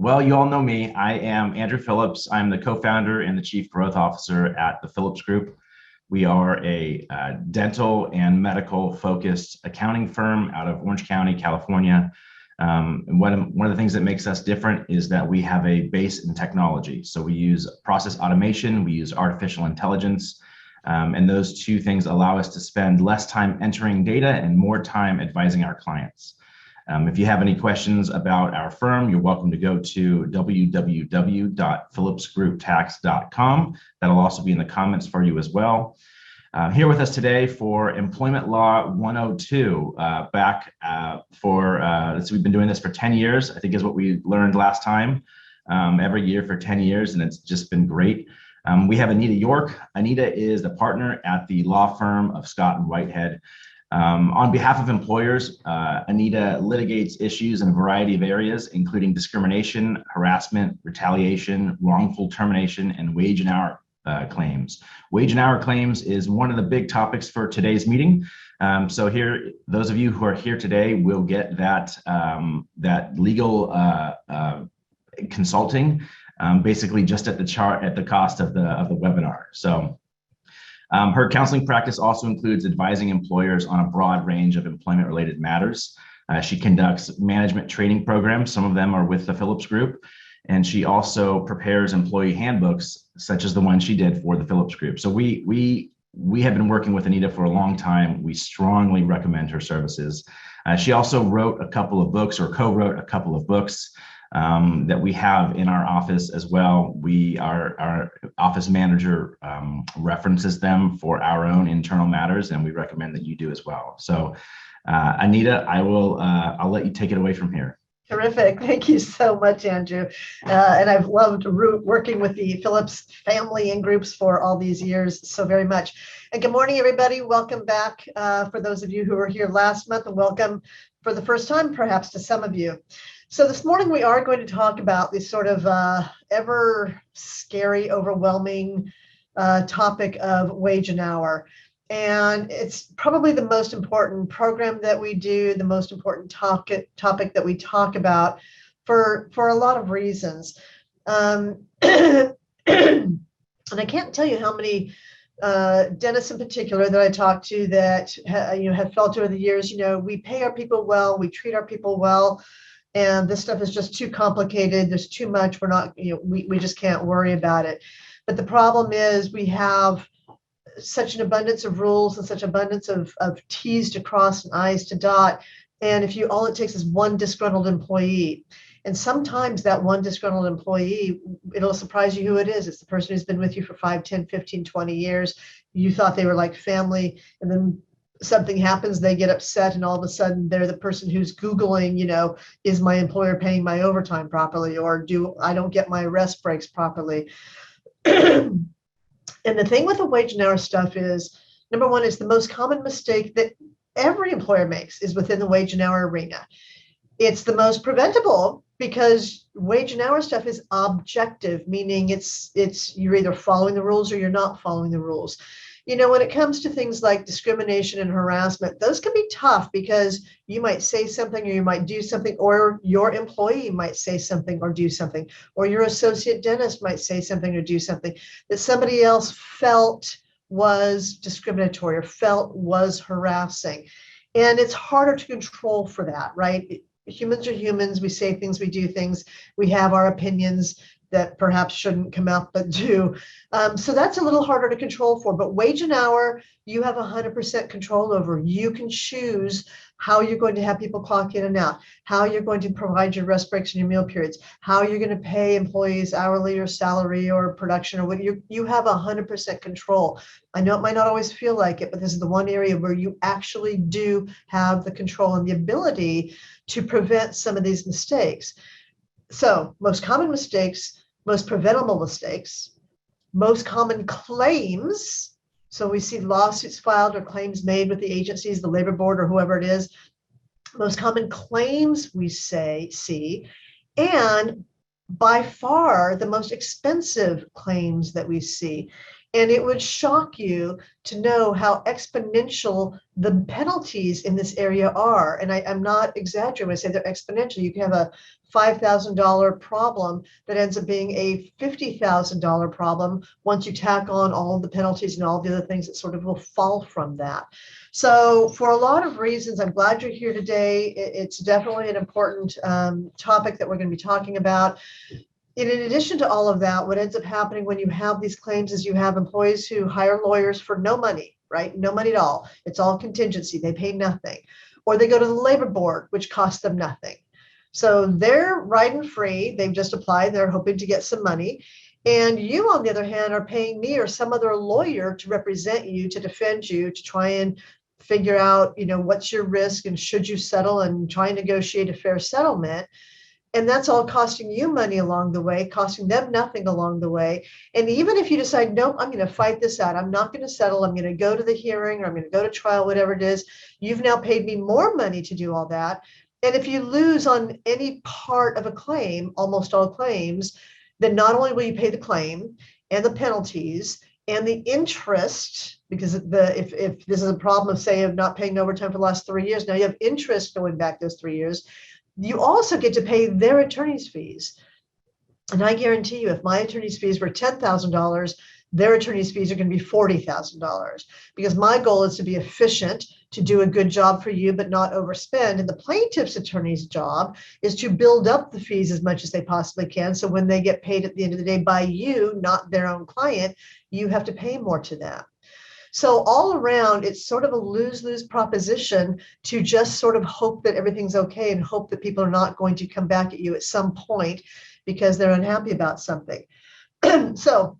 Well, you all know me. I am Andrew Phillips. I'm the co-founder and the chief growth officer at the Phillips Group. We are a dental and medical focused accounting firm out of Orange County, California. And one of the things that makes us different is that we have a base in technology. So we use process automation, we use artificial intelligence, and those two things allow us to spend less time entering data and more time advising our clients. If you have any questions about our firm, you're welcome to go to www.phillipsgrouptax.com. That'll also be in the comments for you as well. Here with us today for Employment Law 102. So we've been doing this for 10 years, I think is what we learned last time, every year for 10 years, and it's just been great. We have Anita York. Anita is the partner at the law firm of Scott and Whitehead. On behalf of employers, Anita litigates issues in a variety of areas, including discrimination, harassment, retaliation, wrongful termination, and wage and hour claims. Wage and hour claims is one of the big topics for today's meeting. So here, those of you who are here today will get that legal consulting, basically just at the cost of the webinar. So. Her counseling practice also includes advising employers on a broad range of employment-related matters. She conducts management training programs. Some of them are with the Phillips Group. And she also prepares employee handbooks, such as the one she did for the Phillips Group. So we have been working with Anita for a long time. We strongly recommend her services. She also wrote a couple of books, or co-wrote a couple of books, that we have in our office as well. Our office manager references them for our own internal matters, and we recommend that you do as well. So Anita, I'll let you take it away from here. Terrific. Thank you so much, Andrew. And I've loved working with the Phillips family and groups for all these years so very much. And good morning, everybody. Welcome back for those of you who were here last month, and welcome for the first time, perhaps, to some of you. So this morning we are going to talk about this sort of ever scary, overwhelming topic of wage and hour. And it's probably the most important program that we do, the most important topic that we talk about for a lot of reasons. And I can't tell you how many dentists in particular that I talk to that have felt over the years, we pay our people well, we treat our people well, and this stuff is just too complicated. There's too much. We're not, we just can't worry about it. But the problem is we have such an abundance of rules and such abundance of T's to cross and I's to dot. And if all it takes is one disgruntled employee. And sometimes that one disgruntled employee, it'll surprise you who it is. It's the person who's been with you for 5, 10, 15, 20 years. You thought they were like family, and then something happens, they get upset, and all of a sudden they're the person who's Googling, is my employer paying my overtime properly, or I don't get my rest breaks properly. And the thing with the wage and hour stuff is, number one, it's the most common mistake that every employer makes is within the wage and hour arena. It's the most preventable because wage and hour stuff is objective, meaning it's you're either following the rules or you're not following the rules. When it comes to things like discrimination and harassment, those can be tough because you might say something, or you might do something, or your employee might say something or do something, or your associate dentist might say something or do something that somebody else felt was discriminatory or felt was harassing. And it's harder to control for that, right? Humans are humans. We say things, we do things, we have our opinions that perhaps shouldn't come out but do. So that's a little harder to control for. But wage and hour, you have 100% control over. You can choose how you're going to have people clock in and out, how you're going to provide your rest breaks and your meal periods, how you're going to pay employees hourly or salary or production, or what you have 100% control. I know it might not always feel like it, but this is the one area where you actually do have the control and the ability to prevent some of these mistakes. So most common mistakes, most preventable mistakes, most common claims. So we see lawsuits filed or claims made with the agencies, the labor board, or whoever it is. Most common claims we see, and by far the most expensive claims that we see. And it would shock you to know how exponential the penalties in this area are, and I'm not exaggerating when I say they're exponential. You can have a $5,000 problem that ends up being a $50,000 problem once you tack on all of the penalties and all the other things that sort of will fall from that. So for a lot of reasons, I'm glad you're here today. It's definitely an important topic that we're going to be talking about. In addition to all of that, what ends up happening when you have these claims is you have employees who hire lawyers for no money, right? No money at all. It's all contingency. They pay nothing. Or they go to the labor board, which costs them nothing. So they're riding free. They've just applied. They're hoping to get some money. And you, on the other hand, are paying me or some other lawyer to represent you, to defend you, to try and figure out, what's your risk and should you settle and try and negotiate a fair settlement. And that's all costing you money along the way, costing them nothing along the way. And even if you decide, nope, I'm going to fight this out, I'm not going to settle, I'm going to go to the hearing, or I'm going to go to trial, whatever it is, you've now paid me more money to do all that. And if you lose on any part of a claim, almost all claims, then not only will you pay the claim and the penalties and the interest, because if this is a problem of, say, of not paying overtime for the last 3 years, now you have interest going back those 3 years. You also get to pay their attorney's fees. And I guarantee you, if my attorney's fees were $10,000, their attorney's fees are going to be $40,000, because my goal is to be efficient, to do a good job for you, but not overspend. And the plaintiff's attorney's job is to build up the fees as much as they possibly can. So when they get paid at the end of the day by you, not their own client, you have to pay more to them. So all around, it's sort of a lose-lose proposition to just sort of hope that everything's okay and hope that people are not going to come back at you at some point because they're unhappy about something. So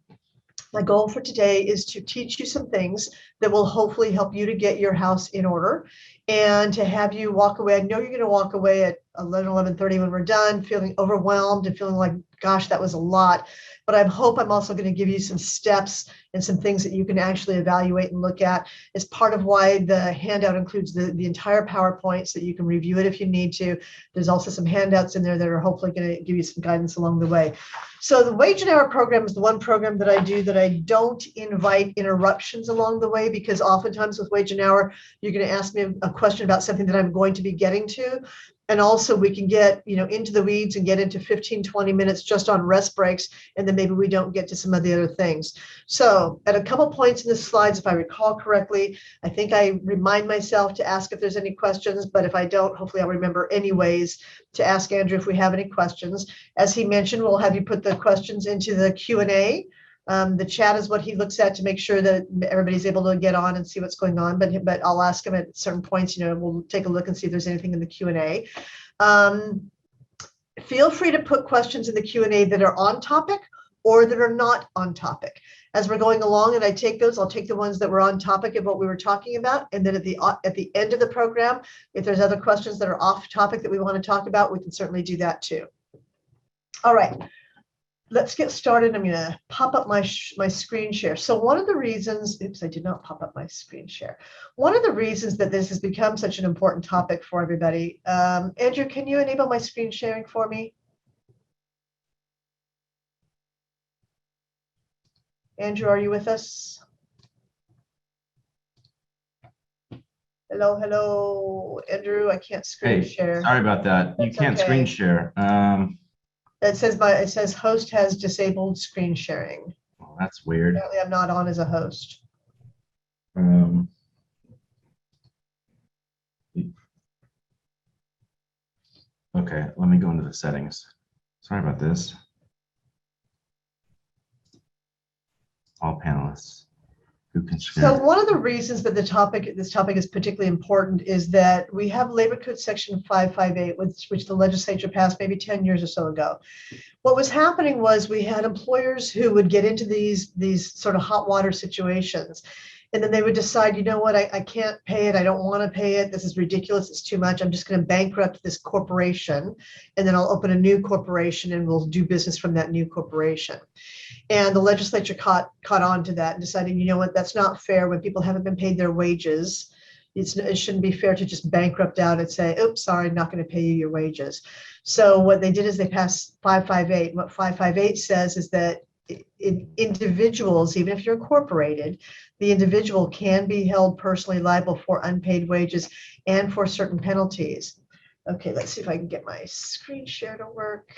my goal for today is to teach you some things that will hopefully help you to get your house in order and to have you walk away. I know you're going to walk away at 11:30 when we're done, feeling overwhelmed and feeling like, gosh, that was a lot. But I hope I'm also going to give you some steps and some things that you can actually evaluate and look at. As part of why the handout includes the entire PowerPoint, so that you can review it if you need to. There's also some handouts in there that are hopefully going to give you some guidance along the way. So the Wage and Hour program is the one program that I do that I don't invite interruptions along the way, because oftentimes with Wage and Hour, you're going to ask me a question about something that I'm going to be getting to. And also we can get, into the weeds and get into 15, 20 minutes just on rest breaks. And then maybe we don't get to some of the other things. So at a couple points in the slides, if I recall correctly, I think I remind myself to ask if there's any questions, but if I don't, hopefully I'll remember anyways to ask Andrew if we have any questions. As he mentioned, we'll have you put the questions into the Q&A. The chat is what he looks at to make sure that everybody's able to get on and see what's going on. But I'll ask him at certain points. We'll take a look and see if there's anything in the Q&A. Feel free to put questions in the Q&A that are on topic or that are not on topic. As we're going along and I take those, I'll take the ones that were on topic of what we were talking about. And then at the end of the program, if there's other questions that are off topic that we want to talk about, we can certainly do that too. All right. Let's get started. I'm going to pop up my screen share. So one of the reasons, I did not pop up my screen share. One of the reasons that this has become such an important topic for everybody. Andrew, can you enable my screen sharing for me? Andrew, are you with us? Hello, Andrew. I can't screen share. Sorry about that. You can't screen share. It says host has disabled screen sharing. Oh, that's weird. Apparently I'm not on as a host. Okay, let me go into the settings. Sorry about this. All panelists who can share. So one of the reasons that this topic is particularly important is that we have Labor Code Section 558, which the legislature passed maybe 10 years or so ago. What was happening was we had employers who would get into these sort of hot water situations. And then they would decide, you know what, I can't pay it. I don't want to pay it. This is ridiculous. It's too much. I'm just going to bankrupt this corporation. And then I'll open a new corporation and we'll do business from that new corporation. And the legislature caught on to that and decided, you know what, that's not fair when people haven't been paid their wages. It shouldn't be fair to just bankrupt out and say, oops, sorry, I'm not going to pay you your wages. So what they did is they passed 558. What 558 says is that individuals, even if you're incorporated, the individual can be held personally liable for unpaid wages and for certain penalties. Okay, let's see if I can get my screen share to work.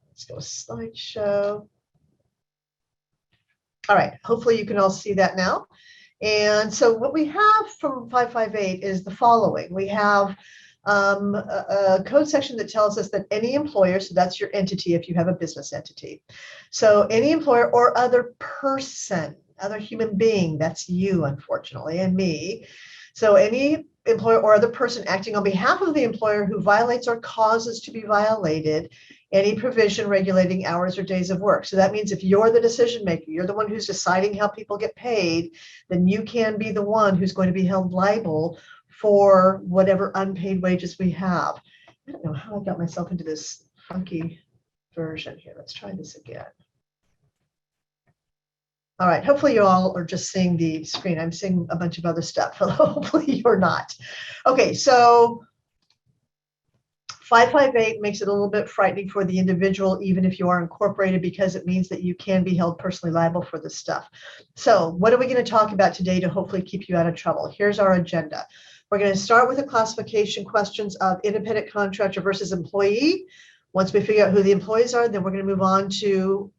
Let's go slideshow. All right, hopefully you can all see that now. And so what we have from 558 is the following. We have a code section that tells us that any employer, so that's your entity if you have a business entity. So any employer or other person, other human being, that's you, unfortunately, and me. So any employer or other person acting on behalf of the employer who violates or causes to be violated any provision regulating hours or days of work. So that means if you're the decision maker, you're the one who's deciding how people get paid, then you can be the one who's going to be held liable for whatever unpaid wages we have. I don't know how I got myself into this funky version here. Let's try this again. All right, hopefully you all are just seeing the screen. I'm seeing a bunch of other stuff. Hopefully you're not. Okay, so 558 makes it a little bit frightening for the individual, even if you are incorporated, because it means that you can be held personally liable for this stuff. So what are we going to talk about today to hopefully keep you out of trouble? Here's our agenda. We're going to start with the classification questions of independent contractor versus employee. Once we figure out who the employees are, then we're going to move on to,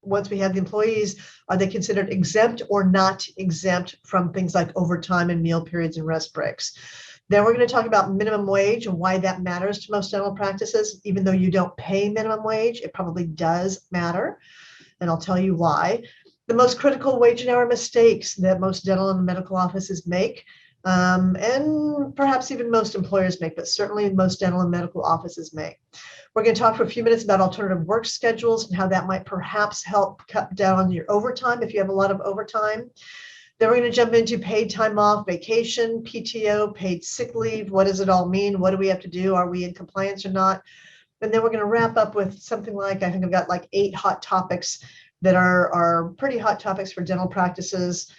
once we have the employees, are they considered exempt or not exempt from things like overtime and meal periods and rest breaks? Then we're going to talk about minimum wage and why that matters to most dental practices. Even though you don't pay minimum wage, it probably does matter. And I'll tell you why. The most critical wage and hour mistakes that most dental and medical offices make, and perhaps even most employers make, but certainly most dental and medical offices make. We're going to talk for a few minutes about alternative work schedules and how that might perhaps help cut down on your overtime if you have a lot of overtime. Then we're going to jump into paid time off, vacation, PTO, paid sick leave. What does it all mean? What do we have to do? Are we in compliance or not? And then we're going to wrap up with something like, I think I've got like 8 hot topics that are pretty hot topics for dental practices.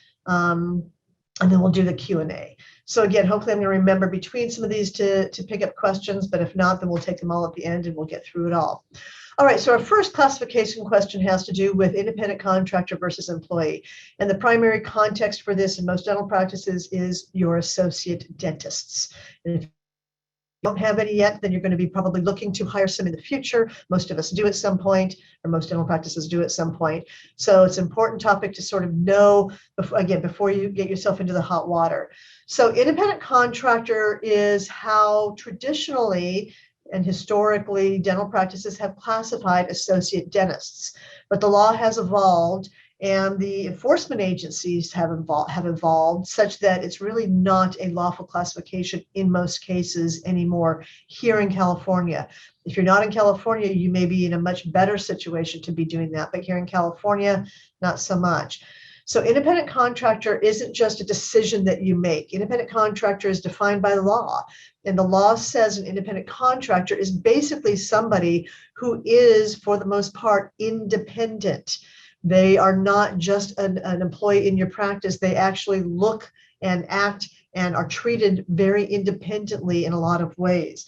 And then we'll do the Q&A. So again, hopefully I'm going to remember between some of these to pick up questions, but if not, then we'll take them all at the end and we'll get through it all. All right, so our first classification question has to do with independent contractor versus employee. And the primary context for this in most dental practices is your associate dentists. And if you don't have any yet, then you're going to be probably looking to hire some in the future. Most of us do at some point, or most dental practices do at some point. So it's an important topic to sort of know, again, before you get yourself into the hot water. So independent contractor is how traditionally and historically dental practices have classified associate dentists. But the law has evolved and the enforcement agencies have evolved such that it's really not a lawful classification in most cases anymore here in California. If you're not in California, you may be in a much better situation to be doing that, but here in California, not so much. So independent contractor isn't just a decision that you make. Independent contractor is defined by law. And the law says an independent contractor is basically somebody who is, for the most part, independent. They are not just an employee in your practice. They actually look and act and are treated very independently in a lot of ways.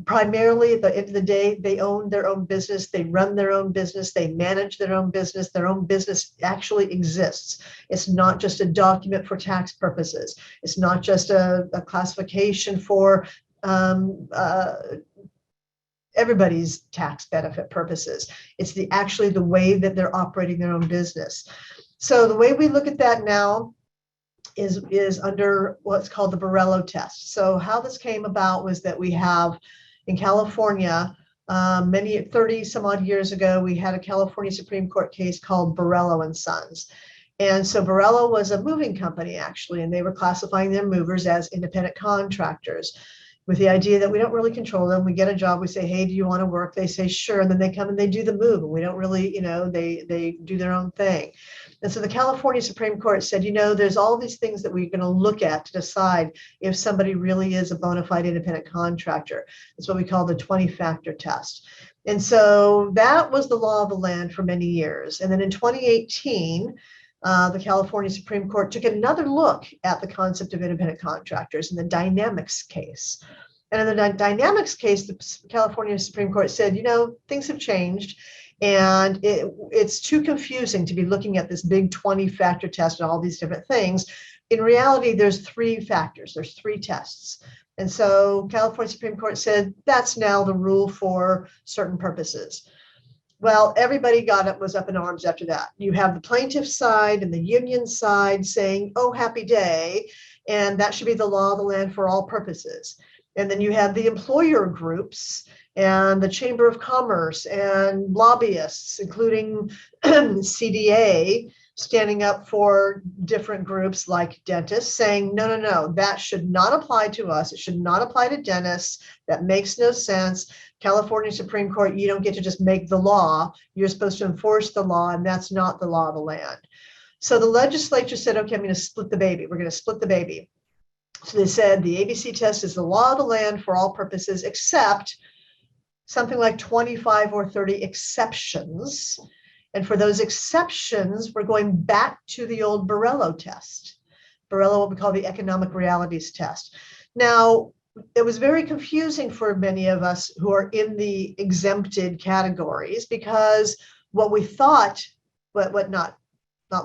Primarily, at the end of the day, they own their own business, they run their own business, they manage their own business actually exists. It's not just a document for tax purposes. It's not just a classification for everybody's tax benefit purposes. It's actually the way that they're operating their own business. So the way we look at that now is under what's called the Borello test. So how this came about was that we have in California, 30 some odd years ago, we had a California Supreme Court case called Borello and Sons. And so Borello was a moving company actually, and they were classifying their movers as independent contractors with the idea that we don't really control them. We get a job, we say, hey, do you want to work? They say, sure. And then they come and they do the move. And we don't really, they do their own thing. And so the California Supreme Court said, there's all these things that we're going to look at to decide if somebody really is a bona fide independent contractor. That's what we call the 20-factor test. And so that was the law of the land for many years. And then in 2018, the California Supreme Court took another look at the concept of independent contractors in the Dynamics case. And in the Dynamics case, the California Supreme Court said, things have changed. And it's too confusing to be looking at this big 20-factor test and all these different things. In reality, there's 3 factors, there's 3 tests. And so California Supreme Court said that's now the rule for certain purposes. Well, everybody was up in arms after that. You have the plaintiff side and the union side saying, oh, happy day, and that should be the law of the land for all purposes. And then you have the employer groups and the Chamber of Commerce and lobbyists, including CDA, standing up for different groups like dentists, saying, no, no, no, that should not apply to us. It should not apply to dentists. That makes no sense. California Supreme Court, you don't get to just make the law. You're supposed to enforce the law, and that's not the law of the land. So the legislature said, okay, I'm going to split the baby. We're going to split the baby. So they said the ABC test is the law of the land for all purposes, except something like 25 or 30 exceptions. And for those exceptions, we're going back to the old Borrello test. Borrello, what we call the economic realities test. Now, it was very confusing for many of us who are in the exempted categories, because what we thought, what not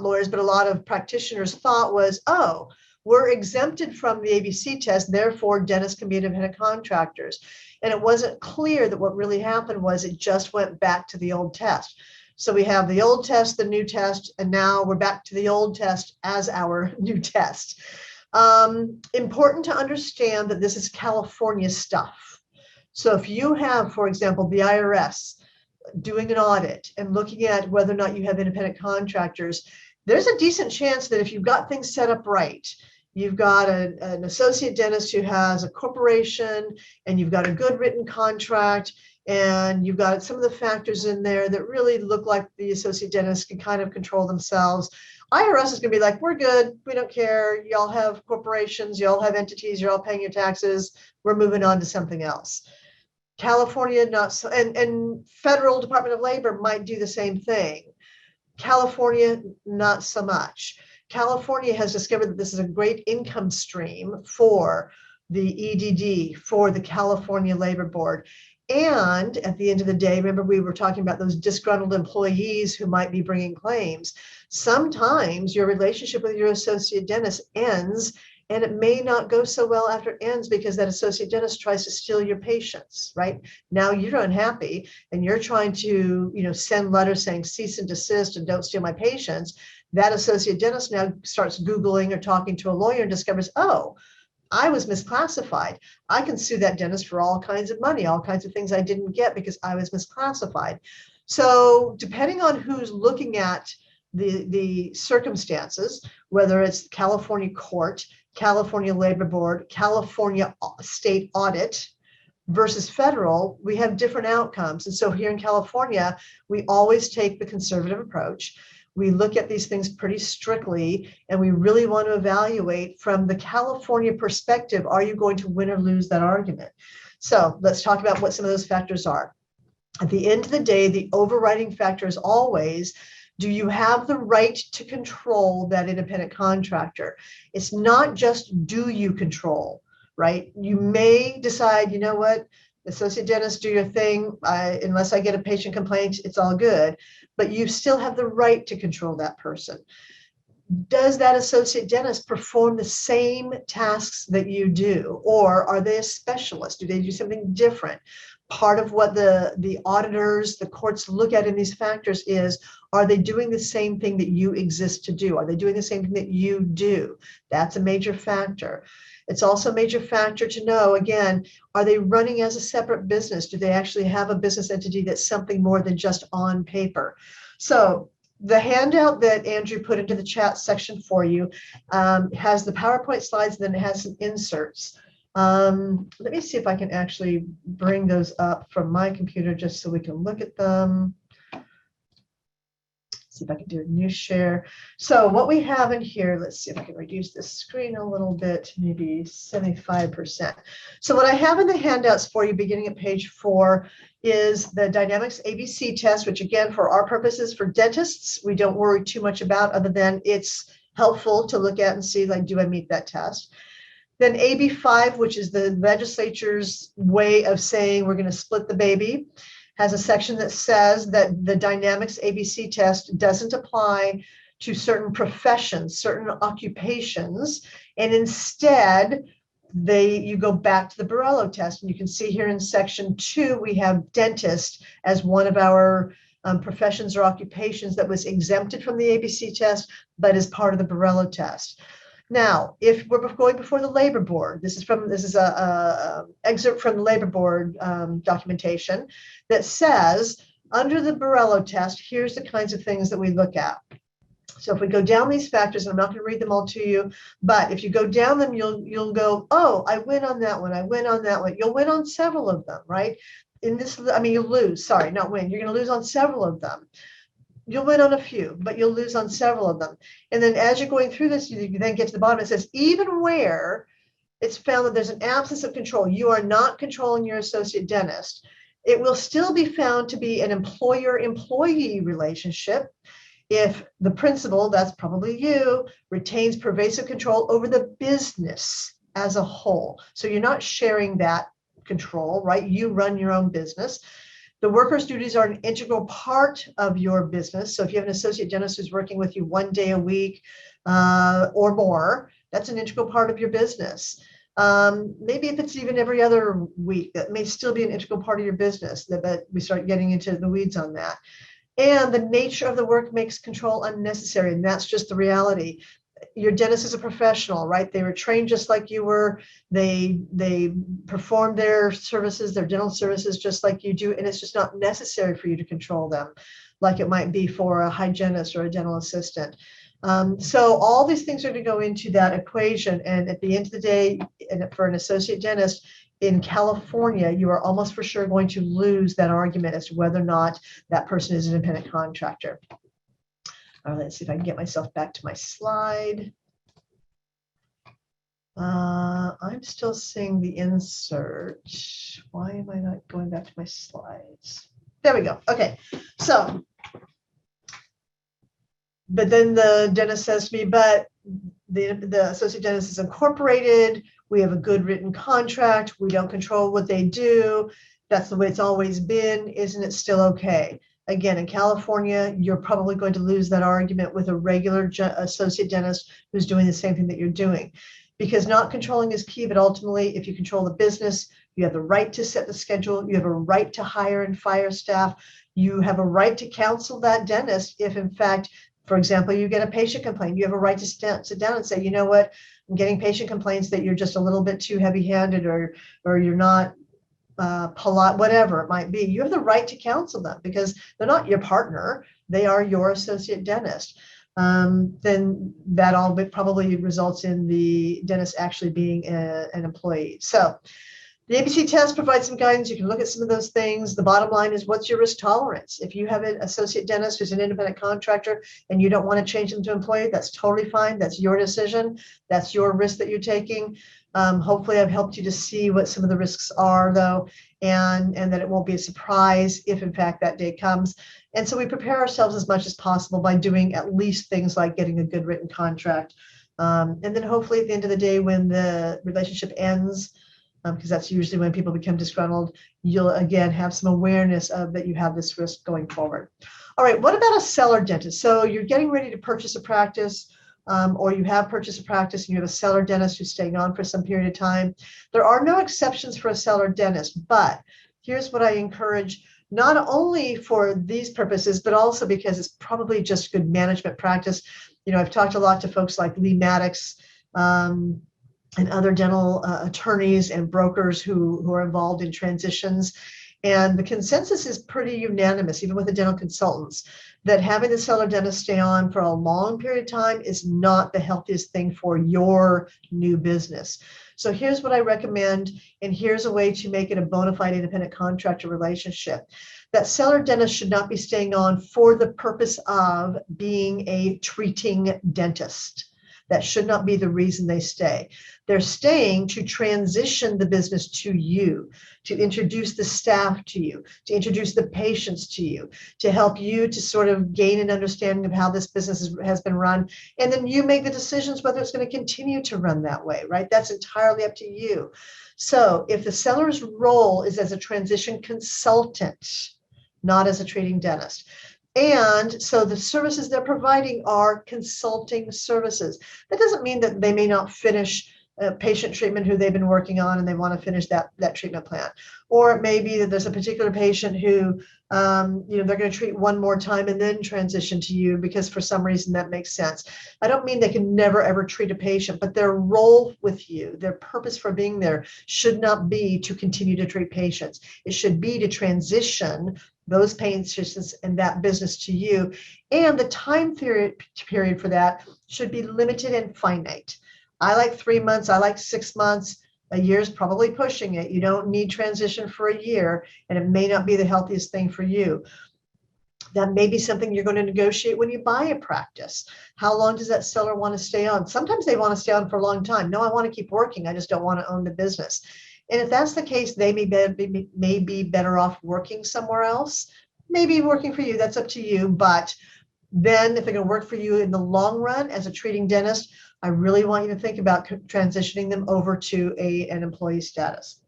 lawyers, but a lot of practitioners thought was, oh, we're exempted from the ABC test, therefore dentists can be independent contractors. And it wasn't clear that what really happened was it just went back to the old test. So we have the old test, the new test, and now we're back to the old test as our new test. Important to understand that this is California stuff. So if you have, for example, the IRS doing an audit and looking at whether or not you have independent contractors, there's a decent chance that if you've got things set up right, you've got an associate dentist who has a corporation, and you've got a good written contract, and you've got some of the factors in there that really look like the associate dentist can kind of control themselves. IRS is going to be like, we're good. We don't care. Y'all have corporations. Y'all have entities. You're all paying your taxes. We're moving on to something else. California, not so, and federal Department of Labor might do the same thing. California, not so much. California has discovered that this is a great income stream for the EDD, for the California Labor Board. And at the end of the day, remember we were talking about those disgruntled employees who might be bringing claims. Sometimes your relationship with your associate dentist ends, and it may not go so well after it ends because that associate dentist tries to steal your patients, right? Now you're unhappy and you're trying to, send letters saying cease and desist and don't steal my patients. That associate dentist now starts Googling or talking to a lawyer and discovers, oh, I was misclassified. I can sue that dentist for all kinds of money, all kinds of things I didn't get because I was misclassified. So depending on who's looking at the circumstances, whether it's California court, California Labor Board, California state audit versus federal, we have different outcomes. And so here in California, we always take the conservative approach. We look at these things pretty strictly, and we really want to evaluate from the California perspective, are you going to win or lose that argument? So let's talk about what some of those factors are. At the end of the day, the overriding factor is always, do you have the right to control that independent contractor? It's not just do you control, right? You may decide, you know what, associate dentist, do your thing. Unless I get a patient complaint, it's all good. But you still have the right to control that person. Does that associate dentist perform the same tasks that you do? Or are they a specialist? Do they do something different? Part of what the auditors, the courts look at in these factors is, are they doing the same thing that you exist to do? Are they doing the same thing that you do? That's a major factor. It's also a major factor to know, again, are they running as a separate business? Do they actually have a business entity that's something more than just on paper? So the handout that Andrew put into the chat section for you has the PowerPoint slides, and then it has some inserts. Let me see if I can actually bring those up from my computer just so we can look at them. See if I can do a new share. So what we have in here, let's see if I can reduce this screen a little bit, maybe 75%. So what I have in the handouts for you beginning at page 4 is the Dynamics ABC test, which again, for our purposes, for dentists, we don't worry too much about, other than it's helpful to look at and see, like, do I meet that test? Then AB5, which is the legislature's way of saying we're going to split the baby. has a section that says that the dynamics ABC test doesn't apply to certain professions, certain occupations, and instead you go back to the Borello test. And you can see here in section 2, we have dentist as one of our professions or occupations that was exempted from the ABC test, but is part of the Borello test. Now, if we're going before the labor board, this is a excerpt from the labor board documentation that says, under the Borello test, here's the kinds of things that we look at. So if we go down these factors, and I'm not going to read them all to you, but if you go down them, you'll go, oh, I win on that one. I win on that one. You'll win on several of them, right? In this, I mean, you'll lose, sorry, not win. You're going to lose on several of them. You'll win on a few, but you'll lose on several of them. And then as you're going through this, you then get to the bottom. It says, even where it's found that there's an absence of control, you are not controlling your associate dentist, it will still be found to be an employer-employee relationship if the principal, that's probably you, retains pervasive control over the business as a whole. So you're not sharing that control, right? You run your own business. The worker's duties are an integral part of your business. So if you have an associate dentist who's working with you 1 day a week or more, that's an integral part of your business. Maybe if it's even every other week, that may still be an integral part of your business, but we start getting into the weeds on that. And the nature of the work makes control unnecessary, and that's just the reality. Your dentist is a professional, right? They were trained just like you were. They perform their services, their dental services, just like you do, and it's just not necessary for you to control them like it might be for a hygienist or a dental assistant. So all these things are going to go into that equation, and at the end of the day, and for an associate dentist in California, you are almost for sure going to lose that argument as to whether or not that person is an independent contractor. Let's see if I can get myself back to my slide. I'm still seeing the insert. Why am I not going back to my slides? There we go. Okay, so, but then the dentist says to me, but the associate dentist is incorporated. We have a good written contract. We don't control what they do. That's the way it's always been. Isn't it still okay? Again, in California, you're probably going to lose that argument with a regular associate dentist who's doing the same thing that you're doing, because not controlling is key. But ultimately, if you control the business, you have the right to set the schedule. You have a right to hire and fire staff. You have a right to counsel that dentist if, in fact, for example, you get a patient complaint. You have a right to sit down and say, you know what, I'm getting patient complaints that you're just a little bit too heavy-handed, or you're not polite, whatever it might be. You have the right to counsel them because they're not your partner. They are your associate dentist. Then that all probably results in the dentist actually being an employee. So the ABC test provides some guidance. You can look at some of those things. The bottom line is, what's your risk tolerance? If you have an associate dentist who's an independent contractor and you don't want to change them to employee, that's totally fine. That's your decision. That's your risk that you're taking. Hopefully I've helped you to see what some of the risks are, though, and that it won't be a surprise if, in fact, that day comes. And so we prepare ourselves as much as possible by doing at least things like getting a good written contract. And then hopefully at the end of the day, when the relationship ends, because that's usually when people become disgruntled, you'll again have some awareness of that you have this risk going forward. All right, what about a seller dentist? So you're getting ready to purchase a practice, or you have purchased a practice and you have a seller dentist who's staying on for some period of time. There are no exceptions for a seller dentist, but here's what I encourage, not only for these purposes, but also because it's probably just good management practice. You know, I've talked a lot to folks like Lee Maddox, and other dental attorneys and brokers who are involved in transitions. And the consensus is pretty unanimous, even with the dental consultants, that having the seller dentist stay on for a long period of time is not the healthiest thing for your new business. So here's what I recommend, and here's a way to make it a bona fide independent contractor relationship. That seller dentist should not be staying on for the purpose of being a treating dentist. That should not be the reason they stay. They're staying to transition the business to you, to introduce the staff to you, to introduce the patients to you, to help you to sort of gain an understanding of how this business has been run. And then you make the decisions whether it's going to continue to run that way, right? That's entirely up to you. So if the seller's role is as a transition consultant, not as a treating dentist. And so the services they're providing are consulting services. That doesn't mean that they may not finish patient treatment who they've been working on and they want to finish that treatment plan. Or it may be that there's a particular patient who they're going to treat one more time and then transition to you because for some reason that makes sense. I don't mean they can never ever treat a patient, but their role with you, their purpose for being there should not be to continue to treat patients. It should be to transition those patients and that business to you. And the time period for that should be limited and finite. I like 3 months. I like 6 months. A year is probably pushing it. You don't need transition for a year, and it may not be the healthiest thing for you. That may be something you're going to negotiate when you buy a practice. How long does that seller want to stay on? Sometimes they want to stay on for a long time. No, I want to keep working. I just don't want to own the business. And if that's the case, they may be better off working somewhere else. Maybe working for you. That's up to you. But then if they're going to work for you in the long run as a treating dentist, I really want you to think about transitioning them over to an employee status.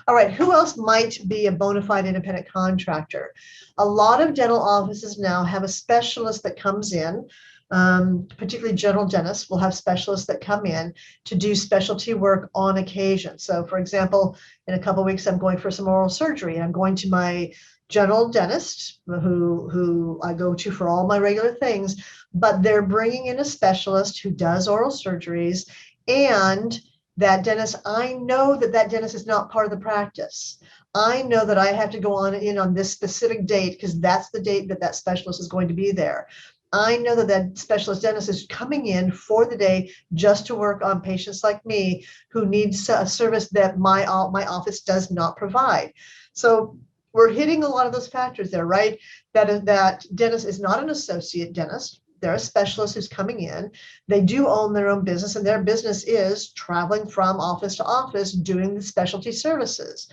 All right, who else might be a bona fide independent contractor? A lot of dental offices now have a specialist that comes in, particularly general dentists will have specialists that come in to do specialty work on occasion. So for example, in a couple of weeks, I'm going for some oral surgery and I'm going to my general dentist who I go to for all my regular things, but they're bringing in a specialist who does oral surgeries, and that dentist, I know that dentist is not part of the practice. I know that I have to go on this specific date because that's the date that specialist is going to be there. I know that specialist dentist is coming in for the day just to work on patients like me who needs a service that my office does not provide. So we're hitting a lot of those factors there, right? That dentist is not an associate dentist. They're a specialist who's coming in. They do own their own business, and their business is traveling from office to office doing the specialty services.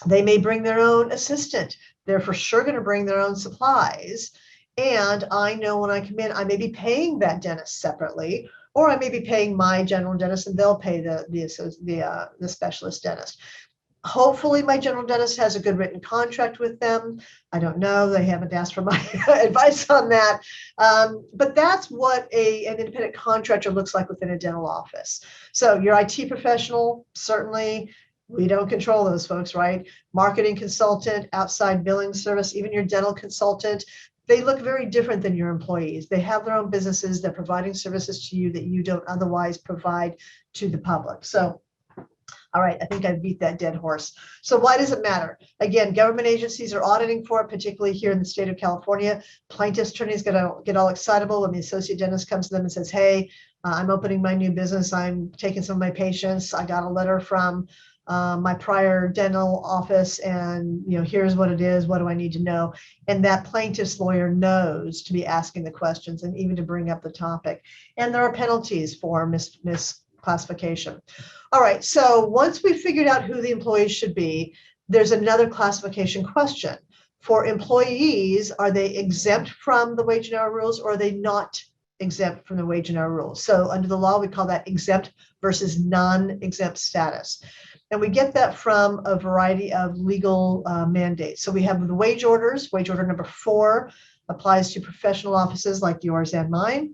They may bring their own assistant. They're for sure going to bring their own supplies. And I know when I come in, I may be paying that dentist separately, or I may be paying my general dentist and they'll pay the specialist dentist. Hopefully my general dentist has a good written contract with them. I don't know. They haven't asked for my advice on that. But that's what an independent contractor looks like within a dental office. So your IT professional, certainly we don't control those folks, right? Marketing consultant, outside billing service, even your dental consultant, they look very different than your employees. They have their own businesses. They're providing services to you that you don't otherwise provide to the public. So all right, I think I beat that dead horse. So why does it matter? Again, government agencies are auditing for it, particularly here in the state of California. Plaintiffs' attorneys get all excitable when the associate dentist comes to them and says, hey, I'm opening my new business. I'm taking some of my patients. I got a letter from my prior dental office and here's what it is. What do I need to know? And that plaintiff's lawyer knows to be asking the questions and even to bring up the topic. And there are penalties for misclassification. All right, so once we figured out who the employees should be, there's another classification question. For employees, are they exempt from the wage and hour rules, or are they not exempt from the wage and hour rules? So under the law, we call that exempt versus non-exempt status. And we get that from a variety of legal mandates. So we have the wage orders. Wage order number 4 applies to professional offices like yours and mine.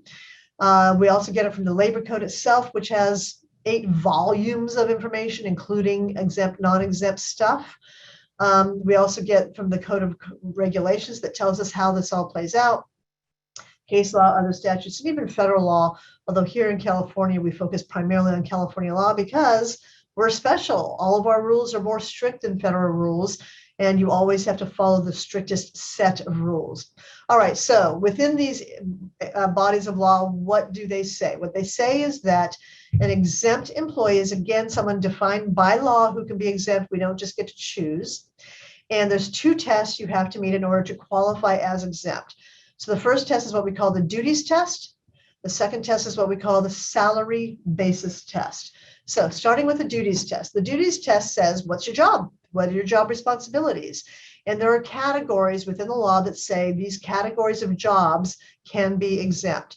We also get it from the labor code itself, which has 8 volumes of information, including exempt, non-exempt stuff. We also get from the Code of Regulations that tells us how this all plays out. Case law, other statutes, and even federal law, although here in California, we focus primarily on California law because we're special. All of our rules are more strict than federal rules, and you always have to follow the strictest set of rules. All right, so within these bodies of law, what do they say? What they say is that an exempt employee is, again, someone defined by law who can be exempt. We don't just get to choose. And there's 2 tests you have to meet in order to qualify as exempt. So the first test is what we call the duties test. The second test is what we call the salary basis test. So starting with the duties test. The duties test says, what's your job? What are your job responsibilities? And there are categories within the law that say these categories of jobs can be exempt.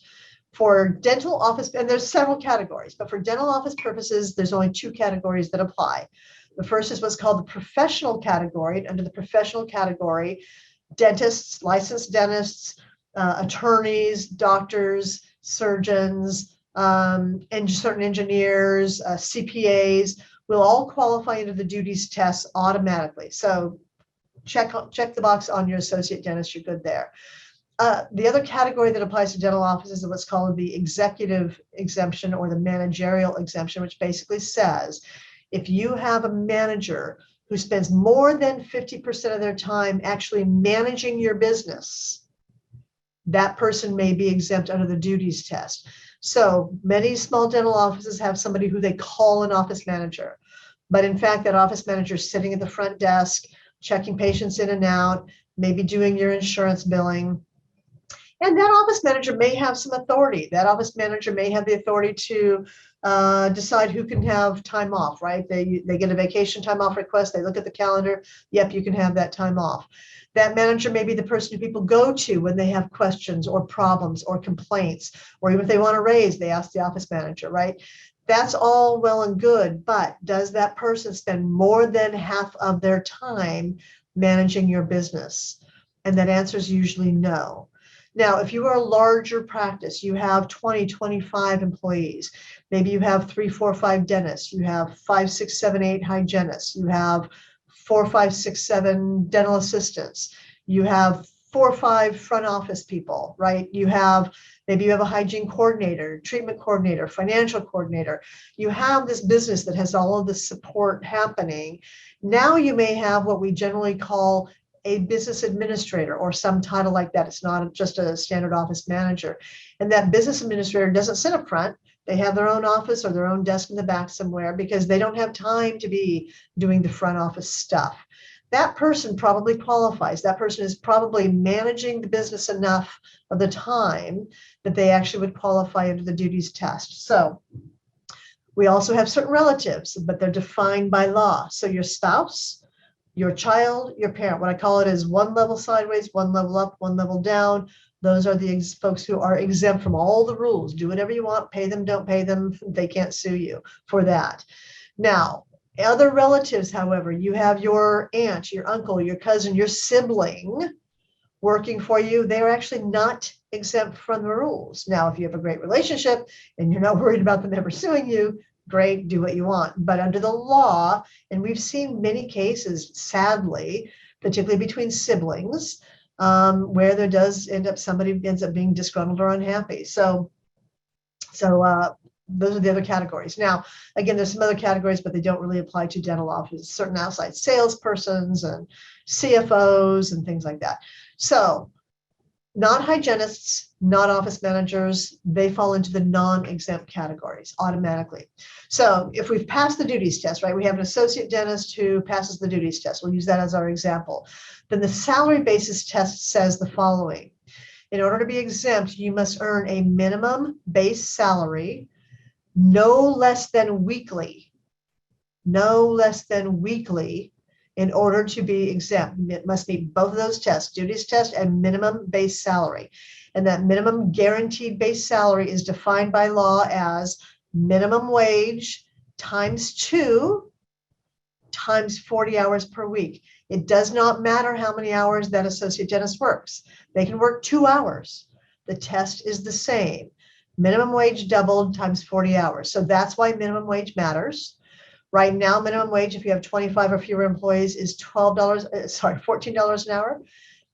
For dental office, and there's several categories, but for dental office purposes, there's only 2 categories that apply. The first is what's called the professional category. And under the professional category, dentists, licensed dentists, attorneys, doctors, surgeons, and certain engineers, CPAs will all qualify into the duties test automatically. So check the box on your associate dentist, you're good there. The other category that applies to dental offices is what's called the executive exemption or the managerial exemption, which basically says if you have a manager who spends more than 50% of their time actually managing your business, that person may be exempt under the duties test. So many small dental offices have somebody who they call an office manager. But in fact, that office manager is sitting at the front desk, checking patients in and out, maybe doing your insurance billing. And that office manager may have some authority. That office manager may have the authority to decide who can have time off, right? They get a vacation time off request. They look at the calendar. Yep, you can have that time off. That manager may be the person who people go to when they have questions or problems or complaints, or even if they want to raise, they ask the office manager, right? That's all well and good, but does that person spend more than half of their time managing your business? And that answer is usually no. Now, if you are a larger practice, you have 20, 25 employees, maybe you have 3, 4, 5 dentists, you have 5, 6, 7, 8 hygienists, you have 4, 5, 6, 7 dental assistants, you have 4 or 5 front office people, right? Maybe you have a hygiene coordinator, treatment coordinator, financial coordinator. You have this business that has all of this support happening. Now you may have what we generally call a business administrator or some title like that. It's not just a standard office manager. And that business administrator doesn't sit up front. They have their own office or their own desk in the back somewhere because they don't have time to be doing the front office stuff. That person probably qualifies. That person is probably managing the business enough of the time that they actually would qualify under the duties test. So we also have certain relatives, but they're defined by law. So your spouse, your child, your parent, what I call it is one level sideways, one level up, one level down. Those are the folks who are exempt from all the rules. Do whatever you want, pay them, don't pay them. They can't sue you for that. Now, other relatives, however, you have your aunt, your uncle, your cousin, your sibling working for you. They're actually not exempt from the rules. Now, if you have a great relationship and you're not worried about them ever suing you, great, do what you want. But under the law, and we've seen many cases, sadly, particularly between siblings, where there does end up somebody ends up being disgruntled or unhappy. So those are the other categories. Now, again, there's some other categories, but they don't really apply to dental offices, certain outside salespersons and CFOs and things like that. So not hygienists, not office managers, they fall into the non-exempt categories automatically. So if we've passed the duties test, right, we have an associate dentist who passes the duties test. We'll use that as our example. Then the salary basis test says the following. In order to be exempt, you must earn a minimum base salary, no less than weekly, in order to be exempt. It must meet both of those tests, duties test and minimum base salary. And that minimum guaranteed base salary is defined by law as minimum wage times 2 times 40 hours per week. It does not matter how many hours that associate dentist works. They can work 2 hours. The test is the same. Minimum wage doubled times 40 hours. So that's why minimum wage matters. Right now, minimum wage, if you have 25 or fewer employees, is $14 an hour.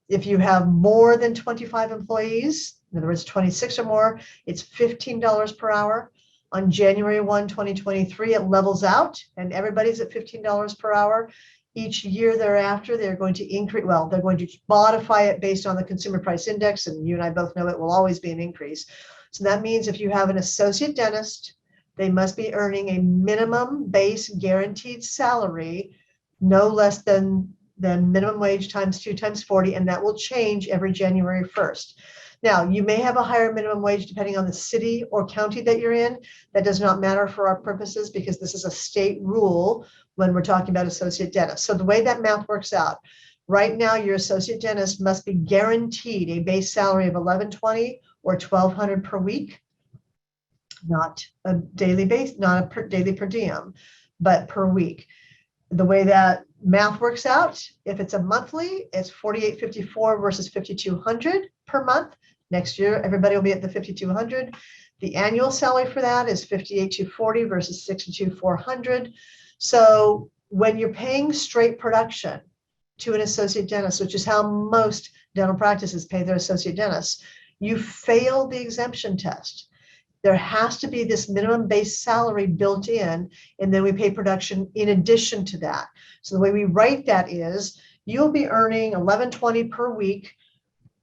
If you have more than 25 employees, in other words, 26 or more, it's $15 per hour. On January 1, 2023, it levels out and everybody's at $15 per hour. Each year thereafter, they're going to increase, well, they're going to modify it based on the consumer price index, and you and I both know it will always be an increase. So that means if you have an associate dentist, they must be earning a minimum base guaranteed salary, no less than minimum wage times 2 times 40, and that will change every January 1st. Now, you may have a higher minimum wage depending on the city or county that you're in. That does not matter for our purposes because this is a state rule when we're talking about associate dentists. So the way that math works out, right now your associate dentist must be guaranteed a base salary of $1,120 or $1,200 per week, not a daily base, not a daily per diem, but per week. The way that math works out. If it's a monthly, it's $48.54 versus $5,200 per month. Next year, everybody will be at the $5,200. The annual salary for that is $58,240 versus $62,400. So when you're paying straight production to an associate dentist, which is how most dental practices pay their associate dentists, you fail the exemption test. There has to be this minimum base salary built in, and then we pay production in addition to that. So the way we write that is you'll be earning $11.20 per week.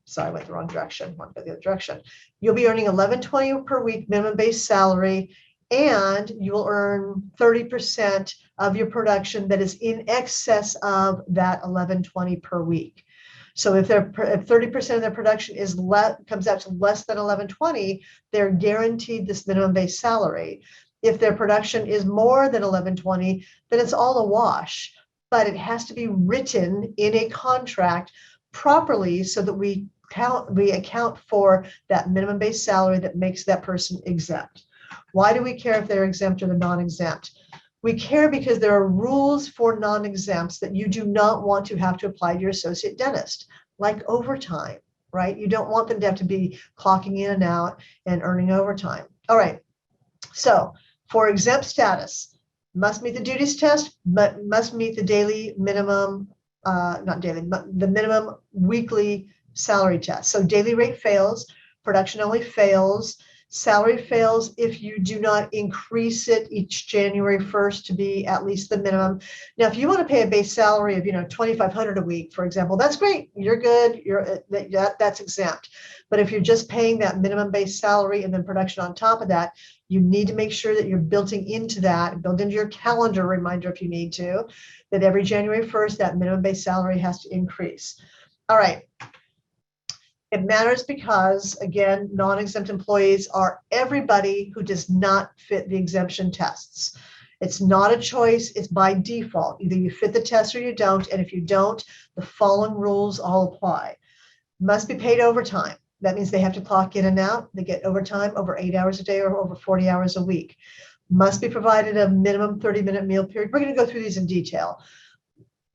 Sorry, I went the wrong direction. Want to go the other direction. You'll be earning $11.20 per week minimum base salary, and you will earn 30% of your production that is in excess of that $11.20 per week. So if 30% of their production comes out to less than $11.20, they're guaranteed this minimum base salary. If their production is more than $11.20, then it's all a wash. But it has to be written in a contract properly so that we account for that minimum base salary that makes that person exempt. Why do we care if they're exempt or they're non-exempt? We care because there are rules for non-exempts that you do not want to have to apply to your associate dentist, like overtime, right? You don't want them to have to be clocking in and out and earning overtime. All right. So for exempt status, must meet the duties test, but must meet the daily minimum, not daily, but the minimum weekly salary test. So daily rate fails, production only fails. Salary fails if you do not increase it each January 1st to be at least the minimum. Now, if you want to pay a base salary of, $2,500 a week, for example, that's great. You're good. That's exempt. But if you're just paying that minimum base salary and then production on top of that, you need to make sure that you're building into that, build into your calendar reminder if you need to, that every January 1st, that minimum base salary has to increase. All right. It matters because, again, non-exempt employees are everybody who does not fit the exemption tests. It's not a choice. It's by default. Either you fit the test or you don't. And if you don't, the following rules all apply. Must be paid overtime. That means they have to clock in and out. They get overtime over 8 hours a day or over 40 hours a week. Must be provided a minimum 30-minute meal period. We're going to go through these in detail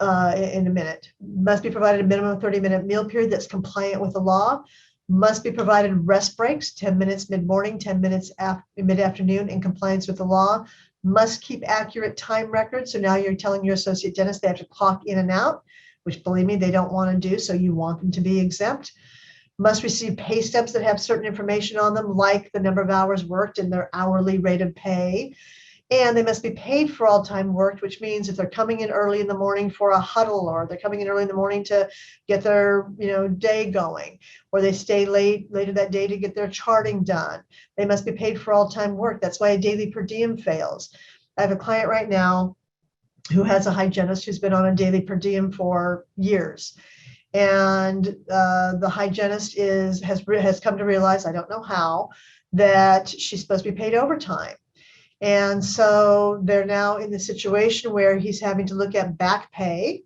in a minute. Must be provided a minimum 30-minute meal period that's compliant with the law. Must be provided rest breaks, 10 minutes mid-morning, 10 minutes mid-afternoon in compliance with the law. Must keep accurate time records. So now you're telling your associate dentist they have to clock in and out, which, believe me, they don't want to do. So you want them to be exempt. Must receive pay stubs that have certain information on them, like the number of hours worked and their hourly rate of pay. And they must be paid for all time worked, which means if they're coming in early in the morning for a huddle, or they're coming in early in the morning to get their day going, or they stay later that day to get their charting done, they must be paid for all time work. That's why a daily per diem fails. I have a client right now who has a hygienist who's been on a daily per diem for years. And the hygienist has come to realize, I don't know how, that she's supposed to be paid overtime. And so they're now in the situation where he's having to look at back pay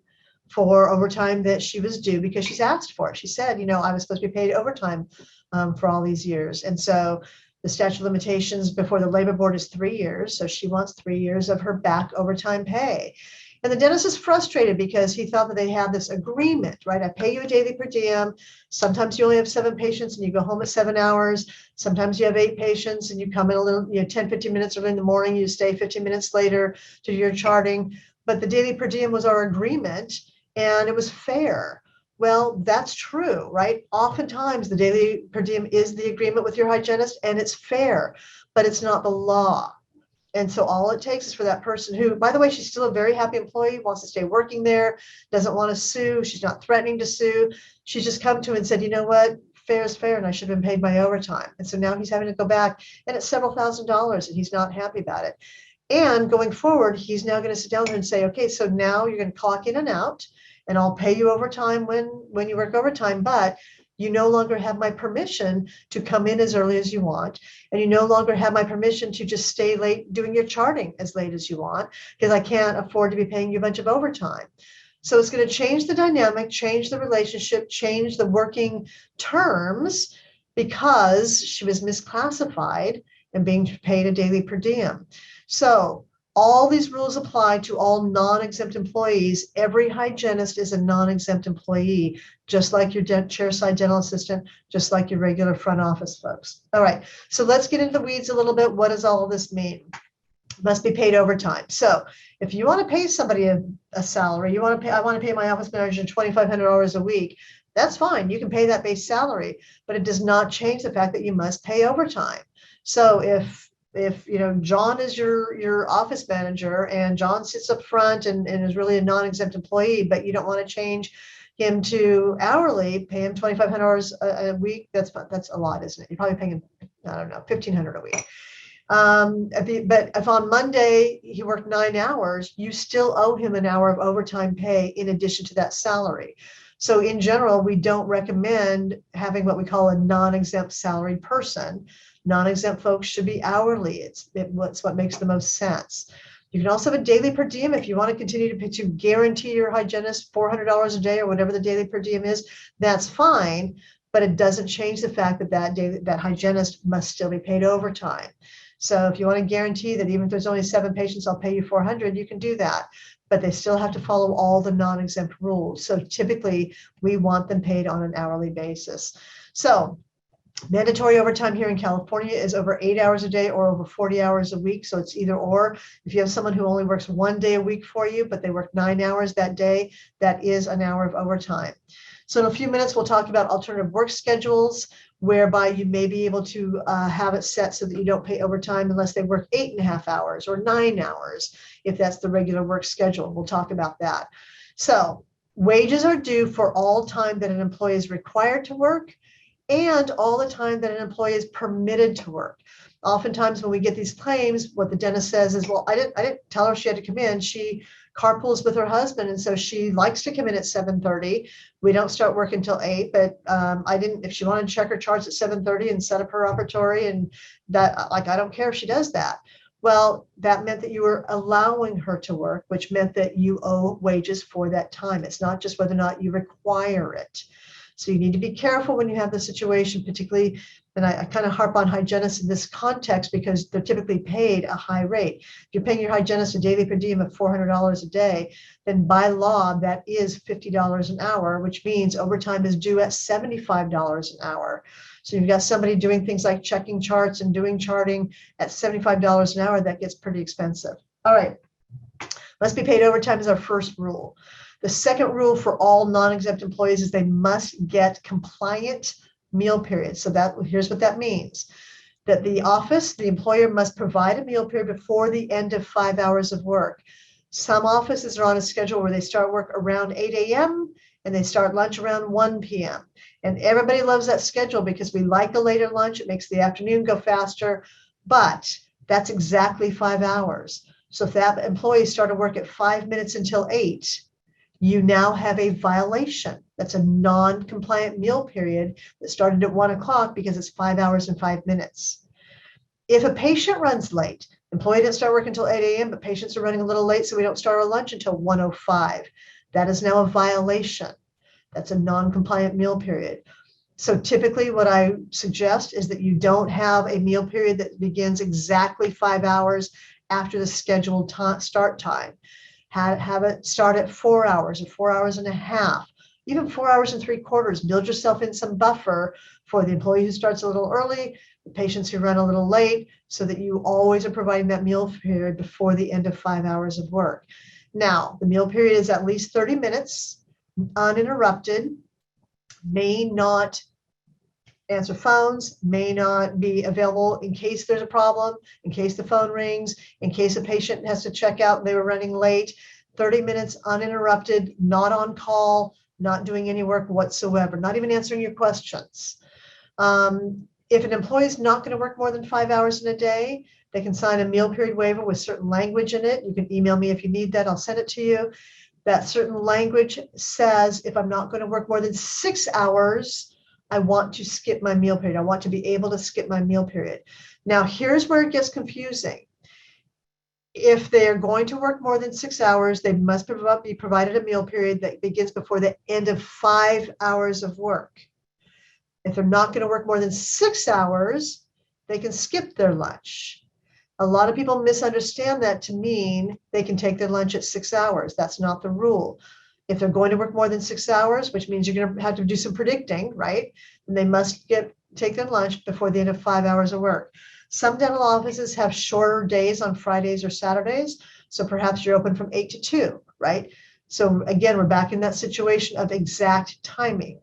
for overtime that she was due because she's asked for it. She said, I was supposed to be paid overtime for all these years. And so the statute of limitations before the labor board is 3 years. So she wants 3 years of her back overtime pay. And the dentist is frustrated because he thought that they had this agreement, right? I pay you a daily per diem. Sometimes you only have 7 patients and you go home at 7 hours. Sometimes you have 8 patients and you come in a little, 10, 15 minutes early in the morning. You stay 15 minutes later to do your charting. But the daily per diem was our agreement and it was fair. Well, that's true, right? Oftentimes the daily per diem is the agreement with your hygienist and it's fair, but it's not the law. And so all it takes is for that person who, by the way, she's still a very happy employee, wants to stay working there, doesn't want to sue. She's not threatening to sue. She's just come to him and said, you know what, fair is fair and I should have been paid my overtime. And so now he's having to go back and it's several $1,000s and he's not happy about it. And going forward, he's now going to sit down there and say, okay, so now you're going to clock in and out and I'll pay you overtime when you work overtime, but you no longer have my permission to come in as early as you want. And you no longer have my permission to just stay late doing your charting as late as you want, because I can't afford to be paying you a bunch of overtime. So it's going to change the dynamic, change the relationship, change the working terms because she was misclassified and being paid a daily per diem. So All these rules apply to all non-exempt employees. Every hygienist is a non-exempt employee, just like your chairside dental assistant, just like your regular front office folks. All right, so let's get into the weeds a little bit. What does all of this mean? Must be paid overtime. So if you want to pay somebody a salary, I want to pay my office manager $2,500 a week, that's fine. You can pay that base salary, but it does not change the fact that you must pay overtime. So if John is your office manager and John sits up front and is really a non-exempt employee, but you don't want to change him to hourly, pay him $2,500 a week, that's a lot, isn't it? You're probably paying him, I don't know, $1,500 a week. But if on Monday he worked 9 hours, you still owe him an hour of overtime pay in addition to that salary. So in general, we don't recommend having what we call a non-exempt salaried person. Non-exempt folks should be hourly. It's what makes the most sense. You can also have a daily per diem if you want to continue to guarantee your hygienist $400 a day or whatever the daily per diem is. That's fine, but it doesn't change the fact that that hygienist must still be paid overtime. So if you want to guarantee that even if there's only 7 patients, I'll pay you $400, you can do that. But they still have to follow all the non-exempt rules. So typically, we want them paid on an hourly basis. So mandatory overtime here in California is over 8 hours a day or over 40 hours a week. So it's either or. If you have someone who only works 1 day a week for you, but they work 9 hours that day, that is an hour of overtime. So in a few minutes, we'll talk about alternative work schedules, whereby you may be able to have it set so that you don't pay overtime unless they work 8.5 hours or 9 hours, if that's the regular work schedule. We'll talk about that. So wages are due for all time that an employee is required to work and all the time that an employee is permitted to work. Oftentimes when we get these claims, what the dentist says is, well, I didn't tell her she had to come in. She carpools with her husband, and so she likes to come in at 7:30. We don't start work until 8, but if she wanted to check her charts at 7:30 and set up her operatory, and that, like, I don't care if she does that. Well, that meant that you were allowing her to work, which meant that you owe wages for that time. It's not just whether or not you require it. So you need to be careful when you have the situation, particularly, and I kind of harp on hygienists in this context because they're typically paid a high rate. If you're paying your hygienist a daily per diem of $400 a day, then by law, that is $50 an hour, which means overtime is due at $75 an hour. So you've got somebody doing things like checking charts and doing charting at $75 an hour, that gets pretty expensive. All right, must be paid overtime is our first rule. The second rule for all non-exempt employees is they must get compliant meal periods. So here's what that means. That the employer must provide a meal period before the end of 5 hours of work. Some offices are on a schedule where they start work around 8 a.m. and they start lunch around 1 p.m. And everybody loves that schedule because we like a later lunch. It makes the afternoon go faster, but that's exactly 5 hours. So if that employee started work at 5 minutes until 8, you now have a violation. That's a non-compliant meal period that started at 1 o'clock because it's 5 hours and 5 minutes. If a patient runs late, employee didn't start work until 8 a.m., but patients are running a little late, so we don't start our lunch until 1:05. That is now a violation. That's a non-compliant meal period. So typically what I suggest is that you don't have a meal period that begins exactly 5 hours after the scheduled start time. Have it start at 4 hours or 4 hours and a half, even 4 hours and 3/4. Build yourself in some buffer for the employee who starts a little early, the patients who run a little late, so that you always are providing that meal period before the end of 5 hours of work. Now, the meal period is at least 30 minutes, uninterrupted, may not answer phones, may not be available in case there's a problem, in case the phone rings, in case a patient has to check out and they were running late. 30 minutes uninterrupted, not on call, not doing any work whatsoever, not even answering your questions. If an employee is not going to work more than 5 hours in a day, they can sign a meal period waiver with certain language in it. You can email me if you need that, I'll send it to you. That certain language says, if I'm not going to work more than 6 hours, I want to skip my meal period. I want to be able to skip my meal period. Now, here's where it gets confusing. If they're going to work more than 6 hours, they must be provided a meal period that begins before the end of 5 hours of work. If they're not going to work more than 6 hours, they can skip their lunch. A lot of people misunderstand that to mean they can take their lunch at 6 hours. That's not the rule. If they're going to work more than 6 hours, which means you're going to have to do some predicting, right? And they must take their lunch before the end of 5 hours of work. Some dental offices have shorter days on Fridays or Saturdays. So perhaps you're open from 8 to 2, right? So again, we're back in that situation of exact timing.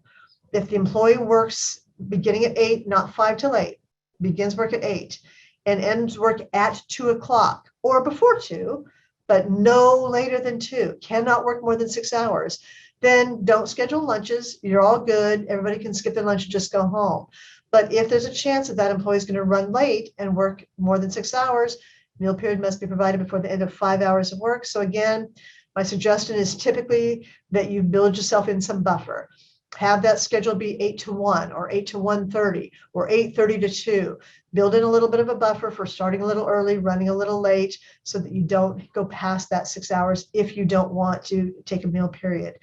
If the employee works beginning at 8, not 5 till 8, begins work at 8 and ends work at 2 o'clock or before 2, but no later than 2, cannot work more than 6 hours, then don't schedule lunches. You're all good. Everybody can skip their lunch and just go home. But if there's a chance that that employee is going to run late and work more than 6 hours, meal period must be provided before the end of 5 hours of work. So again, my suggestion is typically that you build yourself in some buffer. Have that schedule be 8 to 1 or 8 to 1:30 or 8:30 to 2. Build in a little bit of a buffer for starting a little early, running a little late, so that you don't go past that 6 hours if you don't want to take a meal period.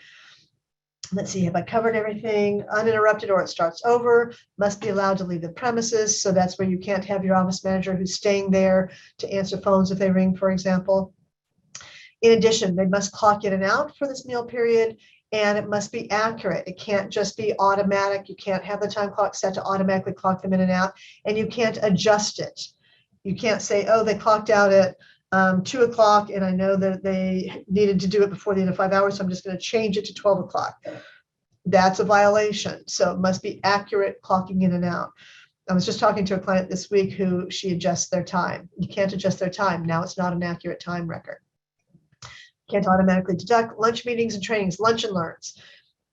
Let's see, have I covered everything? Uninterrupted or it starts over, must be allowed to leave the premises. So that's where you can't have your office manager who's staying there to answer phones if they ring, for example. In addition, they must clock in and out for this meal period, and it must be accurate. It can't just be automatic. You can't have the time clock set to automatically clock them in and out, and you can't adjust it. You can't say, oh, they clocked out at 2 o'clock, and I know that they needed to do it before the end of 5 hours, so I'm just going to change it to 12 o'clock. That's a violation. So it must be accurate clocking in and out. I was just talking to a client this week who she adjusts their time. You can't adjust their time. Now it's not an accurate time record. Can't automatically deduct lunch meetings and trainings, lunch and learns.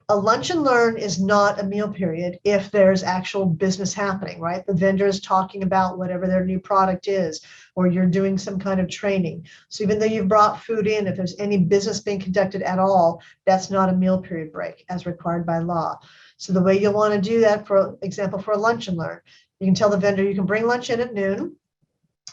A lunch and learn is not a meal period if there's actual business happening, right? The vendor is talking about whatever their new product is, or you're doing some kind of training. So even though you've brought food in, if there's any business being conducted at all, that's not a meal period break as required by law. So the way you'll want to do that, for example, for a lunch and learn, you can tell the vendor you can bring lunch in at noon.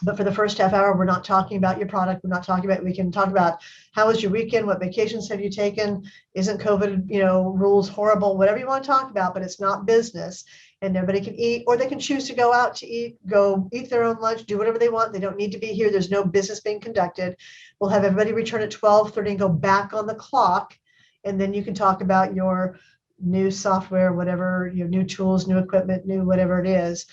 But for the first half hour, we're not talking about your product. We're not talking about, we can talk about how was your weekend? What vacations have you taken? Isn't COVID, rules horrible? Whatever you want to talk about, but it's not business. And everybody can eat, or they can choose to go out to eat, go eat their own lunch, do whatever they want. They don't need to be here. There's no business being conducted. We'll have everybody return at 12:30 and go back on the clock. And then you can talk about your new software, whatever, your new tools, new equipment, new whatever it is.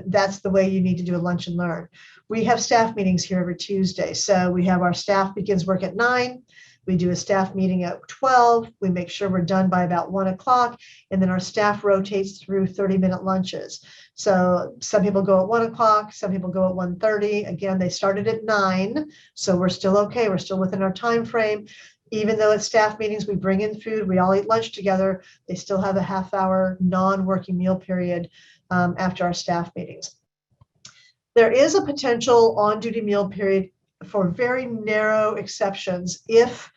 That's the way you need to do a lunch and learn. We have staff meetings here every Tuesday. So we have our staff begins work at 9. We do a staff meeting at 12. We make sure we're done by about 1 o'clock. And then our staff rotates through 30-minute lunches. So some people go at 1 o'clock. Some people go at 1:30. Again, they started at 9. So we're still okay. We're still within our time frame. Even though it's staff meetings, we bring in food. We all eat lunch together. They still have a half-hour non-working meal period after our staff meetings. There is a potential on-duty meal period for very narrow exceptions if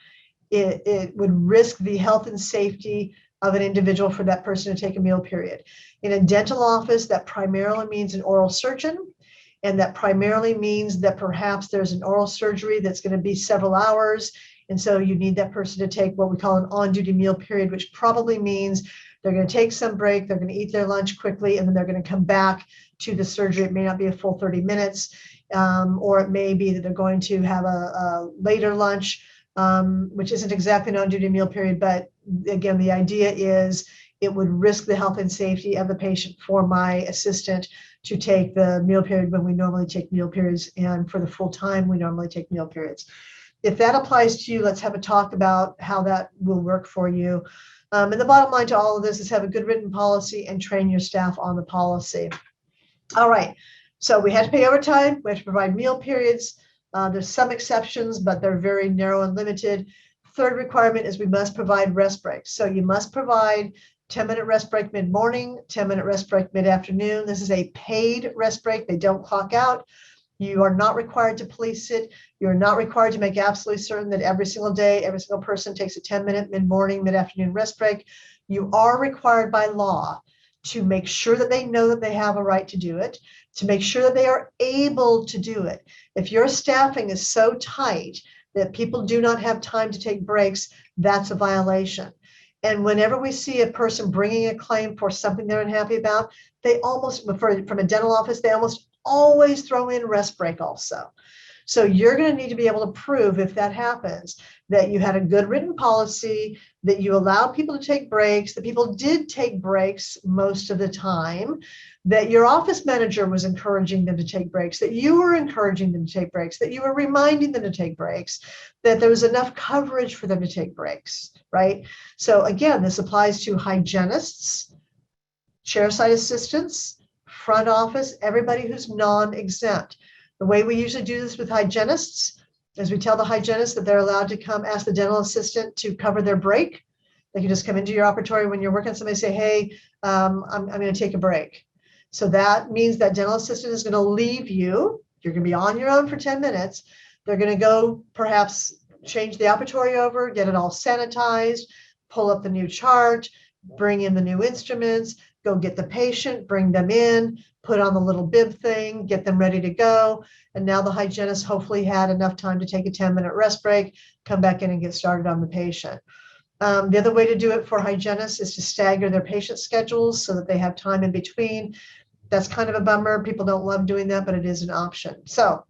it would risk the health and safety of an individual for that person to take a meal period. In a dental office, that primarily means an oral surgeon, and that primarily means that perhaps there's an oral surgery that's going to be several hours, and so you need that person to take what we call an on-duty meal period, which probably means they're going to take some break, they're going to eat their lunch quickly, and then they're going to come back to the surgery. It may not be a full 30 minutes, or it may be that they're going to have a later lunch, which isn't exactly an on-duty meal period. But again, the idea is it would risk the health and safety of the patient for my assistant to take the meal period when we normally take meal periods, and for the full time we normally take meal periods. If that applies to you, let's have a talk about how that will work for you. And the bottom line to all of this is have a good written policy and train your staff on the policy. All right, so we had to pay overtime. We have to provide meal periods. There's some exceptions, but they're very narrow and limited. Third requirement is we must provide rest breaks. So you must provide 10-minute rest break mid-morning, 10-minute rest break mid-afternoon. This is a paid rest break. They don't clock out. You are not required to police it. You're not required to make absolutely certain that every single day, every single person takes a 10-minute mid-morning, mid-afternoon rest break. You are required by law to make sure that they know that they have a right to do it, to make sure that they are able to do it. If your staffing is so tight that people do not have time to take breaks, that's a violation. And whenever we see a person bringing a claim for something they're unhappy about, they almost, from a dental office, they almost always throw in rest break also. So you're going to need to be able to prove, if that happens, that you had a good written policy, that you allow people to take breaks, that people did take breaks most of the time, that your office manager was encouraging them to take breaks, that you were encouraging them to take breaks, that you were reminding them to take breaks, that there was enough coverage for them to take breaks, right? So again, this applies to hygienists, chairside assistants, front office, everybody who's non-exempt. The way we usually do this with hygienists is we tell the hygienist that they're allowed to come ask the dental assistant to cover their break. They can just come into your operatory when you're working, somebody say, hey, I'm going to take a break. So that means that dental assistant is going to leave you. You're going to be on your own for 10 minutes. They're going to go perhaps change the operatory over, get it all sanitized, pull up the new chart, bring in the new instruments, go get the patient, bring them in, put on the little bib thing, get them ready to go. And now the hygienist hopefully had enough time to take a 10-minute rest break, come back in and get started on the patient. The other way to do it for hygienists is to stagger their patient schedules so that they have time in between. That's kind of a bummer. People don't love doing that, but it is an option. So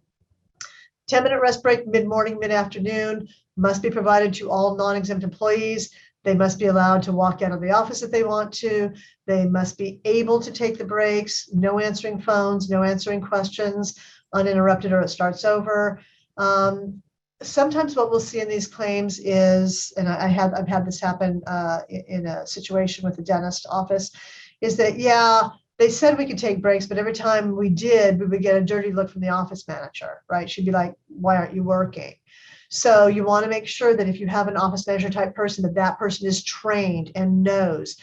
10-minute rest break, mid-morning, mid-afternoon, must be provided to all non-exempt employees. They must be allowed to walk out of the office if they want to. They must be able to take the breaks, no answering phones, no answering questions, uninterrupted or it starts over. Sometimes what we'll see in these claims is, and I've had this happen in a situation with the dentist office, is that, yeah, they said we could take breaks, but every time we did, we would get a dirty look from the office manager, right? She'd be like, why aren't you working? So you want to make sure that if you have an office manager type person, that that person is trained and knows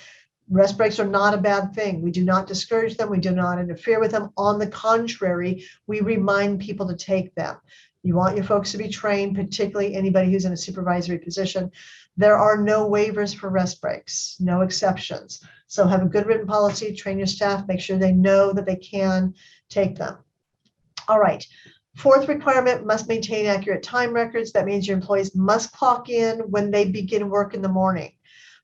rest breaks are not a bad thing. We do not discourage them. We do not interfere with them. On the contrary, we remind people to take them. You want your folks to be trained, particularly anybody who's in a supervisory position. There are no waivers for rest breaks, no exceptions. So have a good written policy, train your staff, make sure they know that they can take them. All right. Fourth requirement, must maintain accurate time records. That means your employees must clock in when they begin work in the morning,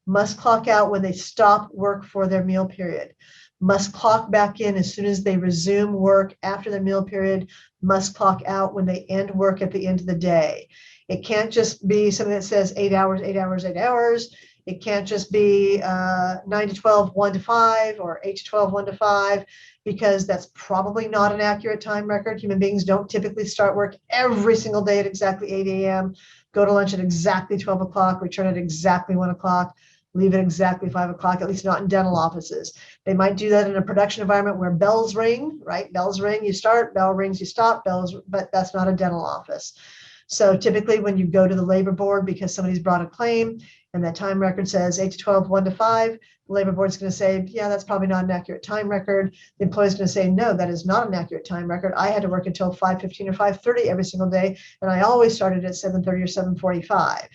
must clock out when they stop work for their meal period, must clock back in as soon as they resume work after their meal period, must clock out when they end work at the end of the day. It can't just be something that says 8 hours, 8 hours, 8 hours. It can't just be 9 to 12, 1 to 5, or 8 to 12, 1 to 5, because that's probably not an accurate time record. Human beings don't typically start work every single day at exactly 8 a.m., go to lunch at exactly 12 o'clock, return at exactly 1 o'clock, leave at exactly 5 o'clock, at least not in dental offices. They might do that in a production environment where bells ring, right? Bells ring, you start, bell rings, you stop, but that's not a dental office. So typically when you go to the labor board because somebody's brought a claim and that time record says 8 to 12, 1 to 5, the labor board's going to say, yeah, that's probably not an accurate time record. The employee's going to say, no, that is not an accurate time record. I had to work until 5:15 or 5:30 every single day, and I always started at 7:30 or 7:45.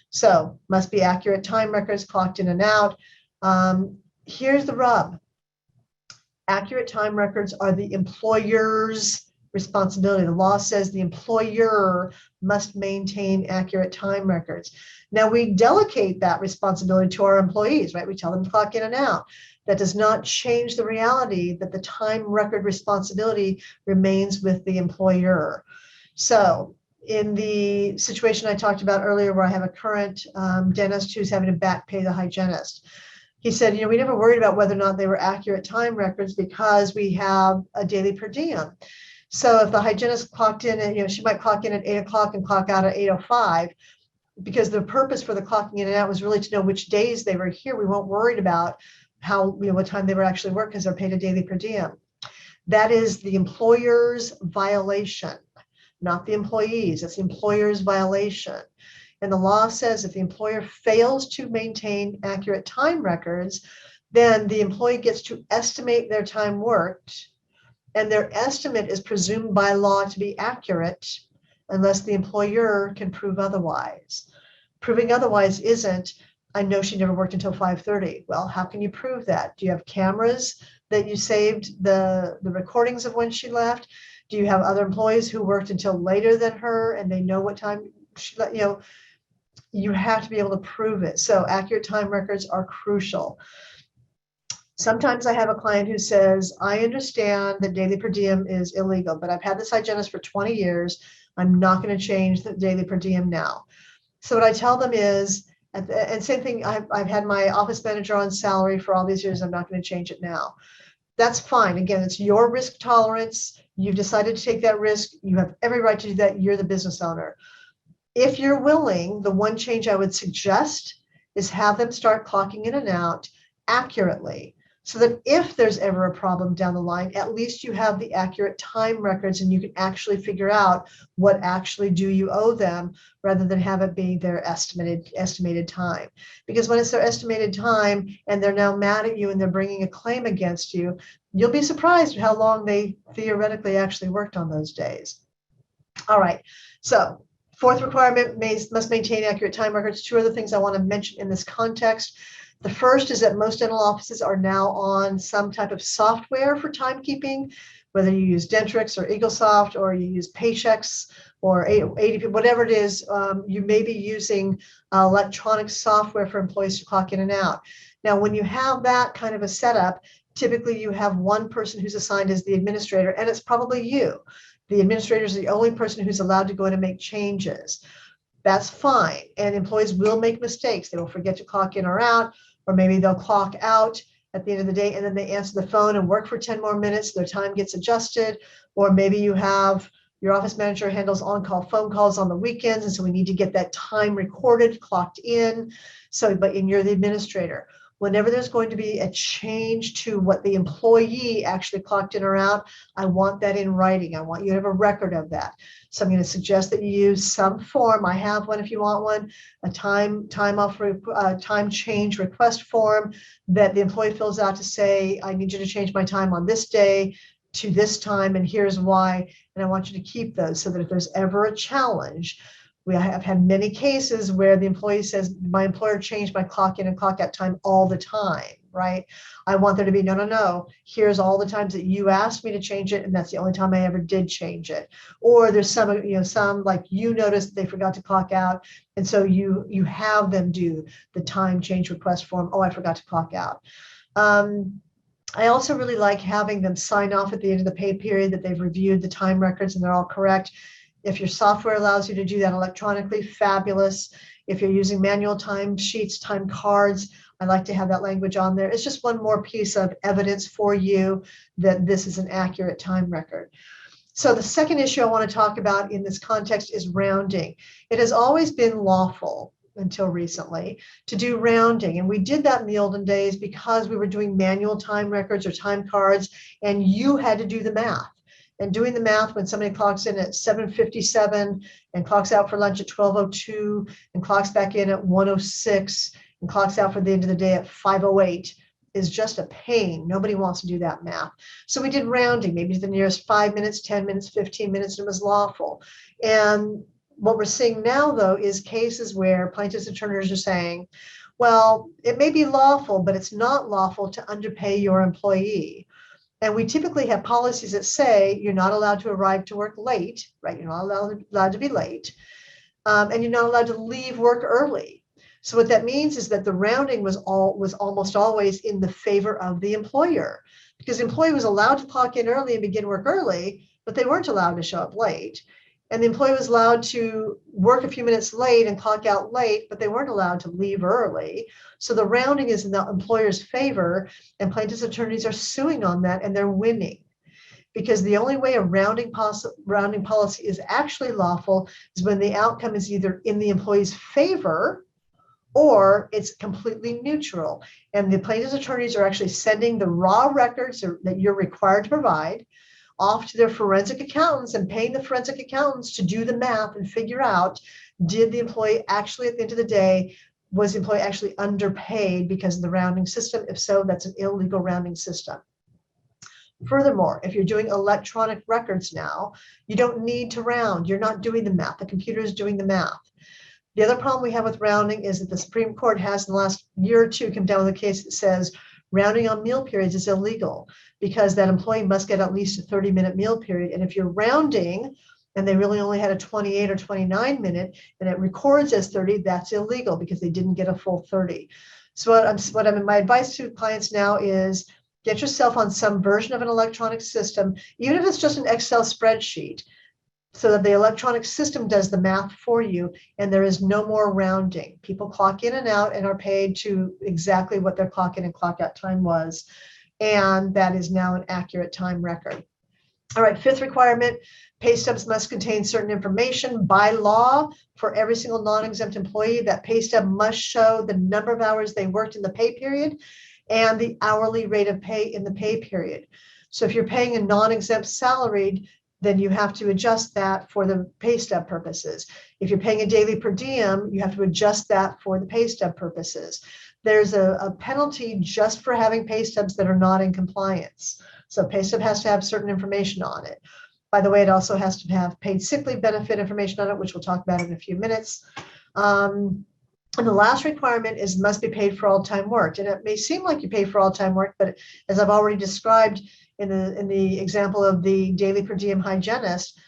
So must be accurate time records, clocked in and out. Here's the rub. Accurate time records are the employer's responsibility. The law says the employer must maintain accurate time records. Now we delegate that responsibility to our employees, right? We tell them to clock in and out. That does not change the reality that the time record responsibility remains with the employer. So in the situation I talked about earlier where I have a current dentist who's having to back pay the hygienist, he said, we never worried about whether or not they were accurate time records because we have a daily per diem. So if the hygienist clocked in and, she might clock in at 8 o'clock and clock out at 8:05, because the purpose for the clocking in and out was really to know which days they were here. We weren't worried about what time they were actually working because they're paid a daily per diem. That is the employer's violation, not the employees. It's the employer's violation. And the law says if the employer fails to maintain accurate time records, then the employee gets to estimate their time worked, and their estimate is presumed by law to be accurate unless the employer can prove otherwise. Proving otherwise isn't, I know she never worked until 5:30. Well, how can you prove that? Do you have cameras that you saved the recordings of when she left? Do you have other employees who worked until later than her and they know what time she left? You have to be able to prove it. So accurate time records are crucial. Sometimes I have a client who says, I understand that daily per diem is illegal, but I've had this hygienist for 20 years. I'm not going to change the daily per diem now. So what I tell them is, and same thing, I've had my office manager on salary for all these years. I'm not going to change it now. That's fine. Again, it's your risk tolerance. You've decided to take that risk. You have every right to do that. You're the business owner. If you're willing, the one change I would suggest is have them start clocking in and out accurately, so that if there's ever a problem down the line, at least you have the accurate time records and you can actually figure out what actually do you owe them, rather than have it be their estimated time. Because when it's their estimated time and they're now mad at you and they're bringing a claim against you, you'll be surprised how long they theoretically actually worked on those days. All right, so fourth requirement, must maintain accurate time records. Two other things I want to mention in this context. The first is that most dental offices are now on some type of software for timekeeping, whether you use Dentrix or EagleSoft, or you use Paychex or ADP, whatever it is, you may be using electronic software for employees to clock in and out. Now, when you have that kind of a setup, typically you have one person who's assigned as the administrator, and it's probably you. The administrator is the only person who's allowed to go in and make changes. That's fine. And employees will make mistakes. They will forget to clock in or out, or maybe they'll clock out at the end of the day and then they answer the phone and work for 10 more minutes. Their time gets adjusted. Or maybe you have your office manager handles on-call phone calls on the weekends. And so we need to get that time recorded, clocked in. And you're the administrator. Whenever there's going to be a change to what the employee actually clocked in or out, I want that in writing. I want you to have a record of that. So I'm going to suggest that you use some form. I have one if you want one, a time change request form that the employee fills out to say, I need you to change my time on this day to this time, and here's why. And I want you to keep those so that if there's ever a challenge, we have had many cases where the employee says, my employer changed my clock in and clock out time all the time, right? I want there to be, no. Here's all the times that you asked me to change it, and that's the only time I ever did change it. Or there's some like you noticed they forgot to clock out, and so you have them do the time change request form. Oh, I forgot to clock out. I also really like having them sign off at the end of the pay period that they've reviewed the time records and they're all correct. If your software allows you to do that electronically, fabulous. If you're using manual time sheets, time cards, I like to have that language on there. It's just one more piece of evidence for you that this is an accurate time record. So the second issue I want to talk about in this context is rounding. It has always been lawful until recently to do rounding. And we did that in the olden days because we were doing manual time records or time cards, and you had to do the math. And doing the math when somebody clocks in at 7:57 and clocks out for lunch at 12:02 and clocks back in at 1:06 and clocks out for the end of the day at 5:08 is just a pain. Nobody wants to do that math. So we did rounding, maybe to the nearest 5 minutes, 10 minutes, 15 minutes, and it was lawful. And what we're seeing now, though, is cases where plaintiffs' attorneys are saying, well, it may be lawful, but it's not lawful to underpay your employee. And we typically have policies that say you're not allowed to arrive to work late, right? You're not allowed to be late, and you're not allowed to leave work early. So what that means is that the rounding was almost always in the favor of the employer, because the employee was allowed to clock in early and begin work early, but they weren't allowed to show up late. And the employee was allowed to work a few minutes late and clock out late, but they weren't allowed to leave early. So the rounding is in the employer's favor, and plaintiffs' attorneys are suing on that, and they're winning. Because the only way a rounding policy is actually lawful is when the outcome is either in the employee's favor or it's completely neutral. And the plaintiffs' attorneys are actually sending the raw records that you're required to provide off to their forensic accountants and paying the forensic accountants to do the math and figure out, did the employee actually, at the end of the day, was the employee actually underpaid because of the rounding system? If so, that's an illegal rounding system. Furthermore, if you're doing electronic records now, you don't need to round. You're not doing the math. The computer is doing the math. The other problem we have with rounding is that the Supreme Court has in the last year or two come down with a case that says rounding on meal periods is illegal because that employee must get at least a 30-minute meal period. And if you're rounding and they really only had a 28 or 29 minute and it records as 30, that's illegal because they didn't get a full 30. So my advice to clients now is get yourself on some version of an electronic system, even if it's just an Excel spreadsheet, so that the electronic system does the math for you and there is no more rounding. People clock in and out and are paid to exactly what their clock in and clock out time was. And that is now an accurate time record. All right, fifth requirement, pay stubs must contain certain information by law for every single non-exempt employee. That pay stub must show the number of hours they worked in the pay period and the hourly rate of pay in the pay period. So if you're paying a non-exempt salaried, then you have to adjust that for the pay stub purposes. If you're paying a daily per diem, you have to adjust that for the pay stub purposes. There's a penalty just for having pay stubs that are not in compliance. So pay stub has to have certain information on it. By the way, it also has to have paid sick leave benefit information on it, which we'll talk about in a few minutes. And the last requirement is must be paid for all time worked. And it may seem like you pay for all time worked, but as I've already described in the example of the daily per diem hygienist,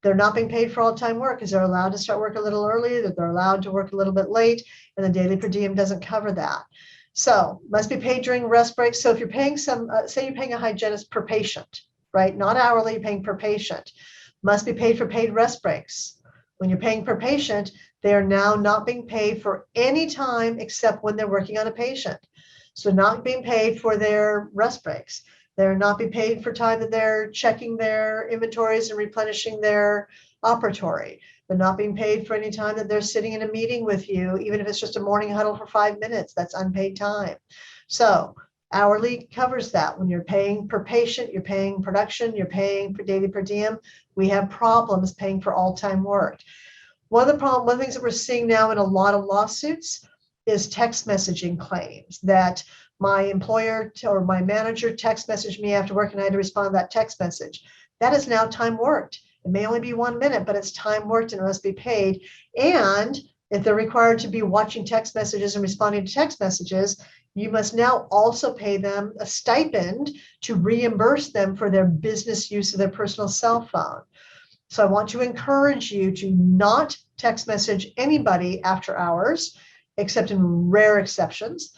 they're not being paid for all time work because they're allowed to start work a little early, that they're allowed to work a little bit late, and the daily per diem doesn't cover that. So must be paid during rest breaks. So if you're paying say you're paying a hygienist per patient, right? Not hourly, you're paying per patient. Must be paid for paid rest breaks. When you're paying per patient, they are now not being paid for any time except when they're working on a patient. So not being paid for their rest breaks. They're not being paid for time that they're checking their inventories and replenishing their operatory. They're not being paid for any time that they're sitting in a meeting with you, even if it's just a morning huddle for 5 minutes, that's unpaid time. So hourly covers that. When you're paying per patient, you're paying production, you're paying for daily per diem. We have problems paying for all time worked. One of the things that we're seeing now in a lot of lawsuits is text messaging claims that my employer or my manager text messaged me after work and I had to respond to that text message. That is now time worked. It may only be 1 minute, but it's time worked and it must be paid. And if they're required to be watching text messages and responding to text messages, you must now also pay them a stipend to reimburse them for their business use of their personal cell phone. So I want to encourage you to not text message anybody after hours, except in rare exceptions.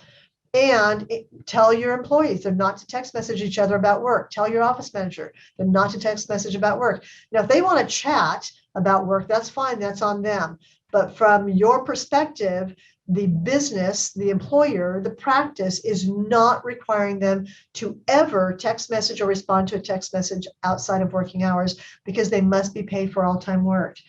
And tell your employees they're not to text message each other about work. Tell your office manager they're not to text message about work. Now, if they want to chat about work, that's fine. That's on them. But from your perspective, the business, the employer, the practice is not requiring them to ever text message or respond to a text message outside of working hours because they must be paid for all time worked.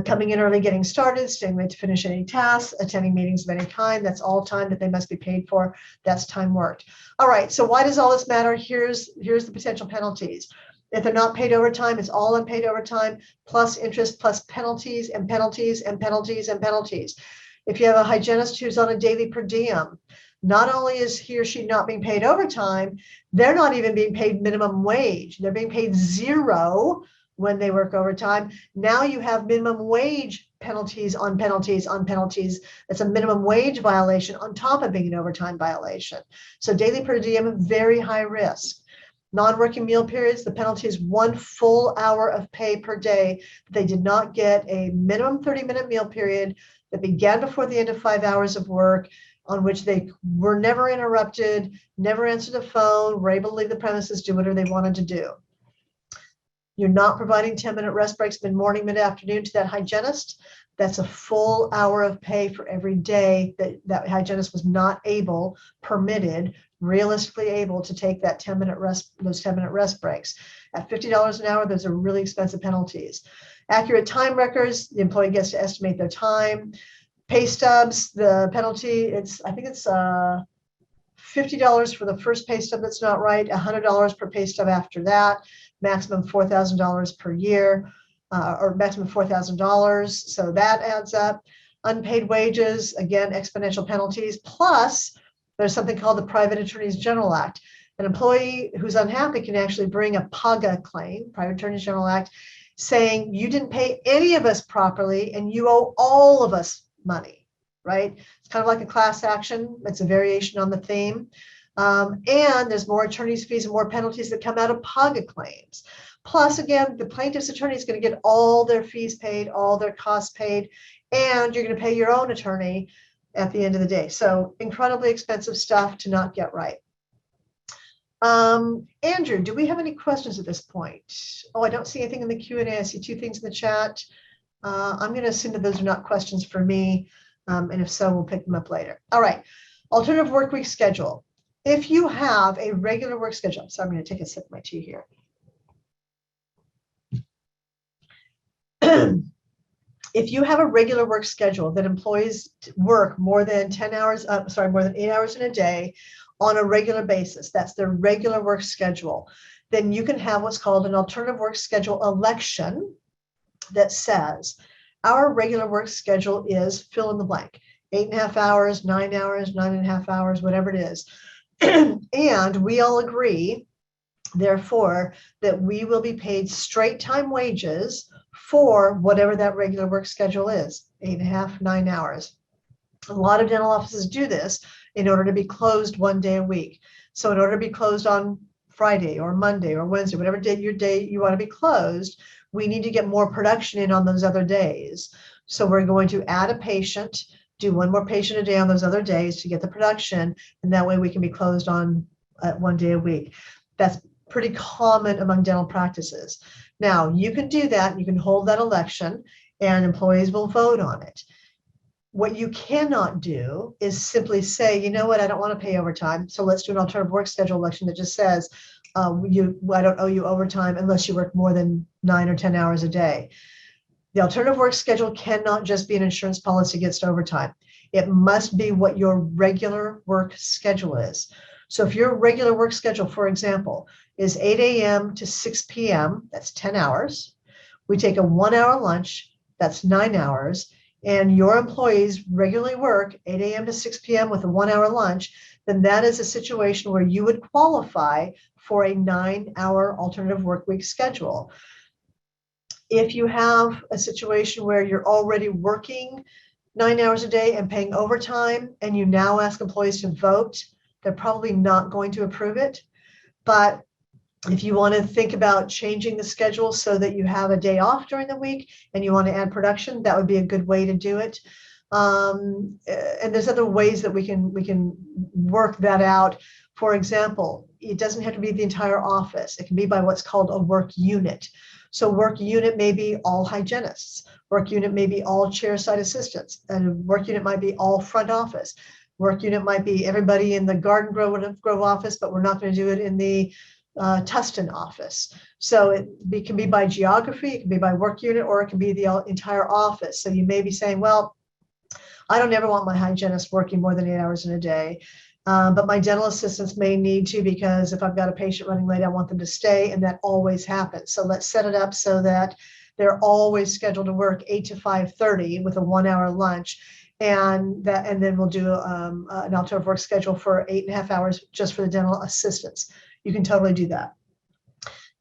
Coming in early, getting started, staying late to finish any tasks, attending meetings of any kind, that's all time that they must be paid for. That's time worked. All right, so why does all this matter? Here's the potential penalties. If they're not paid overtime, it's all unpaid overtime, plus interest, plus penalties and penalties and penalties and penalties. If you have a hygienist who's on a daily per diem, not only is he or she not being paid overtime, they're not even being paid minimum wage. They're being paid zero when they work overtime. Now you have minimum wage penalties on penalties on penalties. It's a minimum wage violation on top of being an overtime violation. So daily per diem, very high risk. Non-working meal periods, the penalty is 1 full hour of pay per day. They did not get a minimum 30-minute meal period that began before the end of 5 hours of work, on which they were never interrupted, never answered the phone, were able to leave the premises, do whatever they wanted to do. You're not providing 10-minute rest breaks mid-morning, mid-afternoon to that hygienist. That's a full hour of pay for every day that hygienist was not permitted, realistically able to take that 10-minute rest, those 10-minute rest breaks. At $50 an hour, those are really expensive penalties. Accurate time records, the employee gets to estimate their time. Pay stubs, the penalty, I think it's $50 for the first pay stub that's not right, $100 per pay stub after that, maximum $4,000 per year, or maximum $4,000. So that adds up. Unpaid wages, again, exponential penalties. Plus, there's something called the Private Attorneys General Act. An employee who's unhappy can actually bring a PAGA claim, Private Attorneys General Act, saying you didn't pay any of us properly and you owe all of us money, right? It's kind of like a class action. It's a variation on the theme. And there's more attorney's fees and more penalties that come out of PAGA claims. Plus, again, the plaintiff's attorney is going to get all their fees paid, all their costs paid, and you're going to pay your own attorney at the end of the day. So incredibly expensive stuff to not get right. Andrew, do we have any questions at this point? Oh, I don't see anything in the Q&A. I see two things in the chat. I'm going to assume that those are not questions for me. And if so, we'll pick them up later. All right. Alternative work week schedule. If you have a regular work schedule, so I'm going to take a sip of my tea here. If you have a regular work schedule that employees work more than 10 hours, more than 8 hours in a day on a regular basis, that's their regular work schedule, then you can have what's called an alternative work schedule election that says our regular work schedule is fill in the blank, 8.5 hours, 9 hours, 9.5 hours, whatever it is. And we all agree, therefore, that we will be paid straight time wages for whatever that regular work schedule is, 8.5, 9 hours. A lot of dental offices do this in order to be closed one day a week. So in order to be closed on Friday or Monday or Wednesday, whatever day you want to be closed, we need to get more production in on those other days. So we're going to add a patient, do one more patient a day on those other days to get the production, and that way we can be closed on one day a week. That's pretty common among dental practices. Now, you can do that, you can hold that election, and employees will vote on it. What you cannot do is simply say, you know what, I don't want to pay overtime, so let's do an alternative work schedule election that just says, I don't owe you overtime unless you work more than 9 or 10 hours a day. The alternative work schedule cannot just be an insurance policy against overtime. It must be what your regular work schedule is. So if your regular work schedule, for example, is 8 a.m. to 6 p.m., that's 10 hours. We take a 1-hour lunch, that's 9 hours, and your employees regularly work 8 a.m. to 6 p.m. with a 1-hour lunch, then that is a situation where you would qualify for a 9-hour alternative work week schedule. If you have a situation where you're already working 9 hours a day and paying overtime, and you now ask employees to vote, they're probably not going to approve it. But if you want to think about changing the schedule so that you have a day off during the week and you want to add production, that would be a good way to do it. And there's other ways that we can work that out. For example, it doesn't have to be the entire office. It can be by what's called a work unit. So work unit may be all hygienists. Work unit may be all chairside assistants. And work unit might be all front office. Work unit might be everybody in the Garden Grove office, but we're not going to do it in the Tustin office. So it can be by geography, it can be by work unit, or it can be the entire office. So you may be saying, well, I don't ever want my hygienist working more than 8 hours in a day. But my dental assistants may need to, because if I've got a patient running late, I want them to stay, and that always happens. So let's set it up so that they're always scheduled to work 8 to 5:30 with a 1-hour lunch, and then we'll do an alternative work schedule for 8.5 hours just for the dental assistants. You can totally do that.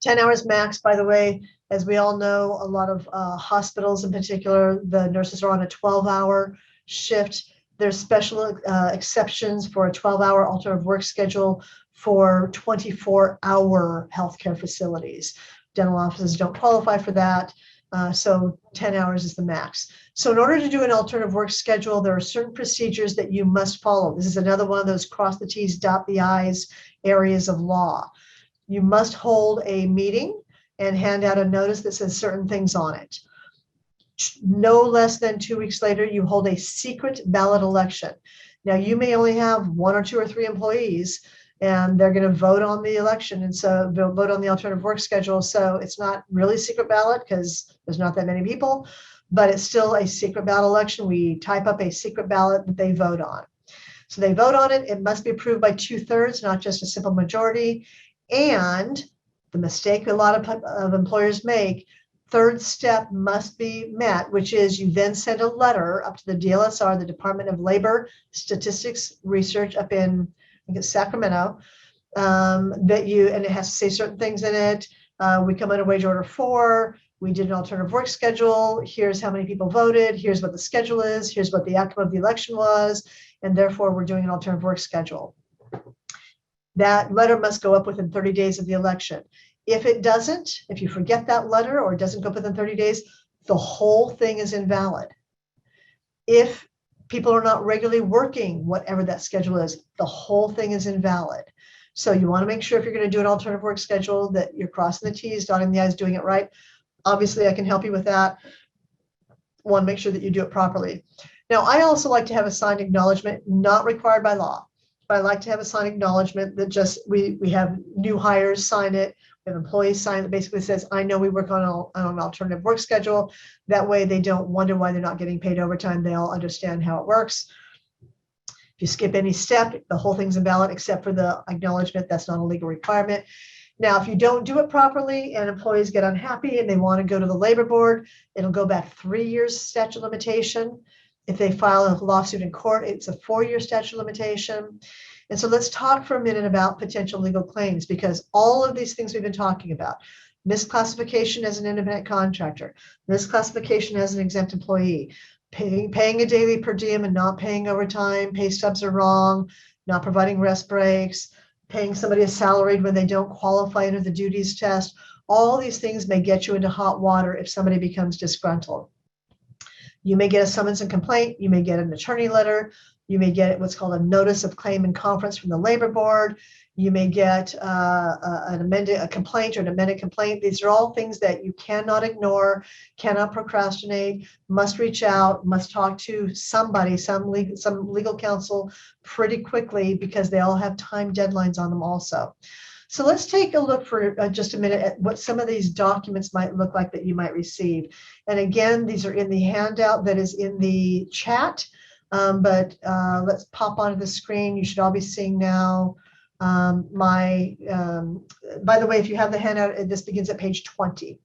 10 hours max, by the way, as we all know, a lot of hospitals in particular, the nurses are on a 12-hour shift. There's special exceptions for a 12-hour alternative work schedule for 24-hour healthcare facilities. Dental offices don't qualify for that, so 10 hours is the max. So in order to do an alternative work schedule, there are certain procedures that you must follow. This is another one of those cross the T's, dot the I's areas of law. You must hold a meeting and hand out a notice that says certain things on it. No less than 2 weeks later, you hold a secret ballot election. Now, you may only have 1 or 2 or 3 employees, and they're going to vote on the election, and so they'll vote on the alternative work schedule. So it's not really secret ballot because there's not that many people, but it's still a secret ballot election. We type up a secret ballot that they vote on. So they vote on it. It must be approved by 2/3, not just a simple majority. And the mistake a lot of employers make, third step must be met, which is you then send a letter up to the DLSR, the Department of Labor Statistics Research up in, I think it's Sacramento, and it has to say certain things in it. We come under wage order 4. We did an alternative work schedule. Here's how many people voted. Here's what the schedule is. Here's what the outcome of the election was. And therefore, we're doing an alternative work schedule. That letter must go up within 30 days of the election. If it doesn't, if you forget that letter or it doesn't go up within 30 days, the whole thing is invalid. If people are not regularly working, whatever that schedule is, the whole thing is invalid. So you want to make sure if you're going to do an alternative work schedule that you're crossing the T's, dotting the I's, doing it right. Obviously, I can help you with that. Want to make sure that you do it properly. Now, I also like to have a signed acknowledgement, not required by law, but I like to have a signed acknowledgement that just we have new hires sign it, we have employees sign it, that basically says, I know we work on an alternative work schedule. That way they don't wonder why they're not getting paid overtime. They all understand how it works. If you skip any step, the whole thing's invalid except for the acknowledgement. That's not a legal requirement. Now, if you don't do it properly and employees get unhappy and they want to go to the labor board, it'll go back 3 years statute of limitation. If they file a lawsuit in court, it's a 4-year statute of limitation. And so let's talk for a minute about potential legal claims, because all of these things we've been talking about, misclassification as an independent contractor, misclassification as an exempt employee, paying a daily per diem and not paying overtime, pay stubs are wrong, not providing rest breaks, paying somebody a salaried when they don't qualify under the duties test. All these things may get you into hot water if somebody becomes disgruntled. You may get a summons and complaint. You may get an attorney letter. You may get what's called a notice of claim and conference from the labor board. You may get a complaint or an amended complaint. These are all things that you cannot ignore, cannot procrastinate, must reach out, must talk to somebody, some legal counsel pretty quickly, because they all have time deadlines on them also. So let's take a look for just a minute at what some of these documents might look like that you might receive. And again, these are in the handout that is in the chat, but let's pop onto the screen. You should all be seeing now by the way, if you have the handout, this begins at page 20.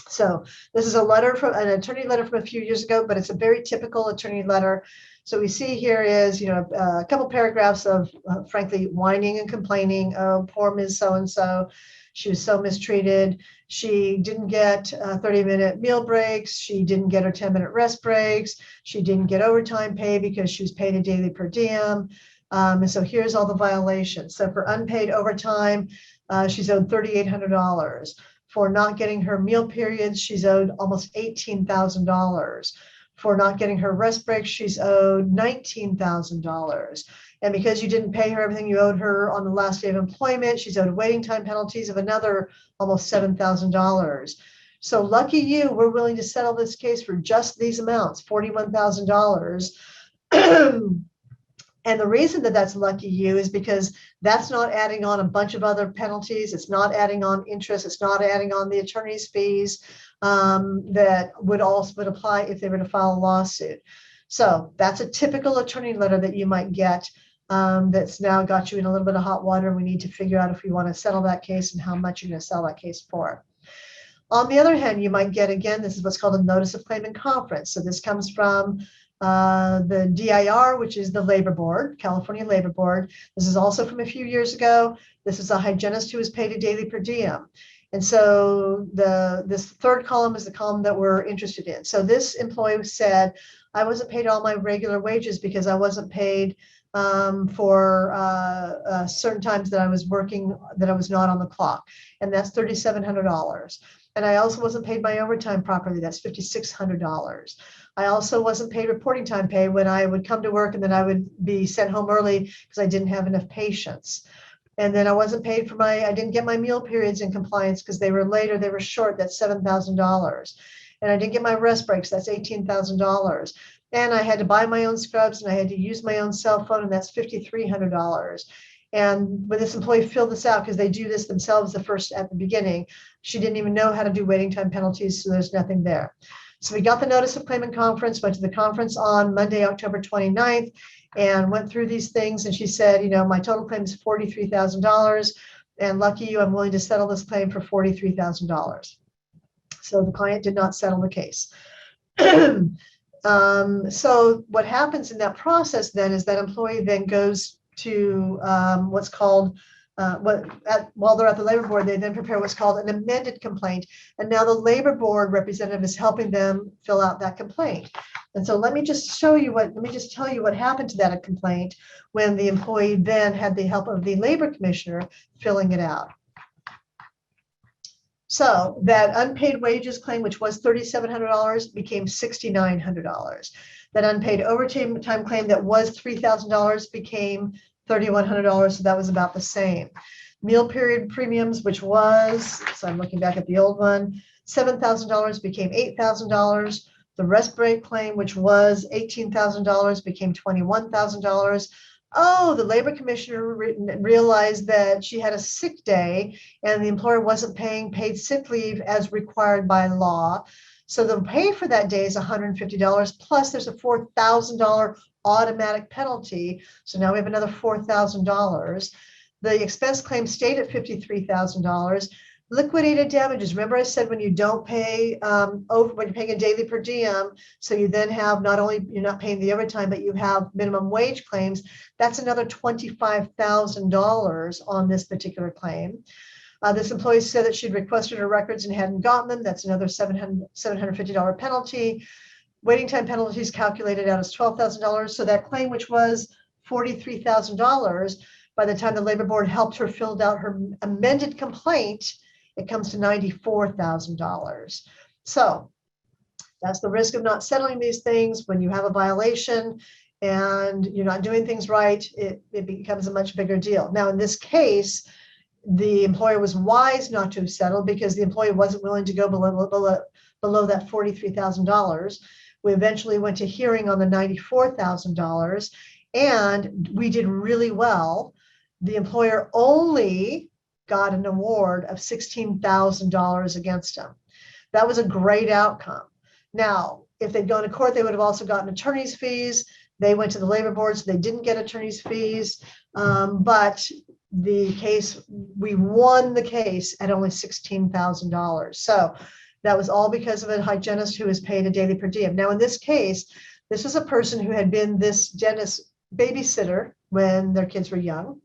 So this is a letter from an attorney letter from a few years ago, but it's a very typical attorney letter. So we see here is, a couple paragraphs of, frankly, whining and complaining. Oh, poor Ms. So-and-so. She was so mistreated. She didn't get 30-minute meal breaks. She didn't get her 10-minute rest breaks. She didn't get overtime pay because she was paid a daily per diem. And so here's all the violations. So for unpaid overtime, she's owed $3,800. For not getting her meal periods, she's owed almost $18,000. For not getting her rest breaks, she's owed $19,000. And because you didn't pay her everything you owed her on the last day of employment, she's owed waiting time penalties of another almost $7,000. So lucky you, we're willing to settle this case for just these amounts, $41,000. And the reason that that's lucky you is because that's not adding on a bunch of other penalties. It's not adding on interest. It's not adding on the attorney's fees that would apply if they were to file a lawsuit. So that's a typical attorney letter that you might get that's now got you in a little bit of hot water. We need to figure out if we want to settle that case and how much you're going to sell that case for. On the other hand, you might get, again, this is what's called a notice of claim and conference. So this comes from the DIR, which is the labor board, California Labor Board. This is also from a few years ago. This is a hygienist who was paid a daily per diem. And so this third column is the column that we're interested in. So this employee said, I wasn't paid all my regular wages because I wasn't paid for certain times that I was working, that I was not on the clock. And that's $3,700. And I also wasn't paid my overtime properly. That's $5,600. I also wasn't paid reporting time pay when I would come to work and then I would be sent home early because I didn't have enough patients. And then I wasn't paid for I didn't get my meal periods in compliance because they were late or they were short. That's $7,000. And I didn't get my rest breaks. That's $18,000. And I had to buy my own scrubs and I had to use my own cell phone, and that's $5,300. And when this employee filled this out, because they do this themselves at the beginning, she didn't even know how to do waiting time penalties, so there's nothing there. So we got the notice of claim and conference, went to the conference on Monday, October 29th, and went through these things. And she said, my total claim is $43,000. And lucky you, I'm willing to settle this claim for $43,000. So the client did not settle the case. So what happens in that process then is that employee then goes to what's called, while they're at the labor board, they then prepare what's called an amended complaint. And now the labor board representative is helping them fill out that complaint. And so let me just tell you what happened to that complaint when the employee then had the help of the labor commissioner filling it out. So that unpaid wages claim, which was $3,700, became $6,900. That unpaid overtime claim that was $3,000 became $3,100, so that was about the same. Meal period premiums, which was, so I'm looking back at the old one, $7,000 became $8,000. The rest break claim, which was $18,000, became $21,000. Oh, the labor commissioner realized that she had a sick day and the employer wasn't paying paid sick leave as required by law. So the pay for that day is $150, plus there's a $4,000 automatic penalty. So now we have another $4,000. The expense claim stayed at $53,000. Liquidated damages. Remember I said when you don't pay when you're paying a daily per diem, so you then have not only you're not paying the overtime, but you have minimum wage claims. That's another $25,000 on this particular claim. This employee said that she'd requested her records and hadn't gotten them. That's another $750 penalty. Waiting time penalties calculated out as $12,000. So that claim, which was $43,000, by the time the labor board helped her fill out her amended complaint, it comes to $94,000. So that's the risk of not settling these things. When you have a violation and you're not doing things right, it becomes a much bigger deal. Now, in this case, the employer was wise not to have settled because the employee wasn't willing to go below that $43,000. We eventually went to hearing on the $94,000, and we did really well. The employer only got an award of $16,000 against him. That was a great outcome. Now, if they'd gone to court, they would have also gotten attorney's fees. They went to the labor board, so they didn't get attorney's fees. But the case, we won the case at only $16,000. So that was all because of a hygienist who was paid a daily per diem. Now, in this case, this was a person who had been this dentist babysitter when their kids were young.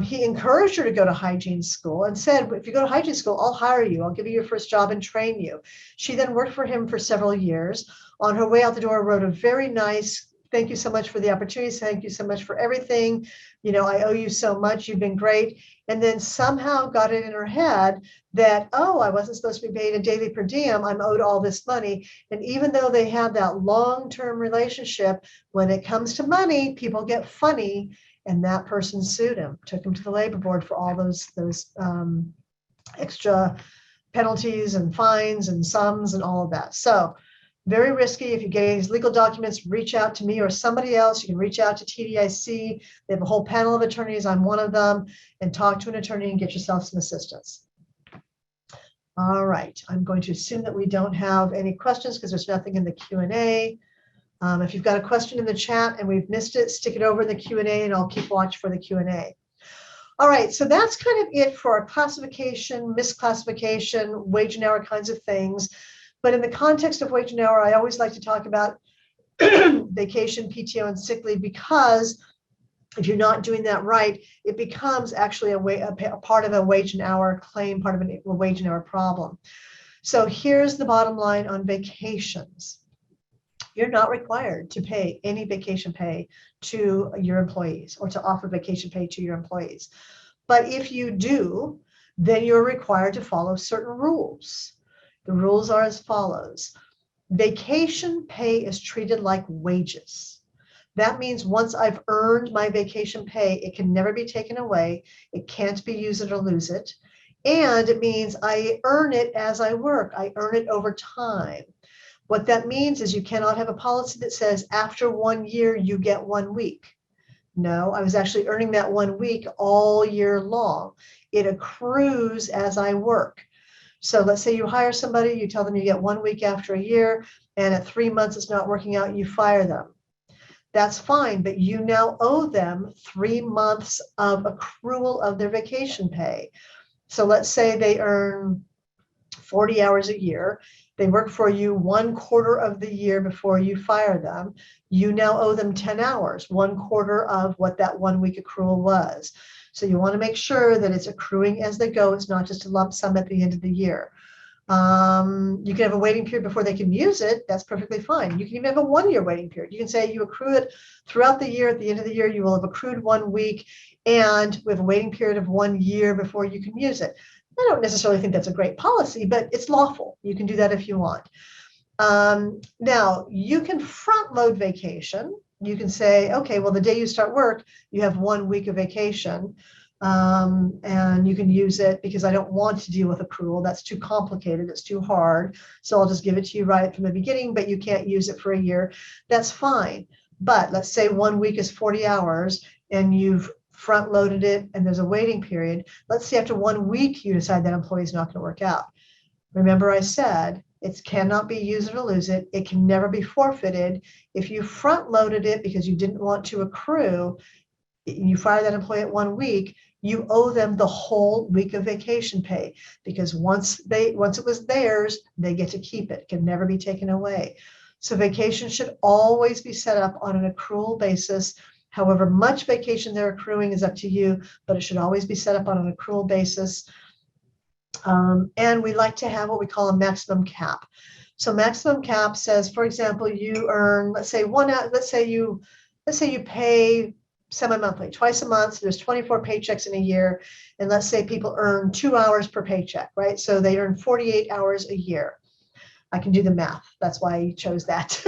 He encouraged her to go to hygiene school and said, if you go to hygiene school, I'll hire you. I'll give you your first job and train you. She then worked for him for several years. On her way out the door, wrote a very nice, thank you so much for the opportunity. Thank you so much for everything. You know, I owe you so much. You've been great. And then somehow got it in her head that, oh, I wasn't supposed to be paid a daily per diem. I'm owed all this money. And even though they had that long-term relationship, when it comes to money, people get funny. And that person sued him, took him to the labor board for all those extra penalties and fines and sums and all of that. So very risky. If you get these legal documents, reach out to me or somebody else. You can reach out to TDIC. They have a whole panel of attorneys. I'm one of them, and talk to an attorney and get yourself some assistance. All right. I'm going to assume that we don't have any questions because there's nothing in the Q&A. If you've got a question in the chat and we've missed it, stick it over in the Q&A and I'll keep watch for the Q&A. All right, so that's kind of it for our classification, misclassification, wage and hour kinds of things. But in the context of wage and hour, I always like to talk about vacation, PTO, and sick leave, because if you're not doing that right, it becomes actually a part of a wage and hour claim, part of a wage and hour problem. So here's the bottom line on vacations. You're not required to pay any vacation pay to your employees or to offer vacation pay to your employees. But if you do, then you're required to follow certain rules. The rules are as follows. Vacation pay is treated like wages. That means once I've earned my vacation pay, it can never be taken away. It can't be use it or lose it. And it means I earn it as I work. I earn it over time. What that means is you cannot have a policy that says after 1 year, you get 1 week. No, I was actually earning that 1 week all year long. It accrues as I work. So let's say you hire somebody, you tell them you get 1 week after a year, and at 3 months it's not working out, you fire them. That's fine, but you now owe them 3 months of accrual of their vacation pay. So let's say they earn 40 hours a year. They work for you 1/4 of the year before you fire them. You now owe them 10 hours, 1/4 of what that 1 week accrual was. So you want to make sure that it's accruing as they go. It's not just a lump sum at the end of the year. You can have a waiting period before they can use it. That's perfectly fine. You can even have a 1 year waiting period. You can say you accrue it throughout the year. At the end of the year, you will have accrued 1 week, and we have a waiting period of 1 year before you can use it. I don't necessarily think that's a great policy, but it's lawful. You can do that if you want. Now, you can front load vacation. You can say, okay, well, the day you start work, you have 1 week of vacation. And you can use it because I don't want to deal with accrual. That's too complicated. It's too hard. So I'll just give it to you right from the beginning, but you can't use it for a year. That's fine. But let's say 1 week is 40 hours and you've front loaded it and there's a waiting period. Let's say after 1 week, you decide that employee is not going to work out. Remember I said, it cannot be use it or lose it. It can never be forfeited. If you front loaded it because you didn't want to accrue, you fire that employee at 1 week, you owe them the whole week of vacation pay, because once it was theirs, they get to keep it. It can never be taken away. So vacation should always be set up on an accrual basis. However much vacation they're accruing is up to you, but it should always be set up on an accrual basis. And we like to have what we call a maximum cap. So maximum cap says, for example, you earn, let's say you pay semi-monthly, twice a month. So there's 24 paychecks in a year. And let's say people earn 2 hours per paycheck, right? So they earn 48 hours a year. I can do the math. That's why I chose that.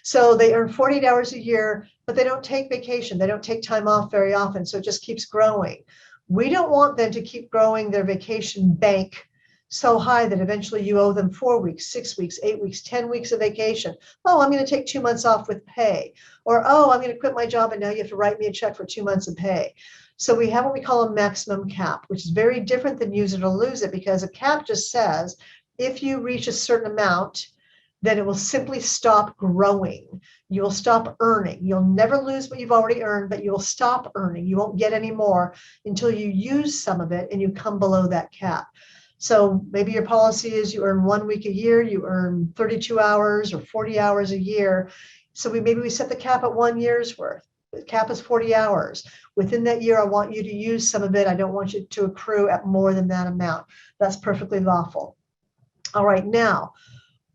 So they earn 48 hours a year, but they don't take vacation. They don't take time off very often. So it just keeps growing. We don't want them to keep growing their vacation bank so high that eventually you owe them 4 weeks, 6 weeks, 8 weeks, 10 weeks of vacation. Oh, I'm going to take 2 months off with pay. Or, oh, I'm going to quit my job and now you have to write me a check for 2 months of pay. So we have what we call a maximum cap, which is very different than use it or lose it, because a cap just says if you reach a certain amount, then it will simply stop growing. You will stop earning. You'll never lose what you've already earned, but you will stop earning. You won't get any more until you use some of it and you come below that cap. So maybe your policy is you earn 1 week a year, you earn 32 hours or 40 hours a year. So maybe we set the cap at 1 year's worth. The cap is 40 hours. Within that year, I want you to use some of it. I don't want you to accrue at more than that amount. That's perfectly lawful. All right, now,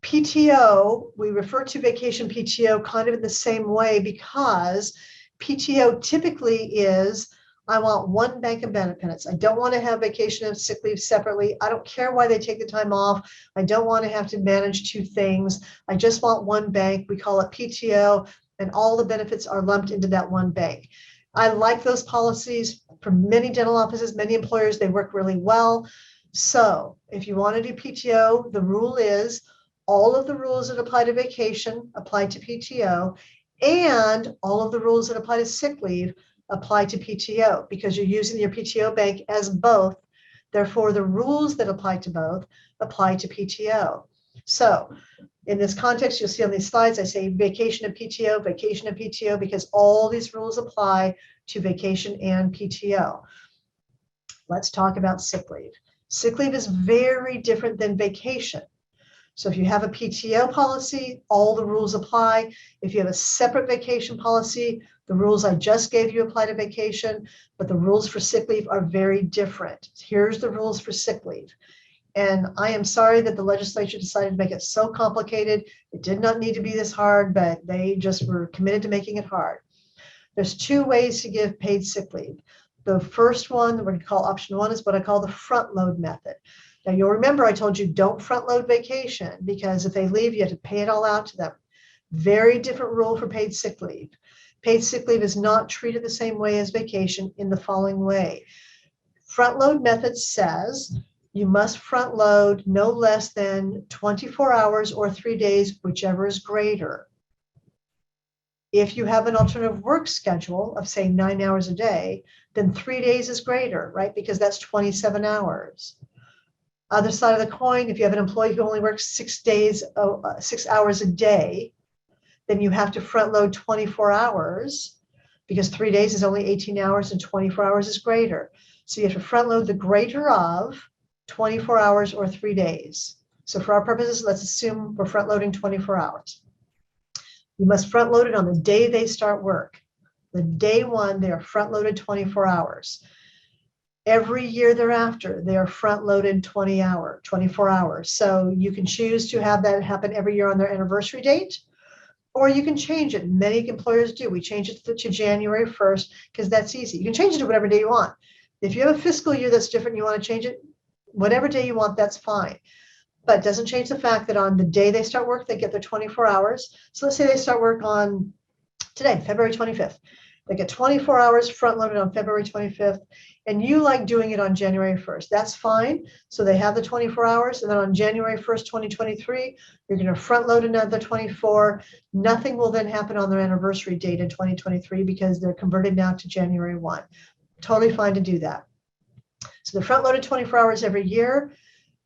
PTO, we refer to vacation PTO kind of in the same way, because PTO typically is, I want one bank of benefits. I don't want to have vacation and sick leave separately. I don't care why they take the time off. I don't want to have to manage 2 things. I just want one bank. We call it PTO, and all the benefits are lumped into that one bank. I like those policies. For many dental offices, many employers, they work really well. So if you want to do PTO, the rule is all of the rules that apply to vacation apply to PTO, and all of the rules that apply to sick leave apply to PTO, because you're using your PTO bank as both. Therefore, the rules that apply to both apply to PTO. So in this context, you'll see on these slides, I say vacation and PTO, because all these rules apply to vacation and PTO. Let's talk about sick leave. Sick leave is very different than vacation. So if you have a PTO policy, all the rules apply. If you have a separate vacation policy, the rules I just gave you apply to vacation, but the rules for sick leave are very different. Here's the rules for sick leave. And I am sorry that the legislature decided to make it so complicated. It did not need to be this hard, but they just were committed to making it hard. There's 2 ways to give paid sick leave. The first one that we're going to call option 1 is what I call the front load method. Now, you'll remember I told you don't front load vacation, because if they leave, you have to pay it all out to them. Very different rule for paid sick leave. Paid sick leave is not treated the same way as vacation in the following way. Front load method says you must front load no less than 24 hours or 3 days, whichever is greater. If you have an alternative work schedule of, say, 9 hours a day, then 3 days is greater, right? Because that's 27 hours. Other side of the coin, if you have an employee who only works 6 hours a day, then you have to front load 24 hours, because 3 days is only 18 hours and 24 hours is greater. So you have to front load the greater of 24 hours or 3 days. So for our purposes, let's assume we're front loading 24 hours. You must front load it on the day they start work. The day 1, they are front loaded 24 hours. Every year thereafter, they are front loaded 24 hours. So you can choose to have that happen every year on their anniversary date, or you can change it. Many employers do. We change it to January 1st because that's easy. You can change it to whatever day you want. If you have a fiscal year that's different, you want to change it, whatever day you want, that's fine. but it doesn't change the fact that on the day they start work, they get their 24 hours. So let's say they start work on today, February 25th. They get 24 hours front loaded on February 25th, and you like doing it on January 1st. That's fine. So they have the 24 hours, and then on January 1st, 2023, you're going to front load another 24. Nothing will then happen on their anniversary date in 2023 because they're converted now to January 1. Totally fine to do that. So they're front loaded 24 hours every year.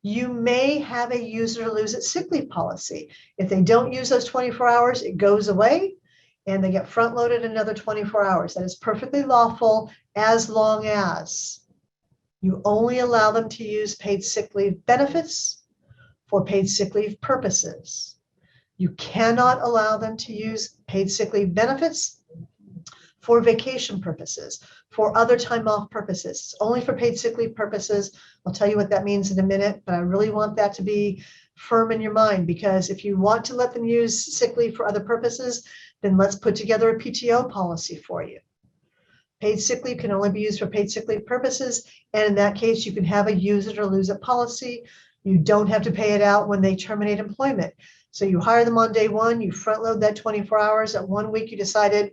You may have a use it or lose it sick leave policy. If they don't use those 24 hours, it goes away and they get front loaded another 24 hours. That is perfectly lawful as long as you only allow them to use paid sick leave benefits for paid sick leave purposes. You cannot allow them to use paid sick leave benefits for vacation purposes, for other time off purposes. It's only for paid sick leave purposes. I'll tell you what that means in a minute, but I really want that to be firm in your mind, because if you want to let them use sick leave for other purposes, then let's put together a PTO policy for you. Paid sick leave can only be used for paid sick leave purposes, and in that case, you can have a use it or lose it policy. You don't have to pay it out when they terminate employment. So you hire them on day one, you front load that 24 hours. At 1 week, you decided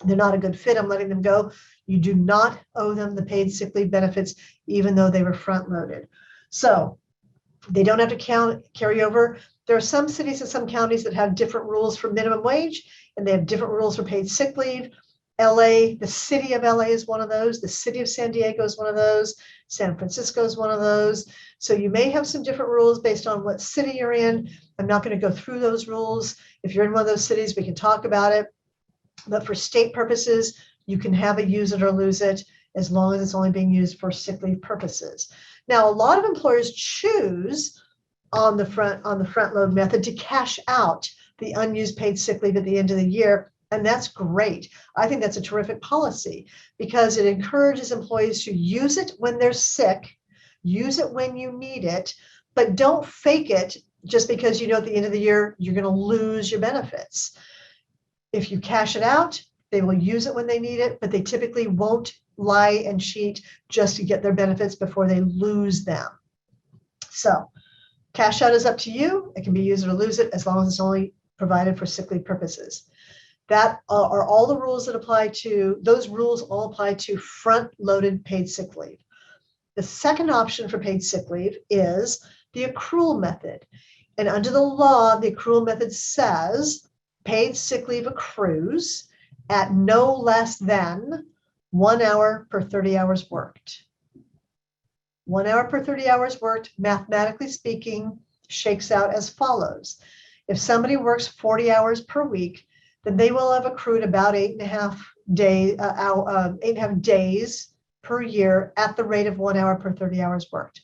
they're not a good fit, I'm letting them go. You do not owe them the paid sick leave benefits, even though they were front loaded. So they don't have to carry over. There are some cities and some counties that have different rules for minimum wage, and they have different rules for paid sick leave. LA, the city of LA is one of those. The city of San Diego is one of those. San Francisco is one of those. So you may have some different rules based on what city you're in. I'm not going to go through those rules. If you're in one of those cities, we can talk about it. But for state purposes, you can have a use it or lose it as long as it's only being used for sick leave purposes. Now, a lot of employers choose on the front load method to cash out the unused paid sick leave at the end of the year. And that's great. I think that's a terrific policy because it encourages employees to use it when they're sick, use it when you need it, but don't fake it just because you know at the end of the year you're going to lose your benefits. If you cash it out, they will use it when they need it, but they typically won't lie and cheat just to get their benefits before they lose them. So cash out is up to you. It can be use it or lose it as long as it's only provided for sick leave purposes. That are all the rules that apply to, those rules all apply to front-loaded paid sick leave. The second option for paid sick leave is the accrual method. And under the law, the accrual method says paid sick leave accrues at no less than 1 hour per 30 hours worked. 1 hour per 30 hours worked, mathematically speaking, shakes out as follows. If somebody works 40 hours per week, then they will have accrued about 8.5 days per year at the rate of 1 hour per 30 hours worked.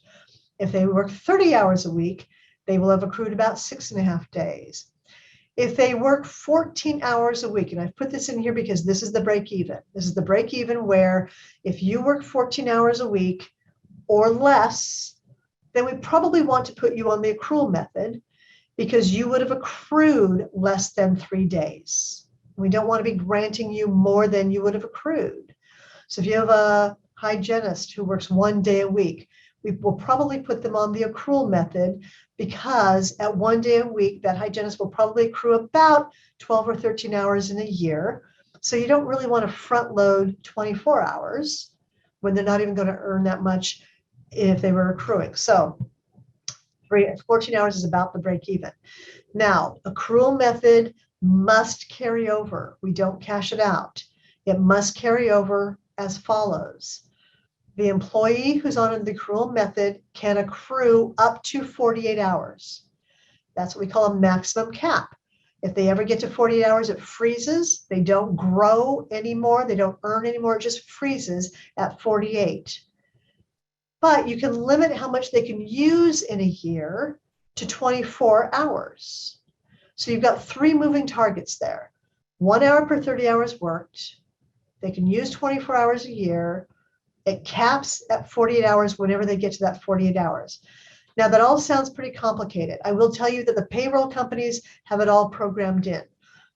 If they work 30 hours a week, they will have accrued about 6.5 days. If they work 14 hours a week, and I've put this in here because this is the break even. This is the break even where if you work 14 hours a week or less, then we probably want to put you on the accrual method because you would have accrued less than 3 days. We don't want to be granting you more than you would have accrued. So if you have a hygienist who works 1 day a week, we will probably put them on the accrual method because at 1 day a week, that hygienist will probably accrue about 12 or 13 hours in a year. So you don't really want to front load 24 hours when they're not even going to earn that much if they were accruing. So 14 hours is about the break even. Now, accrual method must carry over. We don't cash it out. It must carry over as follows. The employee who's on the accrual method can accrue up to 48 hours. That's what we call a maximum cap. If they ever get to 48 hours, it freezes. They don't grow anymore. They don't earn anymore. It just freezes at 48. But you can limit how much they can use in a year to 24 hours. So you've got 3 moving targets there. 1 hour per 30 hours worked. They can use 24 hours a year. It caps at 48 hours whenever they get to that 48 hours. Now, that all sounds pretty complicated. I will tell you that the payroll companies have it all programmed in.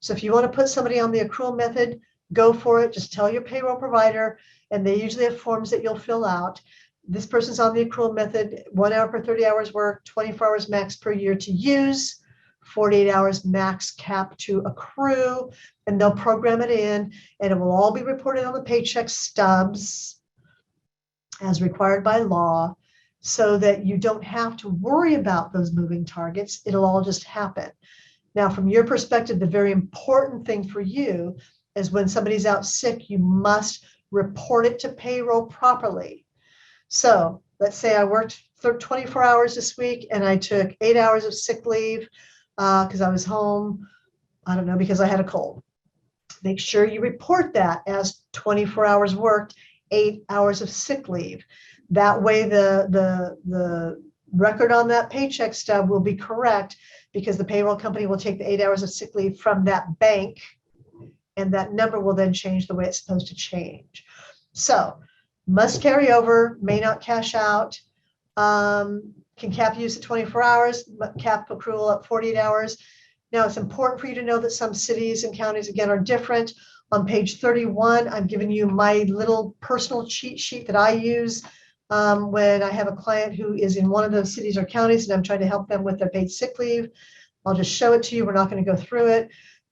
So if you want to put somebody on the accrual method, go for it. Just tell your payroll provider, and they usually have forms that you'll fill out. This person's on the accrual method, 1 hour per 30 hours work, 24 hours max per year to use, 48 hours max cap to accrue, and they'll program it in, and it will all be reported on the paycheck stubs as required by law, so that you don't have to worry about those moving targets. It'll all just happen. Now, from your perspective, the very important thing for you is when somebody's out sick, you must report it to payroll properly. So let's say I worked 24 hours this week and I took 8 hours of sick leave because I was home, I don't know, because I had a cold. Make sure you report that as 24 hours worked, 8 hours of sick leave. That way the record on that paycheck stub will be correct, because the payroll company will take the 8 hours of sick leave from that bank, and that number will then change the way it's supposed to change. So must carry over, may not cash out, can cap use at 24 hours, cap accrual at 48 hours. Now, it's important for you to know that some cities and counties, again, are different. On page 31, I'm giving you my little personal cheat sheet that I use when I have a client who is in one of those cities or counties and I'm trying to help them with their paid sick leave. I'll just show it to you. We're not going to go through it.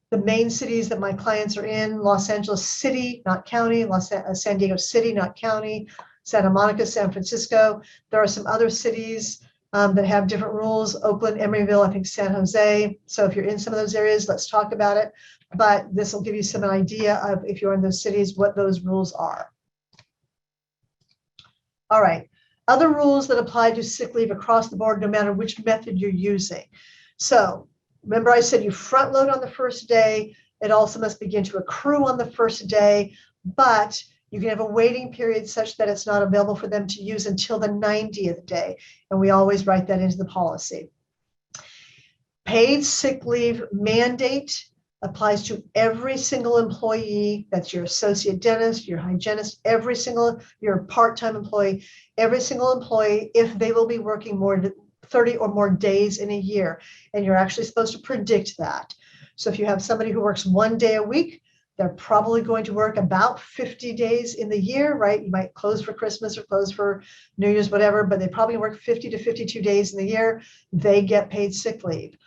The main cities that my clients are in: Los Angeles City, not county; San Diego City, not county; Santa Monica, San Francisco. There are some other cities that have different rules: Oakland, Emeryville, I think San Jose. So if you're in some of those areas, let's talk about it. But this will give you some idea of, if you're in those cities, what those rules are. All right. Other rules that apply to sick leave across the board, no matter which method you're using. So remember, I said you front load on the first day. It also must begin to accrue on the first day, but you can have a waiting period such that it's not available for them to use until the 90th day. And we always write that into the policy. Paid sick leave mandate applies to every single employee. That's your associate dentist, your hygienist, your part-time employee, every single employee, if they will be working more than 30 or more days in a year. And you're actually supposed to predict that. So if you have somebody who works 1 day a week, they're probably going to work about 50 days in the year, right? You might close for Christmas or close for New Year's, whatever, but they probably work 50 to 52 days in the year. They get paid sick leave.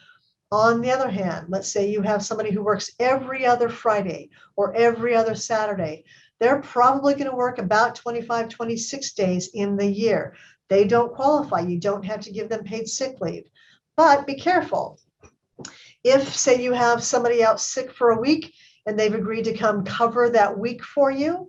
On the other hand, let's say you have somebody who works every other Friday or every other Saturday. They're probably going to work about 25, 26 days in the year. They don't qualify. You don't have to give them paid sick leave. But be careful. If, say, you have somebody out sick for a week and they've agreed to come cover that week for you,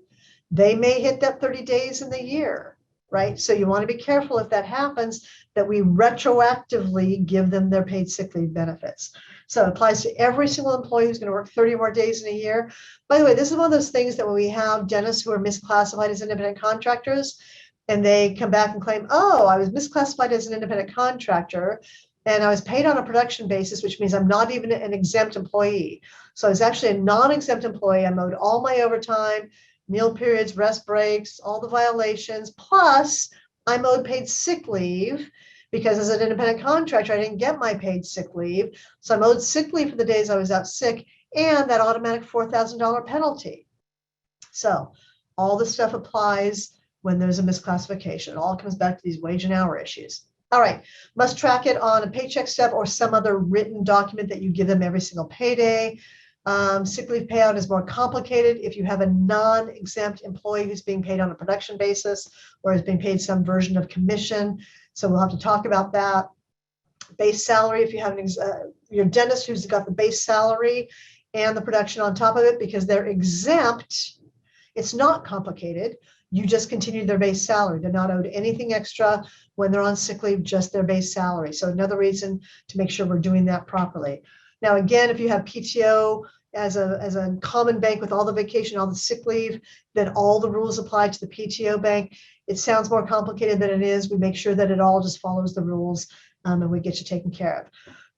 they may hit that 30 days in the year, right? So you want to be careful if that happens, that we retroactively give them their paid sick leave benefits. So it applies to every single employee who's going to work 30 or more days in a year. By the way, this is one of those things that when we have dentists who are misclassified as independent contractors, and they come back and claim, oh, I was misclassified as an independent contractor, and I was paid on a production basis, which means I'm not even an exempt employee. So I was actually a non-exempt employee. I owed all my overtime, meal periods, rest breaks, all the violations, plus I'm owed paid sick leave, because as an independent contractor, I didn't get my paid sick leave. So I'm owed sick leave for the days I was out sick, and that automatic $4,000 penalty. So all this stuff applies when there's a misclassification. It all comes back to these wage and hour issues. All right, must track it on a paycheck stub or some other written document that you give them every single payday. Sick leave payout is more complicated if you have a non-exempt employee who's being paid on a production basis or is being paid some version of commission. So we'll have to talk about that. Base salary, if you have your dentist who's got the base salary and the production on top of it, because they're exempt, it's not complicated. You just continue their base salary. They're not owed anything extra when they're on sick leave, just their base salary. So another reason to make sure we're doing that properly. Now, again, if you have PTO as a common bank with all the vacation, all the sick leave, then all the rules apply to the PTO bank. It sounds more complicated than it is. We make sure that it all just follows the rules and we get you taken care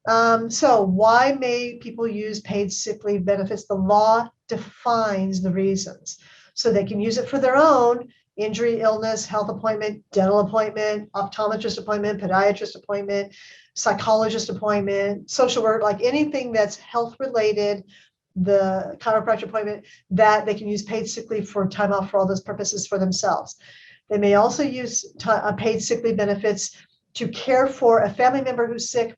of. So why may people use paid sick leave benefits? The law defines the reasons. So they can use it for their own injury, illness, health appointment, dental appointment, optometrist appointment, podiatrist appointment, psychologist appointment, social work, like anything that's health related, the chiropractor appointment, that they can use paid sick leave for time off for all those purposes for themselves. They may also use paid sick leave benefits to care for a family member who's sick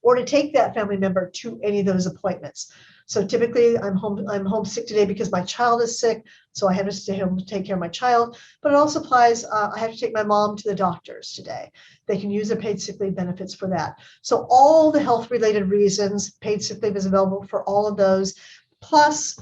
or to take that family member to any of those appointments. So typically I'm homesick today because my child is sick, so I have to stay home to take care of my child, but it also applies, I have to take my mom to the doctors today. They can use their paid sick leave benefits for that. So all the health related reasons, paid sick leave is available for all of those, plus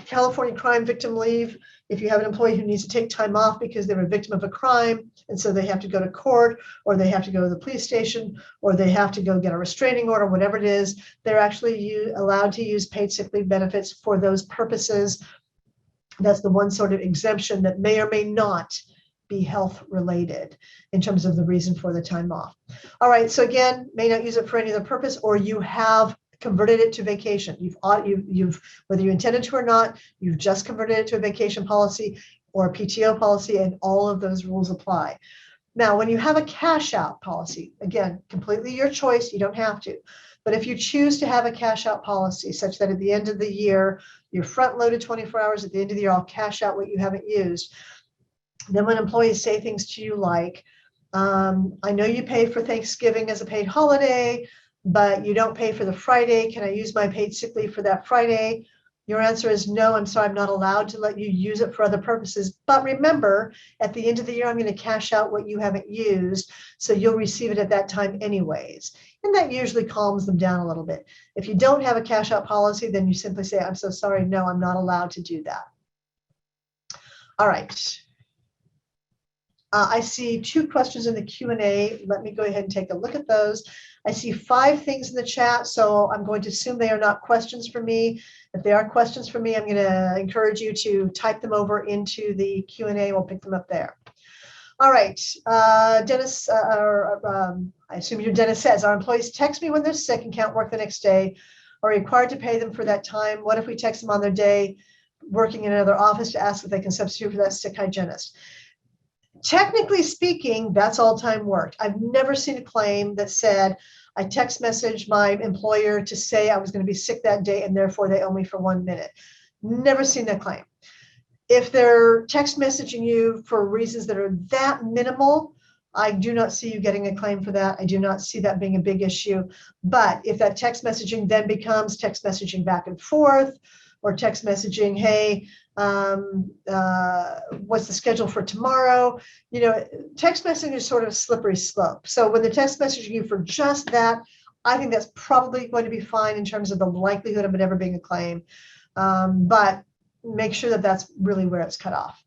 California crime victim leave. If you have an employee who needs to take time off because they're a victim of a crime, and so they have to go to court, or they have to go to the police station, or they have to go get a restraining order, whatever it is, they're actually allowed to use paid sick leave benefits for those purposes. That's the one sort of exemption that may or may not be health related in terms of the reason for the time off. All right, so again, may not use it for any other purpose, or you have converted it to vacation. You've whether you intended to or not, you've just converted it to a vacation policy or a PTO policy, and all of those rules apply. Now, when you have a cash out policy, again, completely your choice, you don't have to. But if you choose to have a cash out policy such that at the end of the year, you're front loaded 24 hours, at the end of the year, I'll cash out what you haven't used. Then when employees say things to you like, I know you pay for Thanksgiving as a paid holiday, but you don't pay for the Friday. Can I use my paid sick leave for that Friday? Your answer is no, I'm sorry, I'm not allowed to let you use it for other purposes. But remember, at the end of the year, I'm going to cash out what you haven't used, so you'll receive it at that time anyways. And that usually calms them down a little bit. If you don't have a cash out policy, then you simply say, I'm so sorry, no, I'm not allowed to do that. All right. I see 2 questions in the Q&A. Let me go ahead and take a look at those. I see 5 things in the chat, so I'm going to assume they are not questions for me. If they are questions for me, I'm going to encourage you to type them over into the Q&A. We'll pick them up there. All right, Dennis, I assume you're Dennis says, our employees text me when they're sick and can't work the next day. Are we required to pay them for that time? What if we text them on their day working in another office to ask if they can substitute for that sick hygienist? Technically speaking, that's all time worked. I've never seen a claim that said, I text messaged my employer to say I was going to be sick that day and therefore they owe me for 1 minute. Never seen that claim. If they're text messaging you for reasons that are that minimal, I do not see you getting a claim for that. I do not see that being a big issue. But if that text messaging then becomes text messaging back and forth, or text messaging, hey, what's the schedule for tomorrow? You know, text messaging is sort of a slippery slope. So when they're text messaging you for just that, I think that's probably going to be fine in terms of the likelihood of it ever being a claim. But make sure that that's really where it's cut off.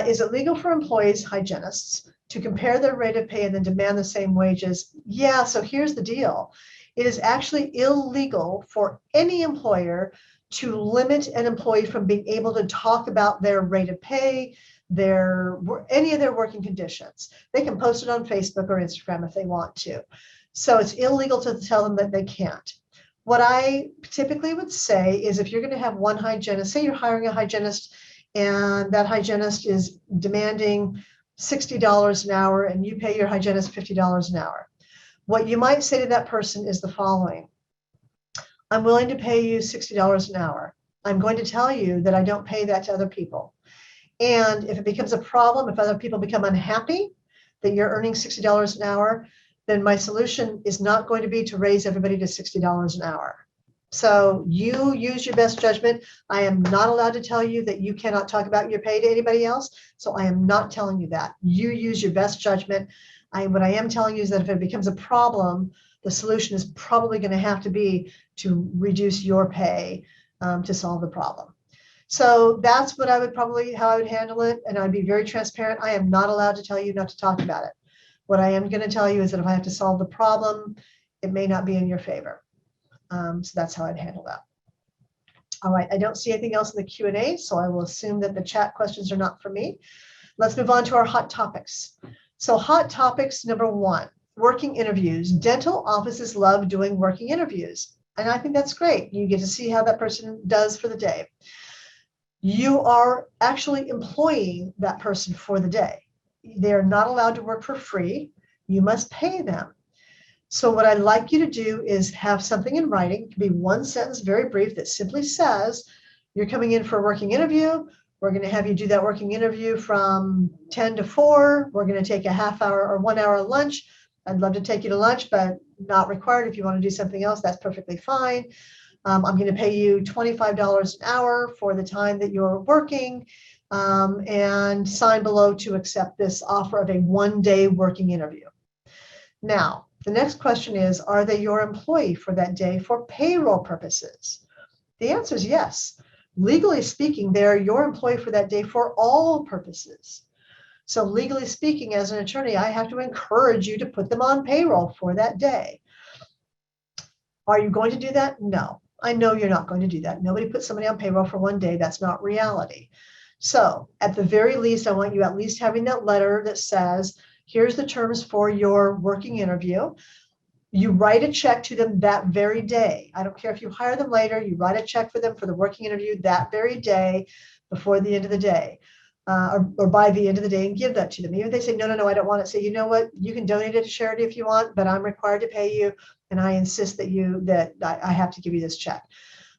Is it legal for employees, hygienists, to compare their rate of pay and then demand the same wages? Yeah, so here's the deal. It is actually illegal for any employer to limit an employee from being able to talk about their rate of pay, any of their working conditions. They can post it on Facebook or Instagram if they want to. So it's illegal to tell them that they can't. What I typically would say is if you're going to have one hygienist, say you're hiring a hygienist and that hygienist is demanding $60 an hour and you pay your hygienist $50 an hour. What you might say to that person is the following. I'm willing to pay you $60 an hour. I'm going to tell you that I don't pay that to other people. And if it becomes a problem, if other people become unhappy that you're earning $60 an hour, then my solution is not going to be to raise everybody to $60 an hour. So you use your best judgment. I am not allowed to tell you that you cannot talk about your pay to anybody else. So I am not telling you that. You use your best judgment. What I am telling you is that if it becomes a problem, the solution is probably going to have to be to reduce your pay to solve the problem. So that's what I would probably, how I would handle it. And I'd be very transparent. I am not allowed to tell you not to talk about it. What I am going to tell you is that if I have to solve the problem, it may not be in your favor. So that's how I'd handle that. All right, I don't see anything else in the Q&A, so I will assume that the chat questions are not for me. Let's move on to our hot topics. So hot topics number 1, working interviews. Dental offices love doing working interviews. And I think that's great. You get to see how that person does for the day. You are actually employing that person for the day. They're not allowed to work for free. You must pay them. So what I'd like you to do is have something in writing. It can be 1 sentence, very brief, that simply says, you're coming in for a working interview. We're going to have you do that working interview from 10 to 4. We're going to take a half hour or 1 hour lunch. I'd love to take you to lunch, but not required. If you want to do something else, that's perfectly fine. I'm going to pay you $25 an hour for the time that you're working, and sign below to accept this offer of a 1-day working interview. Now, the next question is, are they your employee for that day for payroll purposes? The answer is yes. Legally speaking, they're your employee for that day for all purposes. So legally speaking, as an attorney, I have to encourage you to put them on payroll for that day. Are you going to do that? No, I know you're not going to do that. Nobody puts somebody on payroll for 1 day. That's not reality. So at the very least, I want you at least having that letter that says, here's the terms for your working interview. You write a check to them that very day. I don't care if you hire them later, you write a check for them for the working interview that very day before the end of the day, or by the end of the day, and give that to them. Even if they say, no, I don't want it, say, you know what, you can donate it to charity if you want, but I'm required to pay you, and I insist that I have to give you this check.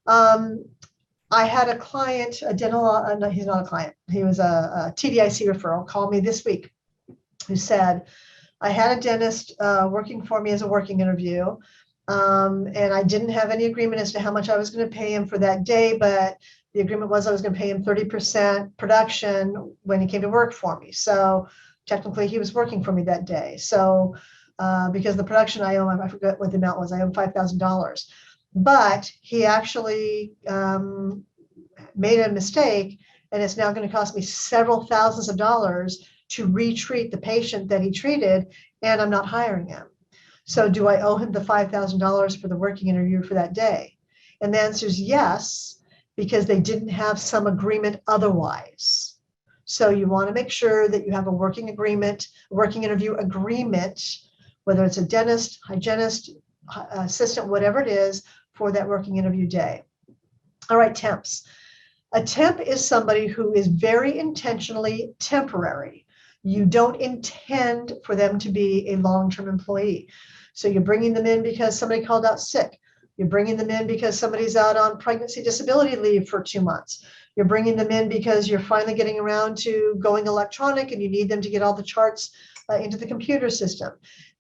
I had a client, a dental, no, he's not a client, he was a TDIC referral, called me this week, who said, I had a dentist working for me as a working interview, and I didn't have any agreement as to how much I was going to pay him for that day, but the agreement was I was going to pay him 30% production when he came to work for me. So technically he was working for me that day. So because the production I owe him, I forget what the amount was, I owe him $5,000. But he actually made a mistake, and it's now going to cost me several thousands of dollars to retreat the patient that he treated, and I'm not hiring him. So do I owe him the $5,000 for the working interview for that day? And the answer is yes, because they didn't have some agreement otherwise. So you want to make sure that you have a working agreement, a working interview agreement, whether it's a dentist, hygienist, assistant, whatever it is, for that working interview day. All right, temps. A temp is somebody who is very intentionally temporary. You don't intend for them to be a long-term employee. So you're bringing them in because somebody called out sick. You're bringing them in because somebody's out on pregnancy disability leave for 2 months. You're bringing them in because you're finally getting around to going electronic and you need them to get all the charts into the computer system.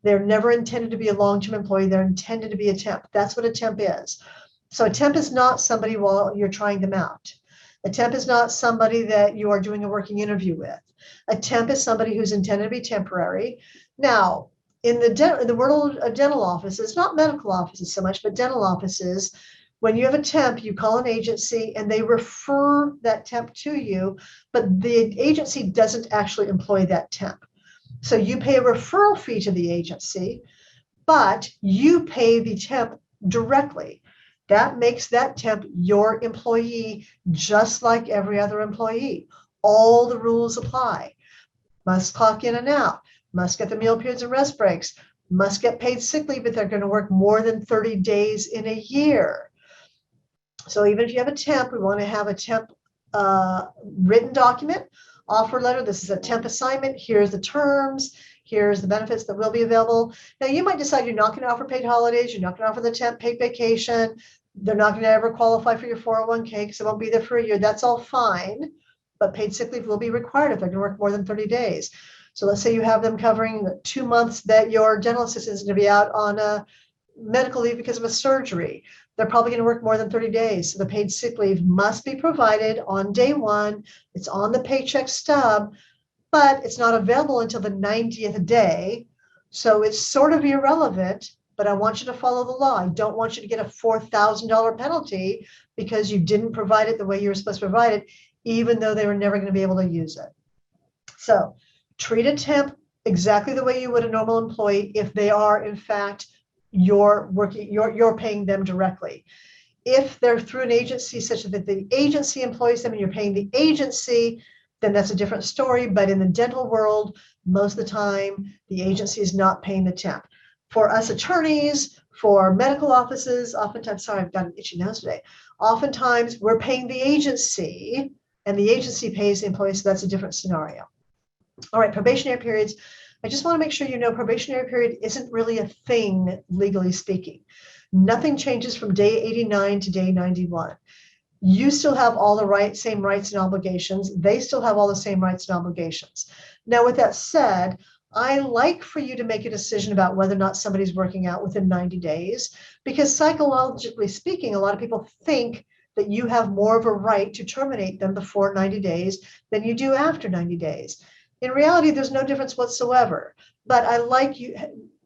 They're never intended to be a long-term employee. They're intended to be a temp. That's what a temp is. So a temp is not somebody while you're trying them out. A temp is not somebody that you are doing a working interview with. A temp is somebody who's intended to be temporary. Now, in the world of dental offices, not medical offices so much, but dental offices, when you have a temp, you call an agency and they refer that temp to you, but the agency doesn't actually employ that temp. So you pay a referral fee to the agency, but you pay the temp directly. That makes that temp your employee, just like every other employee. All the rules apply. Must clock in and out, must get the meal periods and rest breaks, must get paid sick leave if they're going to work more than 30 days in a year. So even if you have a temp, we want to have a temp written document, offer letter. This is a temp assignment. Here's the terms. Here's the benefits that will be available. Now, you might decide you're not going to offer paid holidays. You're not going to offer the temp paid vacation. They're not going to ever qualify for your 401k because it won't be there for a year. That's all fine. But paid sick leave will be required if they're going to work more than 30 days. So let's say you have them covering the 2 months that your dental assistant is going to be out on a medical leave because of a surgery. They're probably going to work more than 30 days. So the paid sick leave must be provided on day one. It's on the paycheck stub, but it's not available until the 90th day. So it's sort of irrelevant, but I want you to follow the law. I don't want you to get a $4,000 penalty because you didn't provide it the way you were supposed to provide it, even though they were never going to be able to use it. So treat a temp exactly the way you would a normal employee if they are, in fact, you're paying them directly. If they're through an agency such that the agency employs them and you're paying the agency, then that's a different story. But in the dental world, most of the time, the agency is not paying the temp. For us attorneys, for medical offices, oftentimes, sorry, I've got an itchy nose today. Oftentimes, we're paying the agency and the agency pays the employee, so that's a different scenario. All right, probationary periods. I just want to make sure you know probationary period isn't really a thing, legally speaking. Nothing changes from day 89 to day 91. You still have all the same rights and obligations. They still have all the same rights and obligations. Now, with that said, I like for you to make a decision about whether or not somebody's working out within 90 days, because psychologically speaking, a lot of people think that you have more of a right to terminate them before 90 days than you do after 90 days. In reality, there's no difference whatsoever. But I like you,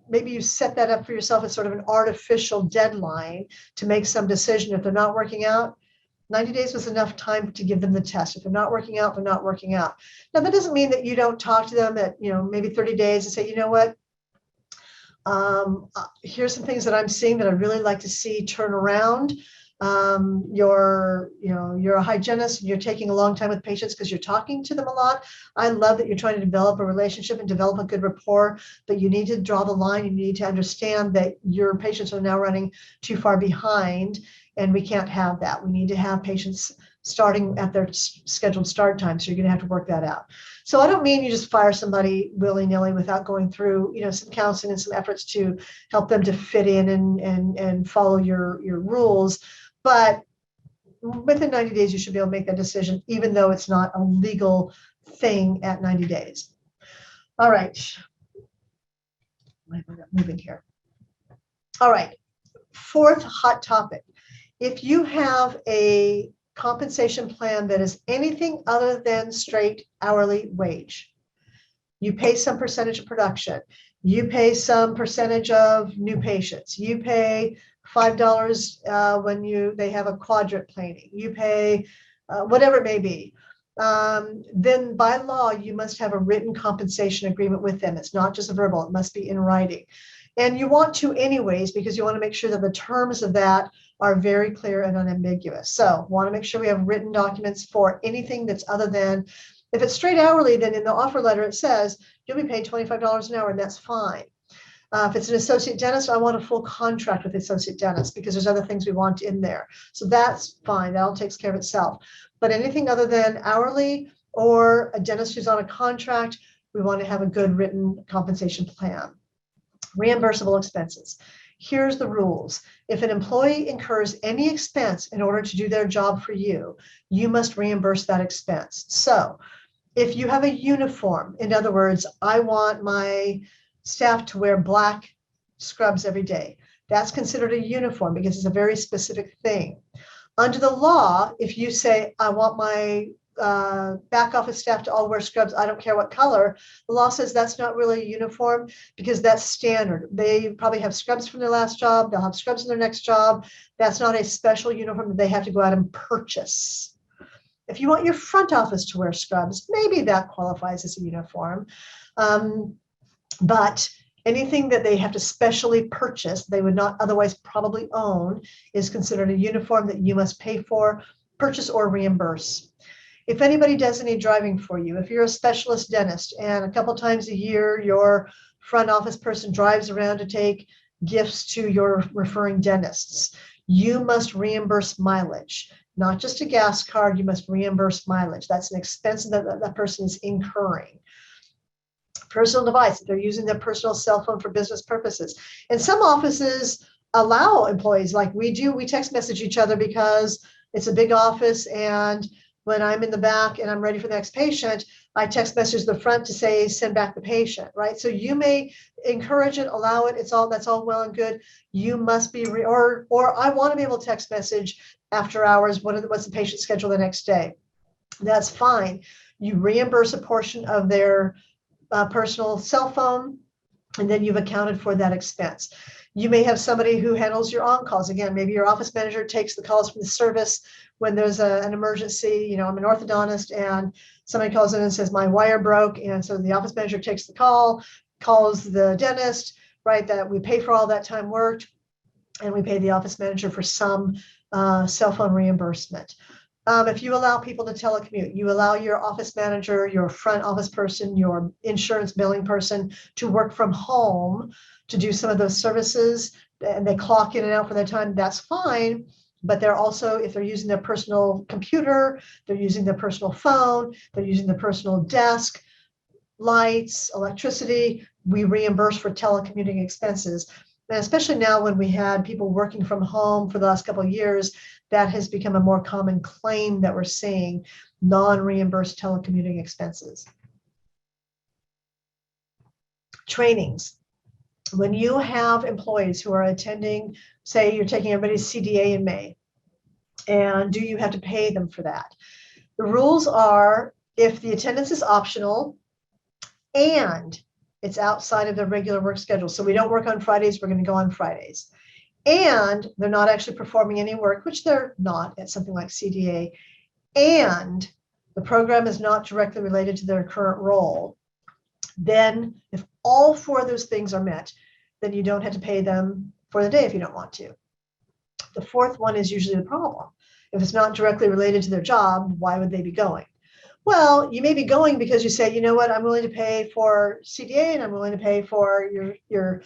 maybe you set that up for yourself as sort of an artificial deadline to make some decision. If they're not working out, 90 days was enough time to give them the test. If they're not working out, they're not working out. Now, that doesn't mean that you don't talk to them at, maybe 30 days and say, you know what, here's some things that I'm seeing that I'd really like to see turn around. You're a hygienist and you're taking a long time with patients because you're talking to them a lot. I love that you're trying to develop a relationship and develop a good rapport, but you need to draw the line. You need to understand that your patients are now running too far behind, and we can't have that. We need to have patients starting at their scheduled start time. So you're going to have to work that out. So I don't mean you just fire somebody willy-nilly without going through, some counseling and some efforts to help them to fit in and follow your rules. But within 90 days, you should be able to make that decision, even though it's not a legal thing at 90 days. All right. Why am I not moving here? All right. Fourth hot topic. If you have a compensation plan that is anything other than straight hourly wage, you pay some percentage of production, you pay some percentage of new patients, you pay $5 when they have a quadrant planing, you pay whatever it may be, then by law, you must have a written compensation agreement with them. It's not just a verbal, it must be in writing. And you want to anyways, because you want to make sure that the terms of that are very clear and unambiguous. So want to make sure we have written documents for anything that's other than, if it's straight hourly, then in the offer letter, it says you'll be paid $25 an hour, and that's fine. If it's an associate dentist, I want a full contract with the associate dentist because there's other things we want in there. So that's fine. That all takes care of itself. But anything other than hourly or a dentist who's on a contract, we want to have a good written compensation plan. Reimbursable expenses. Here's the rules. If an employee incurs any expense in order to do their job for you, you must reimburse that expense. So if you have a uniform, in other words, I want my staff to wear black scrubs every day, that's considered a uniform because it's a very specific thing. Under the law, if you say, I want my back office staff to all wear scrubs, I don't care what color, the law says that's not really a uniform because that's standard. They probably have scrubs from their last job, they'll have scrubs in their next job. That's not a special uniform that they have to go out and purchase. If you want your front office to wear scrubs, maybe that qualifies as a uniform. But anything that they have to specially purchase, they would not otherwise probably own, is considered a uniform that you must pay for, purchase, or reimburse. If anybody does any driving for you, if you're a specialist dentist and a couple times a year your front office person drives around to take gifts to your referring dentists, you must reimburse mileage. Not just a gas card, you must reimburse mileage. That's an expense that person is incurring. Personal device, if they're using their personal cell phone for business purposes. And some offices allow employees, like we do, we text message each other because it's a big office, and when I'm in the back and I'm ready for the next patient, I text message the front to say, send back the patient, right? So you may encourage it, allow it, that's all well and good. You must be, or I want to be able to text message after hours, what's the patient's schedule the next day? That's fine. You reimburse a portion of their personal cell phone, and then you've accounted for that expense. You may have somebody who handles your on-calls. Again, maybe your office manager takes the calls from the service when there's an emergency. I'm an orthodontist and somebody calls in and says, my wire broke. And so the office manager takes the call, calls the dentist, right? That we pay for all that time worked, and we pay the office manager for some cell phone reimbursement. If you allow people to telecommute, you allow your office manager, your front office person, your insurance billing person to work from home to do some of those services, and they clock in and out for their time, that's fine. But they're also, if they're using their personal computer, they're using their personal phone, they're using their personal desk, lights, electricity, we reimburse for telecommuting expenses. And especially now when we had people working from home for the last couple of years, that has become a more common claim that we're seeing, non-reimbursed telecommuting expenses. Trainings. When you have employees who are attending, say you're taking everybody's CDA in May, and do you have to pay them for that? The rules are, if the attendance is optional and it's outside of their regular work schedule, so we don't work on Fridays, we're going to go on Fridays, and they're not actually performing any work, which they're not at something like CDA, and the program is not directly related to their current role, then if all four of those things are met, then you don't have to pay them for the day if you don't want to. The fourth one is usually the problem. If it's not directly related to their job, why would they be going? Well, you may be going because you say, you know what, I'm willing to pay for CDA and I'm willing to pay for your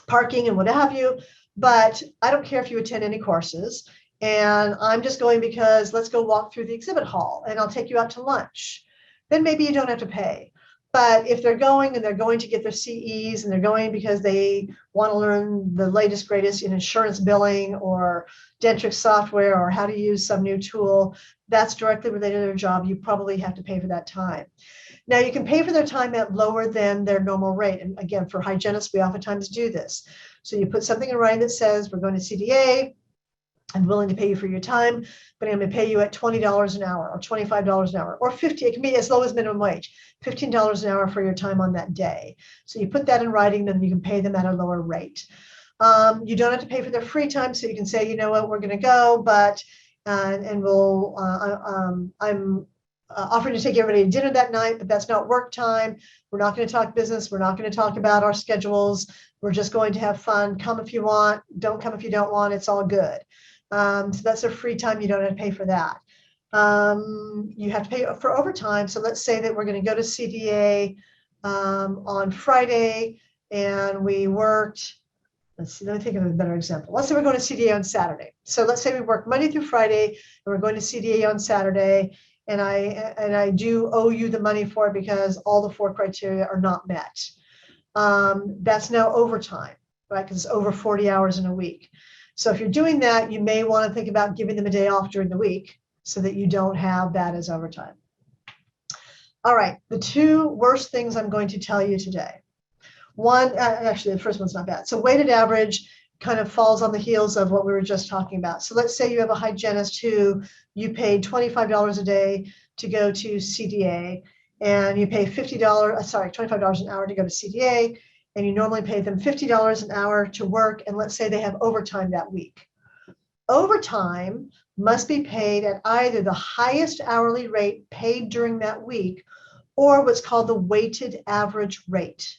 parking and what have you, but I don't care if you attend any courses, and I'm just going because let's go walk through the exhibit hall and I'll take you out to lunch. Then maybe you don't have to pay. But if they're going and they're going to get their CEs and they're going because they want to learn the latest, greatest in insurance billing or Dentrix software or how to use some new tool that's directly related to their job, you probably have to pay for that time. Now, you can pay for their time at lower than their normal rate. And again, for hygienists, we oftentimes do this. So you put something in writing that says, we're going to CDA, I'm willing to pay you for your time, but I'm going to pay you at $20 an hour or $25 an hour or $50. It can be as low as minimum wage, $15 an hour for your time on that day. So you put that in writing, then you can pay them at a lower rate. You don't have to pay for their free time, so you can say, you know what, we're going to go, but I'm offering to take everybody to dinner that night, but that's not work time. We're not going to talk business. We're not going to talk about our schedules. We're just going to have fun. Come if you want. Don't come if you don't want. It's all good. So that's their free time. You don't have to pay for that. You have to pay for overtime. So let's say that we're going to go to CDA on Friday and we worked, let's see, let me think of a better example. Let's say we're going to CDA on Saturday. So let's say we work Monday through Friday and we're going to CDA on Saturday, and I do owe you the money for it because all the four criteria are not met. That's now overtime, right? Because it's over 40 hours in a week. So if you're doing that, you may want to think about giving them a day off during the week so that you don't have that as overtime. All right, the two worst things I'm going to tell you today. One, actually, the first one's not bad. So weighted average kind of falls on the heels of what we were just talking about. So let's say you have a hygienist who you paid $25 a day to go to CDA, and you pay $25 an hour to go to CDA, and you normally pay them $50 an hour to work, and let's say they have overtime that week. Overtime must be paid at either the highest hourly rate paid during that week or what's called the weighted average rate.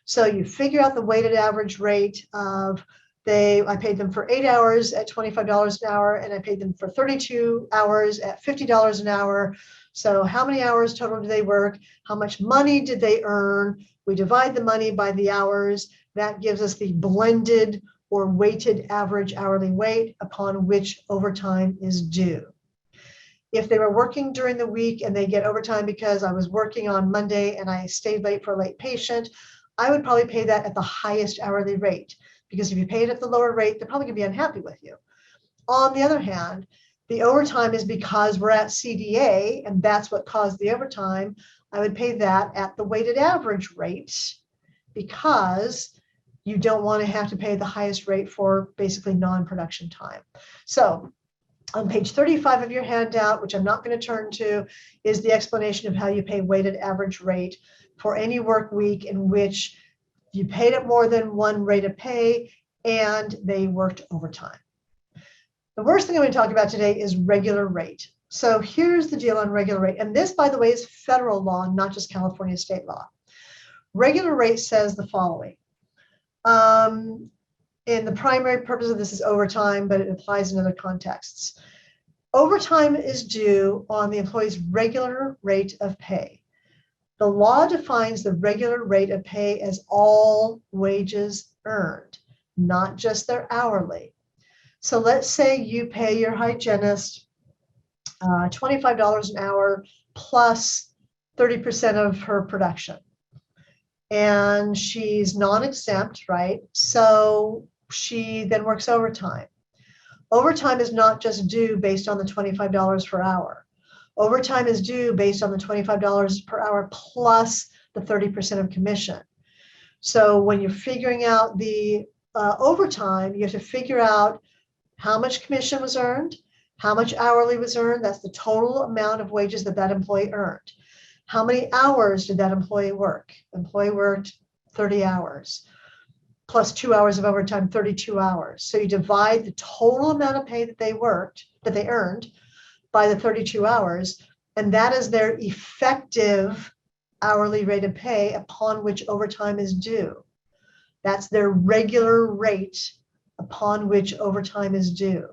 So you figure out the weighted average rate of I paid them for 8 hours at $25 an hour, and I paid them for 32 hours at $50 an hour. So how many hours total do they work? How much money did they earn? We divide the money by the hours. That gives us the blended or weighted average hourly rate upon which overtime is due. If they were working during the week and they get overtime because I was working on Monday and I stayed late for a late patient, I would probably pay that at the highest hourly rate, because if you pay it at the lower rate, they're probably going to be unhappy with you. On the other hand, the overtime is because we're at CDA and that's what caused the overtime. I would pay that at the weighted average rate because you don't want to have to pay the highest rate for basically non-production time. So on page 35 of your handout, which I'm not going to turn to, is the explanation of how you pay weighted average rate for any work week in which you paid at more than one rate of pay and they worked overtime. The worst thing I'm going to talk about today is regular rate. So here's the deal on regular rate. And this, by the way, is federal law, not just California state law. Regular rate says the following. And the primary purpose of this is overtime, but it applies in other contexts. Overtime is due on the employee's regular rate of pay. The law defines the regular rate of pay as all wages earned, not just their hourly. So let's say you pay your hygienist $25 an hour plus 30% of her production. And she's non-exempt, right? So she then works overtime. Overtime is not just due based on the $25 per hour. Overtime is due based on the $25 per hour plus the 30% of commission. So when you're figuring out the overtime, you have to figure out how much commission was earned, how much hourly was earned. That's the total amount of wages that that employee earned. How many hours did that employee work? Employee worked 30 hours plus 2 hours of overtime, 32 hours. So you divide the total amount of pay that they worked, that they earned, by the 32 hours, and that is their effective hourly rate of pay upon which overtime is due. That's their regular rate upon which overtime is due.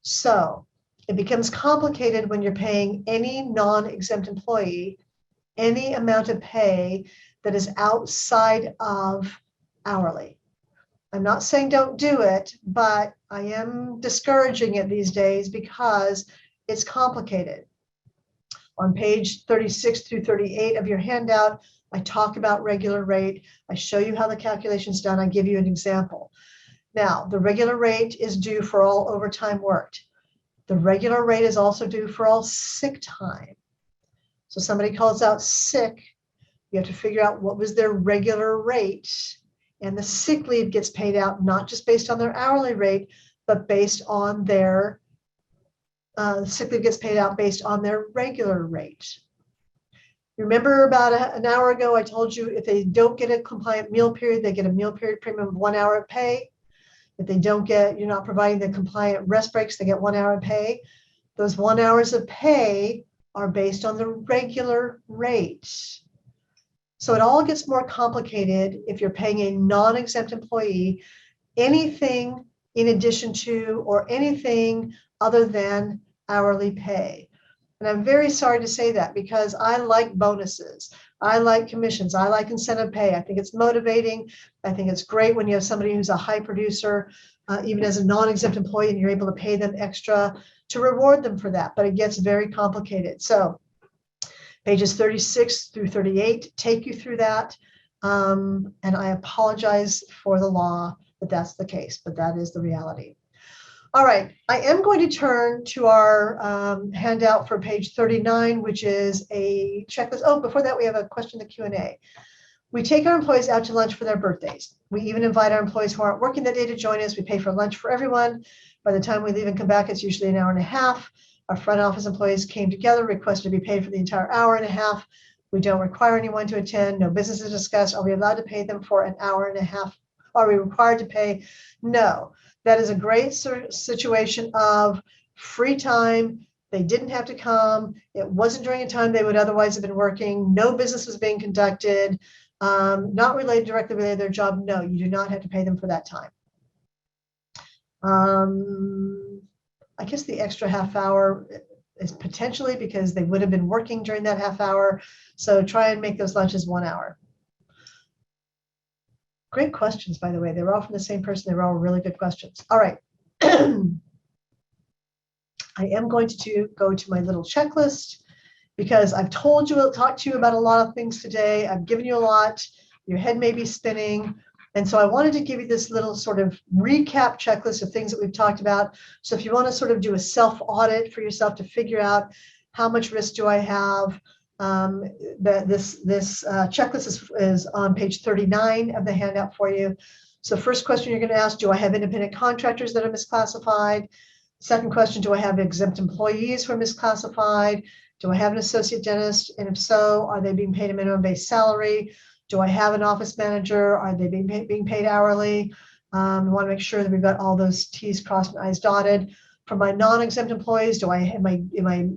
So it becomes complicated when you're paying any non-exempt employee any amount of pay that is outside of hourly. I'm not saying don't do it, but I am discouraging it these days because it's complicated. On page 36 through 38 of your handout, I talk about regular rate. I show you how the calculation's done. I give you an example. Now, the regular rate is due for all overtime worked. The regular rate is also due for all sick time. So somebody calls out sick, you have to figure out what was their regular rate, and the sick leave gets paid out not just based on their hourly rate, but based on their sick leave gets paid out based on their regular rate. Remember about an hour ago, I told you if they don't get a compliant meal period, they get a meal period premium of 1 hour of pay. If they don't get, you're not providing the compliant rest breaks, they get 1 hour of pay. Those 1 hours of pay are based on the regular rate. So it all gets more complicated if you're paying a non-exempt employee anything in addition to or anything other than hourly pay. And I'm very sorry to say that because I like bonuses. I like commissions. I like incentive pay. I think it's motivating. I think it's great when you have somebody who's a high producer, even as a non-exempt employee, and you're able to pay them extra to reward them for that. But it gets very complicated. So pages 36 through 38 take you through that. And I apologize for the law that that's the case, but that is the reality. All right, I am going to turn to our handout for page 39, which is a checklist. Oh, before that, we have a question in the Q&A. We take our employees out to lunch for their birthdays. We even invite our employees who aren't working that day to join us. We pay for lunch for everyone. By the time we leave and come back, it's usually an hour and a half. Our front office employees came together, requested to be paid for the entire hour and a half. We don't require anyone to attend. No business is discussed. Are we allowed to pay them for an hour and a half? Are we required to pay? No. That is a great situation of free time. They didn't have to come. It wasn't during a time they would otherwise have been working. No business was being conducted. Not related directly related to their job. No, you do not have to pay them for that time. I guess the extra half hour is potentially because they would have been working during that half hour. So try and make those lunches 1 hour. Great questions, by the way. They were all from the same person. They were all really good questions. All right. I am going to go to my little checklist because I've talked to you about a lot of things today. I've given you a lot. Your head may be spinning. And so I wanted to give you this little sort of recap checklist of things that we've talked about. So if you want to sort of do a self-audit for yourself to figure out how much risk do I have, this checklist is on page 39 of the handout for you. So first question you're going to ask, do I have independent contractors that are misclassified? Second question, do I have exempt employees who are misclassified? Do I have an associate dentist? And if so, are they being paid a minimum base salary? Do I have an office manager? Are they being paid hourly? We want to make sure that we've got all those T's crossed and I's dotted. For my non-exempt employees, am I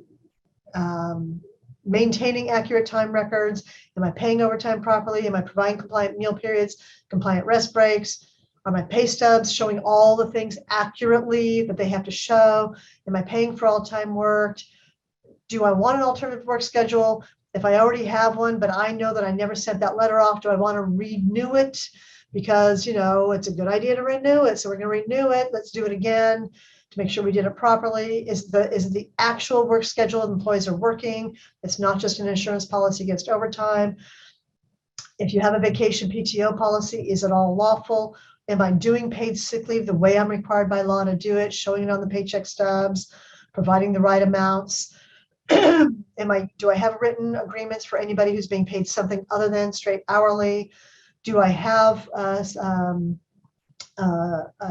maintaining accurate time records? Am I paying overtime properly? Am I providing compliant meal periods, compliant rest breaks? Are my pay stubs showing all the things accurately that they have to show? Am I paying for all time worked? Do I want an alternative work schedule? If I already have one, but I know that I never sent that letter off, do I want to renew it? Because, you know, it's a good idea to renew it. So we're going to renew it. Let's do it again to make sure we did it properly. Is it the actual work schedule employees are working? It's not just an insurance policy against overtime. If you have a vacation PTO policy, is it all lawful? Am I doing paid sick leave the way I'm required by law to do it, showing it on the paycheck stubs, providing the right amounts? Do I have written agreements for anybody who's being paid something other than straight hourly? Do I have a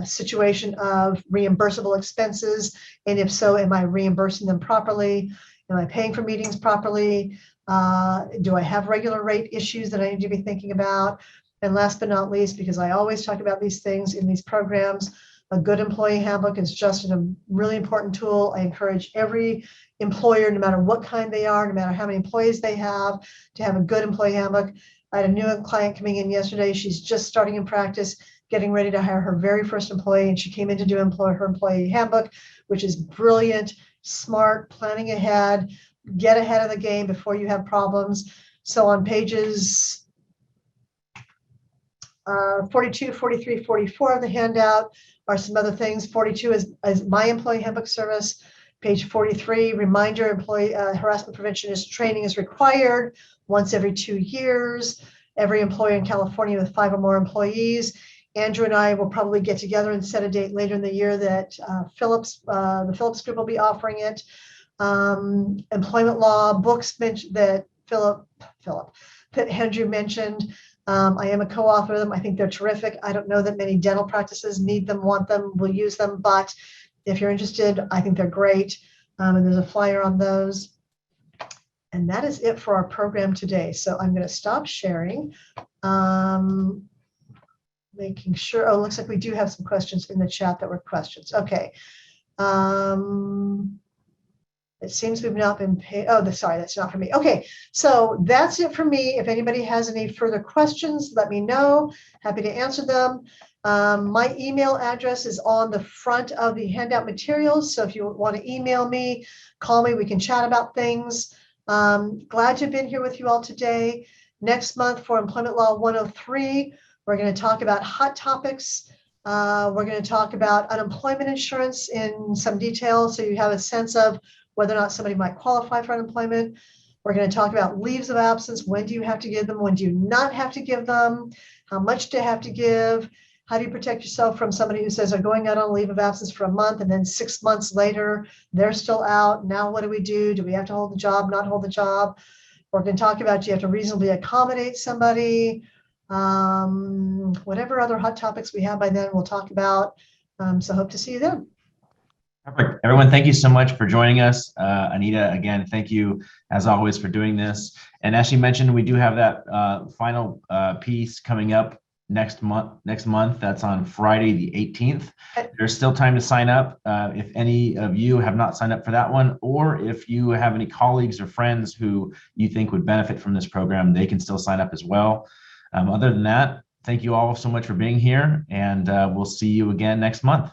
situation of reimbursable expenses? And if so, am I reimbursing them properly? Am I paying for meetings properly? Do I have regular rate issues that I need to be thinking about? And last but not least, because I always talk about these things in these programs, a good employee handbook is just a really important tool. I encourage every employer, no matter what kind they are, no matter how many employees they have, to have a good employee handbook. I had a new client coming in yesterday. She's just starting in practice, getting ready to hire her very first employee, and she came in to do her employee handbook, which is brilliant, smart, planning ahead, get ahead of the game before you have problems. So on pages 42, 43, 44 of the handout are some other things. 42 is my employee handbook service. Page 43, reminder, employee harassment prevention training is required once every 2 years. Every employer in California with 5 or more employees. Andrew and I will probably get together and set a date later in the year that the Phillips Group will be offering it. Employment law books that that Andrew mentioned. I am a co-author of them. I think they're terrific. I don't know that many dental practices need them, want them, will use them, but if you're interested, I think they're great. And there's a flyer on those. And that is it for our program today. So I'm going to stop sharing. Making sure, oh, looks like we do have some questions in the chat that were questions. Okay. It seems we've not been paid. Oh, sorry, that's not for me. Okay, so that's it for me. If anybody has any further questions, let me know. Happy to answer them. My email address is on the front of the handout materials. So if you want to email me, call me, we can chat about things. Glad to have been here with you all today. Next month for Employment Law 103, we're going to talk about hot topics. We're going to talk about unemployment insurance in some detail so you have a sense of whether or not somebody might qualify for unemployment. We're going to talk about leaves of absence. When do you have to give them? When do you not have to give them? How much do you have to give? How do you protect yourself from somebody who says they're going out on leave of absence for a month and then 6 months later, they're still out? Now what do we do? Do we have to hold the job, not hold the job? We're going to talk about, do you have to reasonably accommodate somebody? Whatever other hot topics we have by then, we'll talk about. So hope to see you then. Perfect. Everyone, thank you so much for joining us. Anita, again, thank you as always for doing this. And as she mentioned, we do have that final piece coming up next month. That's on Friday, the 18th. There's still time to sign up. If any of you have not signed up for that one, or if you have any colleagues or friends who you think would benefit from this program, they can still sign up as well. Other than that, thank you all so much for being here, and we'll see you again next month.